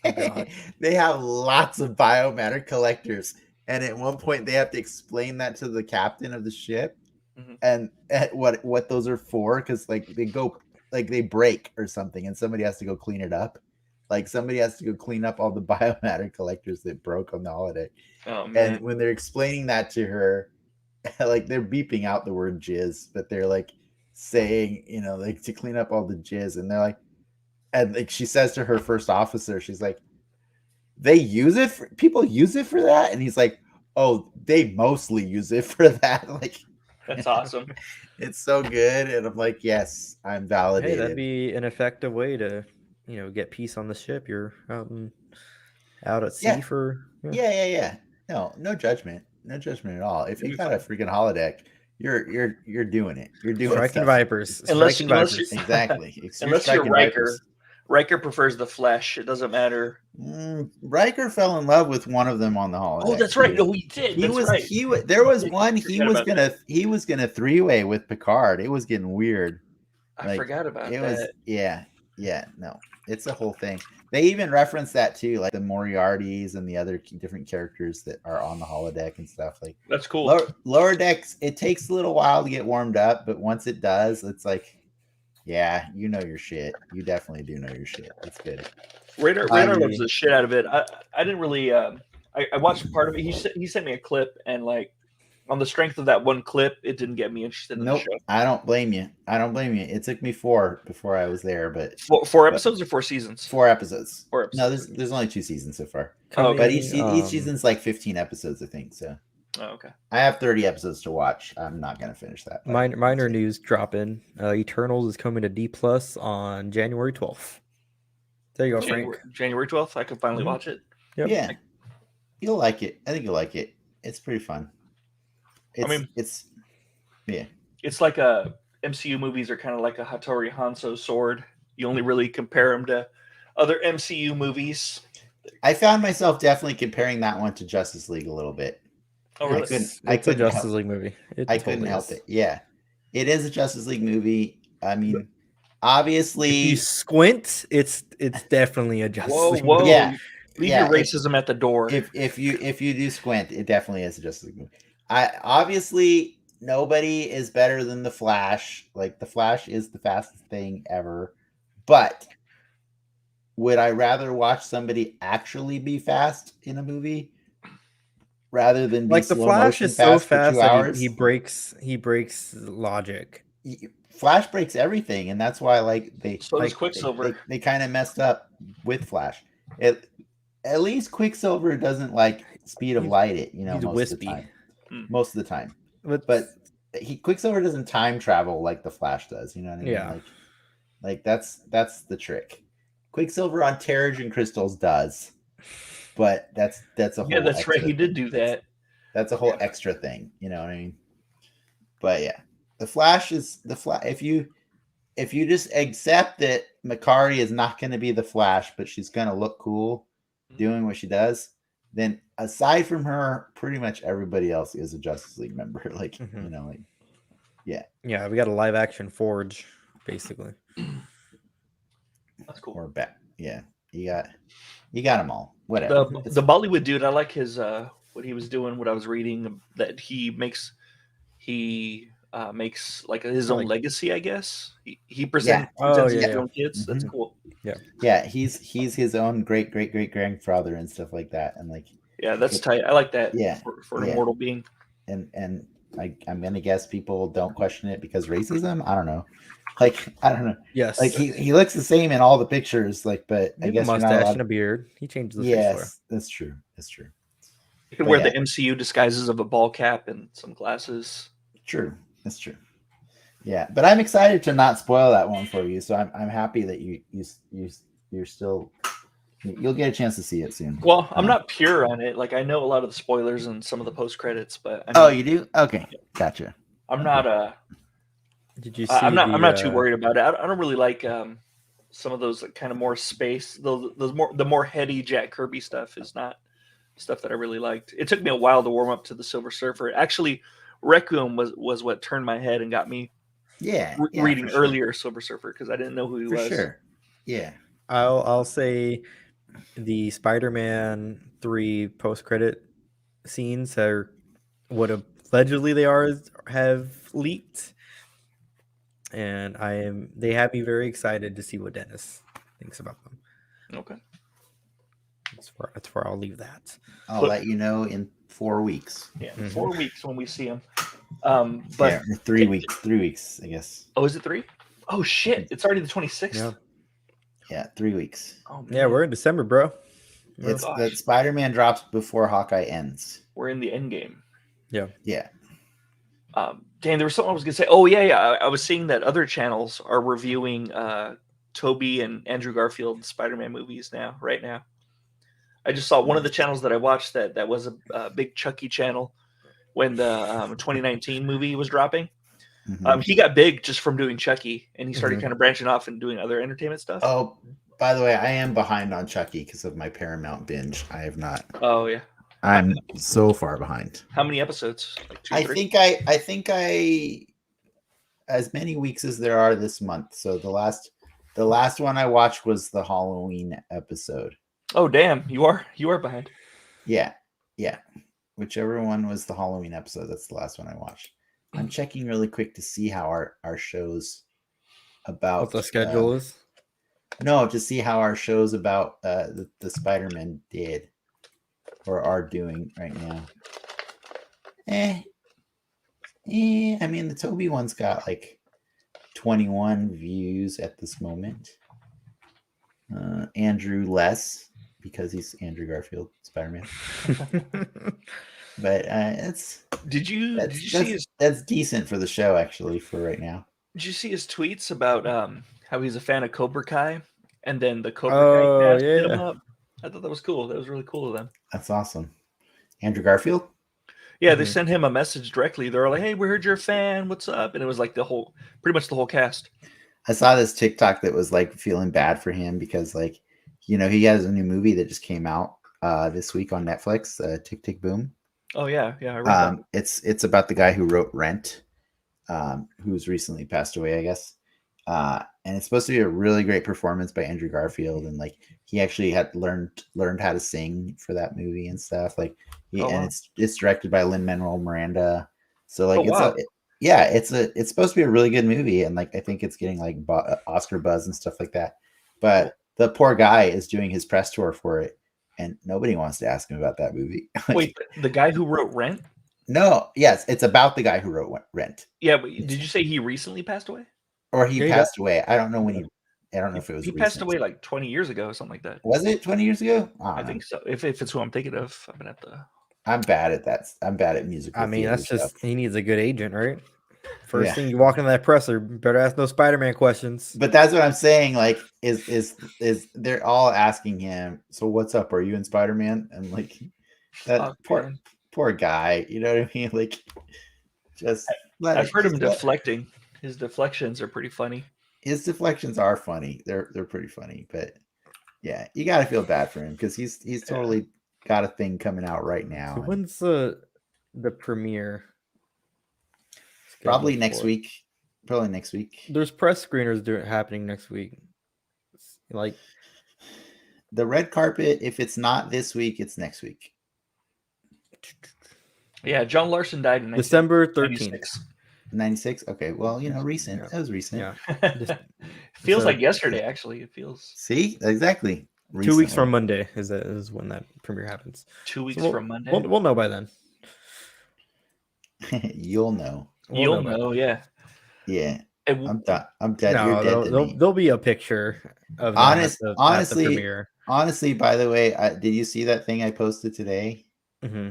[SPEAKER 1] Oh, they have lots of biomatter collectors, and at one point they have to explain that to the captain of the ship, and what those are for, because they break or something, and somebody has to go clean it up. Somebody has to go clean up all the biomatter collectors that broke on the holodeck.
[SPEAKER 4] Oh, man.
[SPEAKER 1] And when they're explaining that to her, they're beeping out the word jizz, but they're saying, to clean up all the jizz. And they're and she says to her first officer, she's like, people use it for that? And he's like, oh, they mostly use it for that.
[SPEAKER 4] That's awesome.
[SPEAKER 1] It's so good. And I'm like, yes, I'm validated.
[SPEAKER 3] Hey, that'd be an effective way to get peace on the ship. You're out at sea for
[SPEAKER 1] yeah. No judgment at all. If you got a freaking holodeck, you're doing it. You're doing
[SPEAKER 3] striking vipers.
[SPEAKER 1] Exactly.
[SPEAKER 4] Unless you're Riker. Riker prefers the flesh. It doesn't matter.
[SPEAKER 1] Riker fell in love with one of them on the holodeck.
[SPEAKER 4] Oh, that's right. No, he did.
[SPEAKER 1] There was one he was gonna three-way with Picard. It was getting weird.
[SPEAKER 4] I forgot about that.
[SPEAKER 1] Yeah, no, it's a whole thing. They even reference that too, the Moriartys and the other different characters that are on the holodeck and stuff.
[SPEAKER 4] That's cool.
[SPEAKER 1] Lower decks, it takes a little while to get warmed up, but once it does, it's yeah, you know your shit. You definitely do know your shit. It's good.
[SPEAKER 4] Radar loves the shit out of it. I didn't really. I watched part of it. He sent me a clip, and on the strength of that one clip, it didn't get me interested in the show.
[SPEAKER 1] I don't blame you. It took me 4 before I was there, but
[SPEAKER 4] four episodes or 4 seasons?
[SPEAKER 1] 4 episodes.
[SPEAKER 4] 4 episodes.
[SPEAKER 1] No, there's only 2 seasons so far.
[SPEAKER 4] But
[SPEAKER 1] each season's 15 episodes, I think. So.
[SPEAKER 4] Oh, okay.
[SPEAKER 1] I have 30 episodes to watch. I'm not gonna finish that.
[SPEAKER 3] Minor news dropping. Eternals is coming to D+ on January 12th. There you go, Frank.
[SPEAKER 4] January 12th. I can finally watch it.
[SPEAKER 3] Yep.
[SPEAKER 1] Yeah, you'll like it. I think you'll like it. It's pretty fun. It's
[SPEAKER 4] like MCU movies are kind of like a Hattori Hanzo sword. You only really compare them to other MCU movies.
[SPEAKER 1] I found myself definitely comparing that one to Justice League a little bit.
[SPEAKER 4] Oh, really?
[SPEAKER 3] It's a Justice League movie.
[SPEAKER 1] I couldn't help it. Yeah, it is a Justice League movie. I mean, obviously,
[SPEAKER 3] if you squint, it's definitely a Justice League movie.
[SPEAKER 1] Yeah,
[SPEAKER 4] leave your racism at the door.
[SPEAKER 1] If you do squint, it definitely is a Justice League movie. Obviously nobody is better than the Flash. The Flash is the fastest thing ever. But would I rather watch somebody actually be fast in a movie rather than be
[SPEAKER 3] the Flash is so fast that he breaks logic.
[SPEAKER 1] Flash breaks everything, and that's why
[SPEAKER 4] does Quicksilver.
[SPEAKER 1] They kind of messed up with Flash. At least Quicksilver doesn't speed of light it,
[SPEAKER 3] he's
[SPEAKER 1] most
[SPEAKER 3] wispy.
[SPEAKER 1] of the time. Most of the time. But Quicksilver doesn't time travel like the Flash does, you know what I mean?
[SPEAKER 3] Yeah.
[SPEAKER 1] That's the trick. Quicksilver on Terrigen crystals does. But that's a whole
[SPEAKER 4] that's right. He did do that.
[SPEAKER 1] That's a whole extra thing, you know what I mean? But yeah. The Flash is the Flash. If you if you just accept that Makari is not going to be the Flash, but she's going to look cool doing what she does, then aside from her, pretty much everybody else is a Justice League member. Like,
[SPEAKER 3] Mhm.
[SPEAKER 1] you know, like,
[SPEAKER 3] Yeah, we got a live action Forge, basically.
[SPEAKER 4] That's cool.
[SPEAKER 1] or back. Yeah, you got them all. Whatever.
[SPEAKER 4] The Bollywood dude, I like his what he was doing. What I was reading that he makes like his own legacy. I guess he presents
[SPEAKER 3] Oh,
[SPEAKER 4] his
[SPEAKER 3] yeah.
[SPEAKER 4] own kids. That's
[SPEAKER 1] Mhm.
[SPEAKER 4] cool.
[SPEAKER 1] Yeah, he's his own great grandfather and stuff like that, and like
[SPEAKER 4] Yeah, that's tight. I like that.
[SPEAKER 1] Yeah,
[SPEAKER 4] for an
[SPEAKER 1] yeah.
[SPEAKER 4] immortal being.
[SPEAKER 1] and I'm gonna guess people don't question it because racism. I don't know. Like I don't know.
[SPEAKER 3] Yes.
[SPEAKER 1] Like he looks the same in all the pictures. Like, but I
[SPEAKER 3] He
[SPEAKER 1] guess
[SPEAKER 3] has a
[SPEAKER 1] you're not
[SPEAKER 3] mustache
[SPEAKER 1] allowed.
[SPEAKER 3] and a beard. He changes the face hair.
[SPEAKER 1] Yes, that's true. That's true.
[SPEAKER 4] You can
[SPEAKER 1] But
[SPEAKER 4] wear
[SPEAKER 1] yeah.
[SPEAKER 4] the MCU disguises of a ball cap and some glasses.
[SPEAKER 1] True. That's true. Yeah, but I'm excited to not spoil that one for you. So I'm happy that you're still you'll get a chance to see it soon.
[SPEAKER 4] Well, I'm not pure on it. Like I know a lot of the spoilers and some of the post credits, but I mean,
[SPEAKER 1] Oh, you do? Okay, gotcha.
[SPEAKER 4] I'm not
[SPEAKER 3] Did you see?
[SPEAKER 4] I'm not too worried about it. I don't really like some of those kind of more space. The more heady Jack Kirby stuff is not stuff that I really liked. It took me a while to warm up to the Silver Surfer. Actually, Requiem was what turned my head and got me reading
[SPEAKER 1] for sure.
[SPEAKER 4] earlier Silver Surfer because I didn't know who he
[SPEAKER 1] For
[SPEAKER 4] was.
[SPEAKER 1] sure. Yeah.
[SPEAKER 3] I'll say the Spider-Man 3 post-credit scenes are what allegedly have leaked, and they have me very excited to see what Dennis thinks about them.
[SPEAKER 4] Okay.
[SPEAKER 3] That's where I'll leave that.
[SPEAKER 1] I'll let you know in 4 weeks.
[SPEAKER 4] Yeah,
[SPEAKER 3] Mhm.
[SPEAKER 4] 4 weeks when we see him. But
[SPEAKER 1] Yeah, 3 weeks. 3 weeks, I guess.
[SPEAKER 4] oh, is it 3? Oh shit! It's already the 26th.
[SPEAKER 3] Yeah.
[SPEAKER 1] Yeah, 3 weeks.
[SPEAKER 4] Oh man.
[SPEAKER 3] Yeah, we're in December, bro.
[SPEAKER 1] It's
[SPEAKER 4] gosh.
[SPEAKER 1] that Spider-Man drops before Hawkeye ends.
[SPEAKER 4] We're in the end game.
[SPEAKER 1] Yeah.
[SPEAKER 4] Dan, there was something I was gonna say. Oh yeah. I was seeing that other channels are reviewing Toby and Andrew Garfield Spider-Man movies right now. I just saw one of the channels that I watched that was a big Chucky channel when the 2019 movie was dropping.
[SPEAKER 1] Mhm.
[SPEAKER 4] He got big just from doing Chucky, and he started
[SPEAKER 3] Mhm.
[SPEAKER 4] kind of branching off and doing other entertainment stuff.
[SPEAKER 1] Oh, by the way, I am behind on Chucky because of my Paramount binge. I have not.
[SPEAKER 4] Oh yeah.
[SPEAKER 1] I'm so far behind.
[SPEAKER 4] How many episodes? Like 2,
[SPEAKER 1] I
[SPEAKER 4] 3?
[SPEAKER 1] think I as many weeks as there are this month. So the last one I watched was the Halloween episode.
[SPEAKER 4] Oh damn, you are behind.
[SPEAKER 1] Yeah. Whichever one was the Halloween episode, that's the last one I watched. I'm checking really quick to see how our shows about
[SPEAKER 3] What the schedule is?
[SPEAKER 1] No, to see how our shows about the Spider-Man did or are doing right now. I mean, the Toby one's got like 21 views at this moment. Andrew less because he's Andrew Garfield Spider-Man. But
[SPEAKER 4] Did you see
[SPEAKER 1] that's decent for the show actually for right now.
[SPEAKER 4] Did you see his tweets about how he's a fan of Cobra Kai, and then the Cobra
[SPEAKER 3] Oh,
[SPEAKER 4] Kai cast hit him
[SPEAKER 3] yeah.
[SPEAKER 4] up? I thought that was cool. That was really cool of them.
[SPEAKER 1] That's awesome. Andrew Garfield?
[SPEAKER 4] Yeah, they
[SPEAKER 3] Mhm.
[SPEAKER 4] sent him a message directly. They're like, "Hey, we heard you're a fan. What's up?" And it was like pretty much the whole cast.
[SPEAKER 1] I saw this TikTok that was like feeling bad for him because like, he has a new movie that just came out this week on Netflix, Tick Tick Boom.
[SPEAKER 4] Oh yeah, I read that.
[SPEAKER 1] It's about the guy who wrote Rent, who's recently passed away, I guess. And it's supposed to be a really great performance by Andrew Garfield, and like he actually had learned how to sing for that movie and stuff. Like, and it's directed by Lin-Manuel Miranda. So like it's supposed to be a really good movie, and like I think it's getting like Oscar buzz and stuff like that. But the poor guy is doing his press tour for it, and nobody wants to ask him about that movie.
[SPEAKER 4] Wait, the guy who wrote Rent?
[SPEAKER 1] No, yes, it's about the guy who wrote Rent.
[SPEAKER 4] Yeah, but did you say he recently passed away?
[SPEAKER 1] Or he passed away. I don't know when I don't know if it was.
[SPEAKER 4] He passed away like 20 years ago or something like that.
[SPEAKER 1] Was it 20 years ago?
[SPEAKER 4] I think so. If it's who I'm thinking of, I'm gonna have to.
[SPEAKER 1] I'm bad at that. I'm bad at music.
[SPEAKER 3] I mean, that's just he needs a good agent, right? First
[SPEAKER 1] Yeah.
[SPEAKER 3] thing you walk into that presser, better ask no Spider-Man questions.
[SPEAKER 1] But that's what I'm saying. Like, is they're all asking him? So what's up? Are you in Spider-Man? And like that poor guy. You know what I mean? Like, just
[SPEAKER 4] I've heard him deflecting. His deflections are pretty funny.
[SPEAKER 1] his deflections are funny. They're pretty funny, but yeah, you got to feel bad for him because he's totally got a thing coming out right now.
[SPEAKER 3] So
[SPEAKER 1] and
[SPEAKER 3] when's the premiere?
[SPEAKER 1] probably
[SPEAKER 3] scheduled
[SPEAKER 1] next
[SPEAKER 3] for?
[SPEAKER 1] week. Probably next week.
[SPEAKER 3] There's press screeners happening next week. Like
[SPEAKER 1] The red carpet, if it's not this week, it's next week.
[SPEAKER 4] Yeah, John Larson died in
[SPEAKER 3] December 13th.
[SPEAKER 4] 1996.
[SPEAKER 1] 96. Okay, well, recent.
[SPEAKER 3] Yeah.
[SPEAKER 1] That was recent.
[SPEAKER 3] Yeah.
[SPEAKER 4] Feels
[SPEAKER 3] So-
[SPEAKER 4] like yesterday, actually. It feels
[SPEAKER 1] See, exactly.
[SPEAKER 3] 2 weeks
[SPEAKER 1] Recently.
[SPEAKER 3] from Monday is when that premiere happens.
[SPEAKER 4] 2 weeks
[SPEAKER 3] So
[SPEAKER 4] from Monday.
[SPEAKER 3] We'll know by then.
[SPEAKER 1] You'll know.
[SPEAKER 4] You'll
[SPEAKER 3] by then.
[SPEAKER 4] know, yeah.
[SPEAKER 1] Yeah,
[SPEAKER 4] And
[SPEAKER 1] I'm done. I'm dead.
[SPEAKER 3] No,
[SPEAKER 1] You're dead to me.
[SPEAKER 3] there'll be a picture of them at the premiere.
[SPEAKER 1] Honestly, by the way, did you see that thing I posted today
[SPEAKER 3] hmm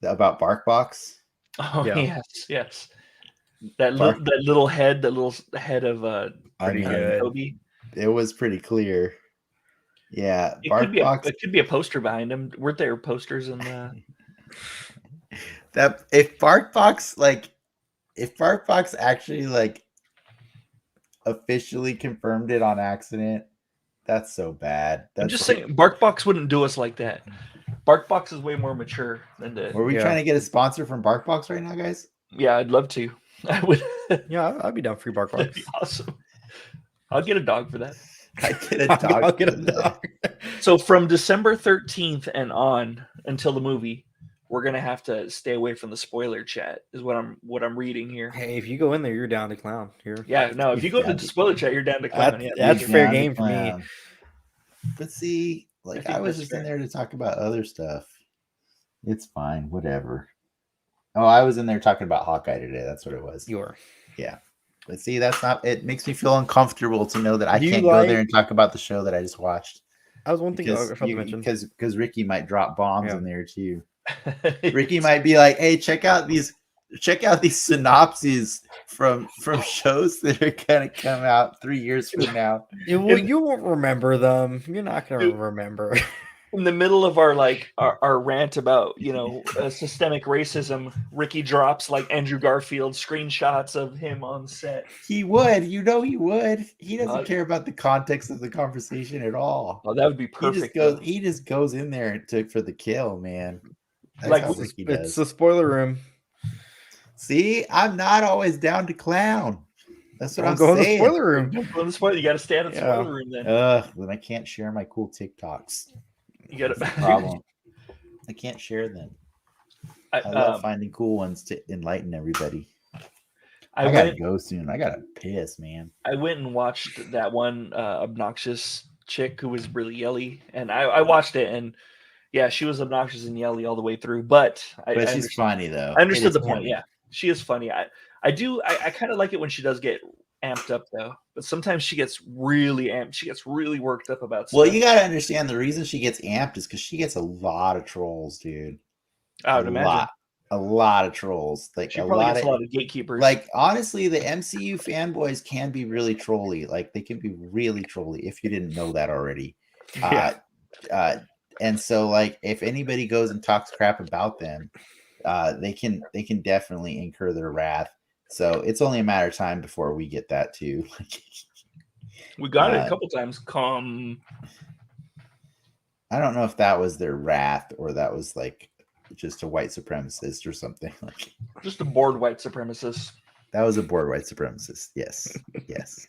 [SPEAKER 1] about BarkBox?
[SPEAKER 4] oh
[SPEAKER 3] Yeah.
[SPEAKER 4] yes. That
[SPEAKER 1] Bark-
[SPEAKER 4] little head of
[SPEAKER 1] I
[SPEAKER 3] Pretty
[SPEAKER 1] mean,
[SPEAKER 3] good.
[SPEAKER 4] Toby.
[SPEAKER 1] it was pretty clear. Yeah,
[SPEAKER 4] It
[SPEAKER 1] BarkBox.
[SPEAKER 4] could be a poster behind him. Weren't there posters in
[SPEAKER 1] That if BarkBox actually officially confirmed it on accident, that's so bad.
[SPEAKER 4] I'm
[SPEAKER 1] That's
[SPEAKER 4] just
[SPEAKER 1] like-
[SPEAKER 4] saying BarkBox wouldn't do us like that. BarkBox is way more mature than the
[SPEAKER 1] Were we
[SPEAKER 3] Yeah.
[SPEAKER 1] trying to get a sponsor from BarkBox right now, guys?
[SPEAKER 4] Yeah, I'd love to. I would.
[SPEAKER 3] Yeah, I'd be down for Bark
[SPEAKER 4] That'd be awesome. I'll get a dog for that.
[SPEAKER 1] I get a dog.
[SPEAKER 3] I'll get a
[SPEAKER 1] for that.
[SPEAKER 3] dog.
[SPEAKER 4] So from December 13th and on until the movie, we're gonna have to stay away from the spoiler chat. Is what I'm reading here.
[SPEAKER 3] Hey, if you go in there, you're down to clown.
[SPEAKER 4] Yeah, no. If you go to the spoiler chat, you're down to clown. Yeah,
[SPEAKER 3] That's
[SPEAKER 1] He's
[SPEAKER 3] fair
[SPEAKER 1] down to
[SPEAKER 3] game for me.
[SPEAKER 1] clown. But see,
[SPEAKER 4] I think
[SPEAKER 1] I was
[SPEAKER 4] that's
[SPEAKER 1] just in
[SPEAKER 4] fair.
[SPEAKER 1] there to talk about other stuff. It's fine, whatever. Oh, I was in there talking about Hawkeye today. That's what it was.
[SPEAKER 3] You are.
[SPEAKER 1] But see, that's not. It makes me feel uncomfortable to know that I
[SPEAKER 3] Do you
[SPEAKER 1] can't go
[SPEAKER 3] like-
[SPEAKER 1] there and talk about the show that I just watched.
[SPEAKER 3] That was one thing I forgot to mention.
[SPEAKER 1] Because Ricky might drop bombs
[SPEAKER 3] Yeah.
[SPEAKER 1] in there too. Ricky might be like, "Hey, check out these synopses from shows that are gonna come out 3 years from now."
[SPEAKER 3] You won't remember them. You're not gonna
[SPEAKER 4] Dude.
[SPEAKER 3] remember.
[SPEAKER 4] In the middle of our rant about systemic racism, Ricky drops like Andrew Garfield screenshots of him on set.
[SPEAKER 1] He would, he would. He doesn't
[SPEAKER 4] Uh,
[SPEAKER 1] care about the context of the conversation at all.
[SPEAKER 4] Oh, that would be perfect.
[SPEAKER 1] He just goes in there for the kill, man. That's
[SPEAKER 4] Like,
[SPEAKER 1] how
[SPEAKER 4] it's-
[SPEAKER 1] Ricky
[SPEAKER 3] It's
[SPEAKER 1] does.
[SPEAKER 3] the spoiler room.
[SPEAKER 1] See, I'm not always down to clown. That's what I'm
[SPEAKER 3] Go in the
[SPEAKER 1] saying.
[SPEAKER 3] spoiler room.
[SPEAKER 4] Don't go in the spoiler. You got to stay out of the
[SPEAKER 3] Yeah.
[SPEAKER 4] spoiler room then.
[SPEAKER 1] Then I can't share my cool TikToks.
[SPEAKER 4] You got
[SPEAKER 1] That's the
[SPEAKER 4] to.
[SPEAKER 1] problem. I can't share them. I love
[SPEAKER 4] I
[SPEAKER 1] finding cool ones to enlighten everybody.
[SPEAKER 4] I
[SPEAKER 1] I gotta
[SPEAKER 4] went.
[SPEAKER 1] go soon. I gotta piss, man.
[SPEAKER 4] I went and watched that one obnoxious chick who was really yelly, and I watched it, and yeah, she was obnoxious and yelly all the way through. But I
[SPEAKER 1] But she's
[SPEAKER 4] understood,
[SPEAKER 1] funny though.
[SPEAKER 4] I understood
[SPEAKER 1] It is
[SPEAKER 4] the point.
[SPEAKER 1] funny.
[SPEAKER 4] Yeah, she is funny. I kind of like it when she does get amped up though, but sometimes she gets really amped. She gets really worked up about stuff.
[SPEAKER 1] Well, you gotta understand the reason she gets amped is because she gets a lot of trolls, dude.
[SPEAKER 4] I would imagine
[SPEAKER 1] A lot of trolls. Like
[SPEAKER 4] she
[SPEAKER 1] a
[SPEAKER 4] probably
[SPEAKER 1] lot
[SPEAKER 4] gets
[SPEAKER 1] of
[SPEAKER 4] a lot of gatekeepers.
[SPEAKER 1] like honestly, the MCU fanboys can be really trolly. Like they can be really trolly if you didn't know that already.
[SPEAKER 3] Yeah.
[SPEAKER 1] And so like if anybody goes and talks crap about them, they can definitely incur their wrath. So it's only a matter of time before we get that too.
[SPEAKER 4] we got it a couple times.
[SPEAKER 1] I don't know if that was their wrath or that was like just a white supremacist or something. Like
[SPEAKER 4] Just a bored white supremacist.
[SPEAKER 1] that was a bored white supremacist. Yes, yes.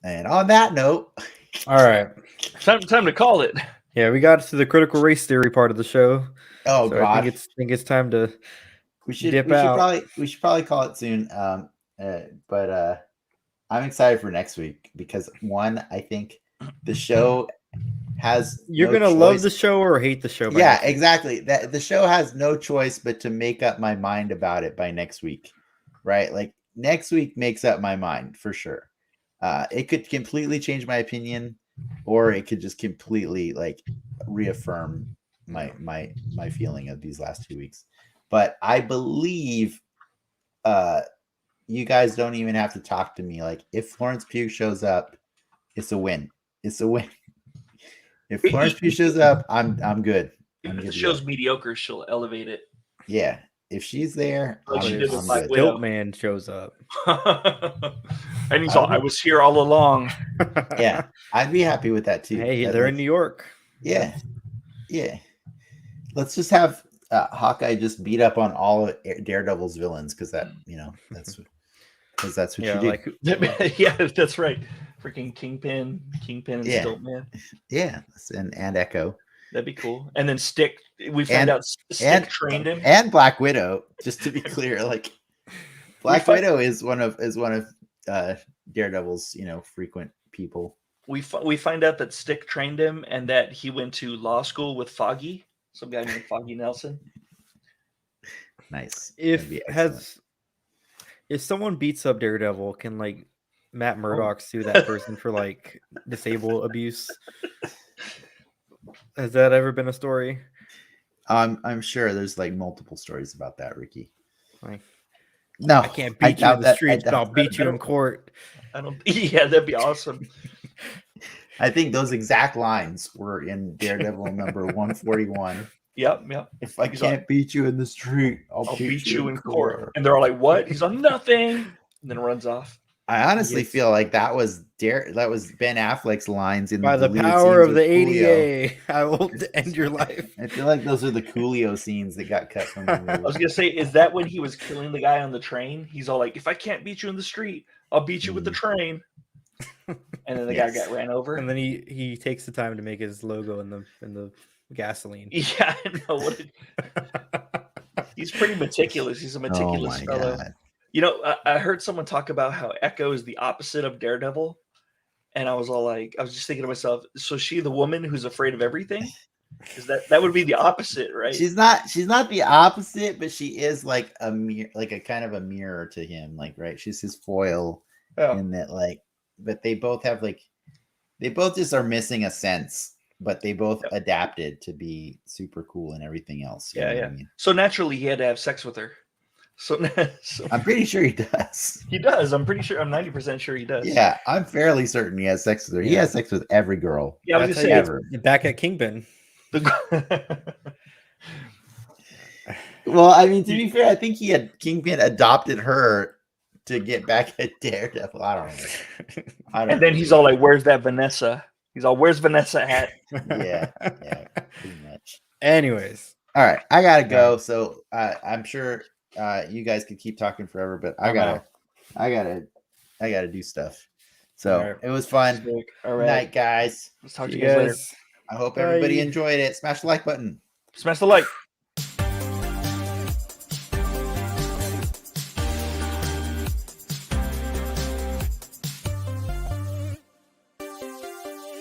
[SPEAKER 1] And on that note,
[SPEAKER 3] All right.
[SPEAKER 4] Time to call it.
[SPEAKER 3] Yeah, we got to the critical race theory part of the show.
[SPEAKER 1] oh
[SPEAKER 3] So
[SPEAKER 1] god,
[SPEAKER 3] I think it's time to.
[SPEAKER 1] we should
[SPEAKER 3] dip out.
[SPEAKER 1] probably call it soon. But I'm excited for next week because one, I think the show has
[SPEAKER 3] You're
[SPEAKER 1] no
[SPEAKER 3] gonna love
[SPEAKER 1] choice-
[SPEAKER 3] the show or hate the show. by
[SPEAKER 1] Yeah,
[SPEAKER 3] next week.
[SPEAKER 1] exactly. That the show has no choice but to make up my mind about it by next week, right? Like next week makes up my mind for sure. It could completely change my opinion, or it could just completely like reaffirm my feeling of these last 2 weeks. But I believe you guys don't even have to talk to me. Like if Florence Pugh shows up, it's a win. It's a win. If Florence Pugh shows up, I'm good.
[SPEAKER 4] Even
[SPEAKER 1] I'm
[SPEAKER 4] if
[SPEAKER 1] good
[SPEAKER 4] the
[SPEAKER 1] to
[SPEAKER 4] show's
[SPEAKER 1] go.
[SPEAKER 4] mediocre, she'll elevate it.
[SPEAKER 1] Yeah, if she's there,
[SPEAKER 4] Like she
[SPEAKER 1] I'm,
[SPEAKER 4] did with
[SPEAKER 1] I'm
[SPEAKER 4] Black
[SPEAKER 1] good.
[SPEAKER 4] Widow.
[SPEAKER 3] Stilt Man shows up.
[SPEAKER 4] And he's all, I was here all along.
[SPEAKER 1] Yeah, I'd be happy with that too.
[SPEAKER 3] Hey,
[SPEAKER 1] That,
[SPEAKER 3] they're
[SPEAKER 1] like,
[SPEAKER 3] in New York.
[SPEAKER 1] Yeah, yeah. Let's just have Hawkeye just beat up on all of Daredevil's villains because that, that's what
[SPEAKER 3] Yeah,
[SPEAKER 1] you do.
[SPEAKER 3] like
[SPEAKER 4] Yeah, that's right. Freaking Kingpin and
[SPEAKER 1] Yeah.
[SPEAKER 4] Stiltman.
[SPEAKER 1] Yeah, and Echo
[SPEAKER 4] That'd be cool. And then Stick, we
[SPEAKER 1] And-
[SPEAKER 4] find out Stick trained him.
[SPEAKER 1] and Black Widow. Just to be clear, like Black
[SPEAKER 4] find-
[SPEAKER 1] Widow is one of Daredevil's frequent people.
[SPEAKER 4] We find out that Stick trained him and that he went to law school with Foggy, some guy named Foggy Nelson.
[SPEAKER 1] Nice.
[SPEAKER 3] if
[SPEAKER 1] That'd be excellent.
[SPEAKER 3] if someone beats up Daredevil, can like Matt
[SPEAKER 1] Oh.
[SPEAKER 3] Murdock sue that person for like disable abuse? Has that ever been a story?
[SPEAKER 1] I'm sure there's like multiple stories about that, Ricky.
[SPEAKER 3] Like,
[SPEAKER 1] No,
[SPEAKER 3] I can't beat you in the streets, but I'll beat you in court.
[SPEAKER 4] I don't. Yeah, that'd be awesome.
[SPEAKER 1] I think those exact lines were in Daredevil number 141.
[SPEAKER 4] Yep.
[SPEAKER 1] If I can't beat you in the street, I'll
[SPEAKER 4] beat you in court. And they're all like, "What?" He's on nothing, and then runs off.
[SPEAKER 1] I honestly
[SPEAKER 3] Yes.
[SPEAKER 1] feel like that was Ben Affleck's lines in
[SPEAKER 3] By the
[SPEAKER 1] deleted
[SPEAKER 3] power
[SPEAKER 1] scenes
[SPEAKER 3] of the
[SPEAKER 1] with Coolio.
[SPEAKER 3] ADA, I will end your life.
[SPEAKER 1] I feel like those are the Coolio scenes that got cut from the movie.
[SPEAKER 4] I was gonna say, is that when he was killing the guy on the train? He's all like, "If I can't beat you in the street, I'll beat you with the train." And then the guy got ran over.
[SPEAKER 3] And then he takes the time to make his logo in the gasoline.
[SPEAKER 4] Yeah, I know. He's pretty meticulous. He's a meticulous fellow.
[SPEAKER 1] God.
[SPEAKER 4] You know, I heard someone talk about how Echo is the opposite of Daredevil, and I was all like, I was just thinking to myself, so she the woman who's afraid of everything? Is that would be the opposite, right?
[SPEAKER 1] She's not the opposite, but she is like a mirror, like a kind of a mirror to him, like, right? She's his foil
[SPEAKER 4] Oh.
[SPEAKER 1] in that, like, but they both have they both just are missing a sense, but they both adapted to be super cool and everything else. You know what I mean?
[SPEAKER 4] So naturally, he had to have sex with her. So
[SPEAKER 1] I'm pretty sure he does.
[SPEAKER 4] he does. I'm pretty sure. I'm 90% sure he does.
[SPEAKER 1] Yeah, I'm fairly certain he has sex with her. He has sex with every girl.
[SPEAKER 4] Yeah, I was
[SPEAKER 3] That's
[SPEAKER 4] gonna
[SPEAKER 3] how
[SPEAKER 4] say.
[SPEAKER 3] you get back at Kingpin.
[SPEAKER 1] Well, I mean, to be fair, I think Kingpin adopted her to get back at Daredevil. I don't know.
[SPEAKER 4] And then he's all like, "Where's that Vanessa?" He's all, "Where's Vanessa at?"
[SPEAKER 1] yeah, pretty much.
[SPEAKER 3] Anyways,
[SPEAKER 1] All right, I gotta go. So I'm sure you guys could keep talking forever, but I gotta do stuff. So
[SPEAKER 3] All right.
[SPEAKER 1] it was fun.
[SPEAKER 4] All right,
[SPEAKER 1] Night, guys.
[SPEAKER 4] let's talk to
[SPEAKER 3] you
[SPEAKER 4] you guys later.
[SPEAKER 3] guys.
[SPEAKER 1] I hope
[SPEAKER 3] Bye.
[SPEAKER 1] everybody enjoyed it. Smash the like button.
[SPEAKER 4] Smash the like.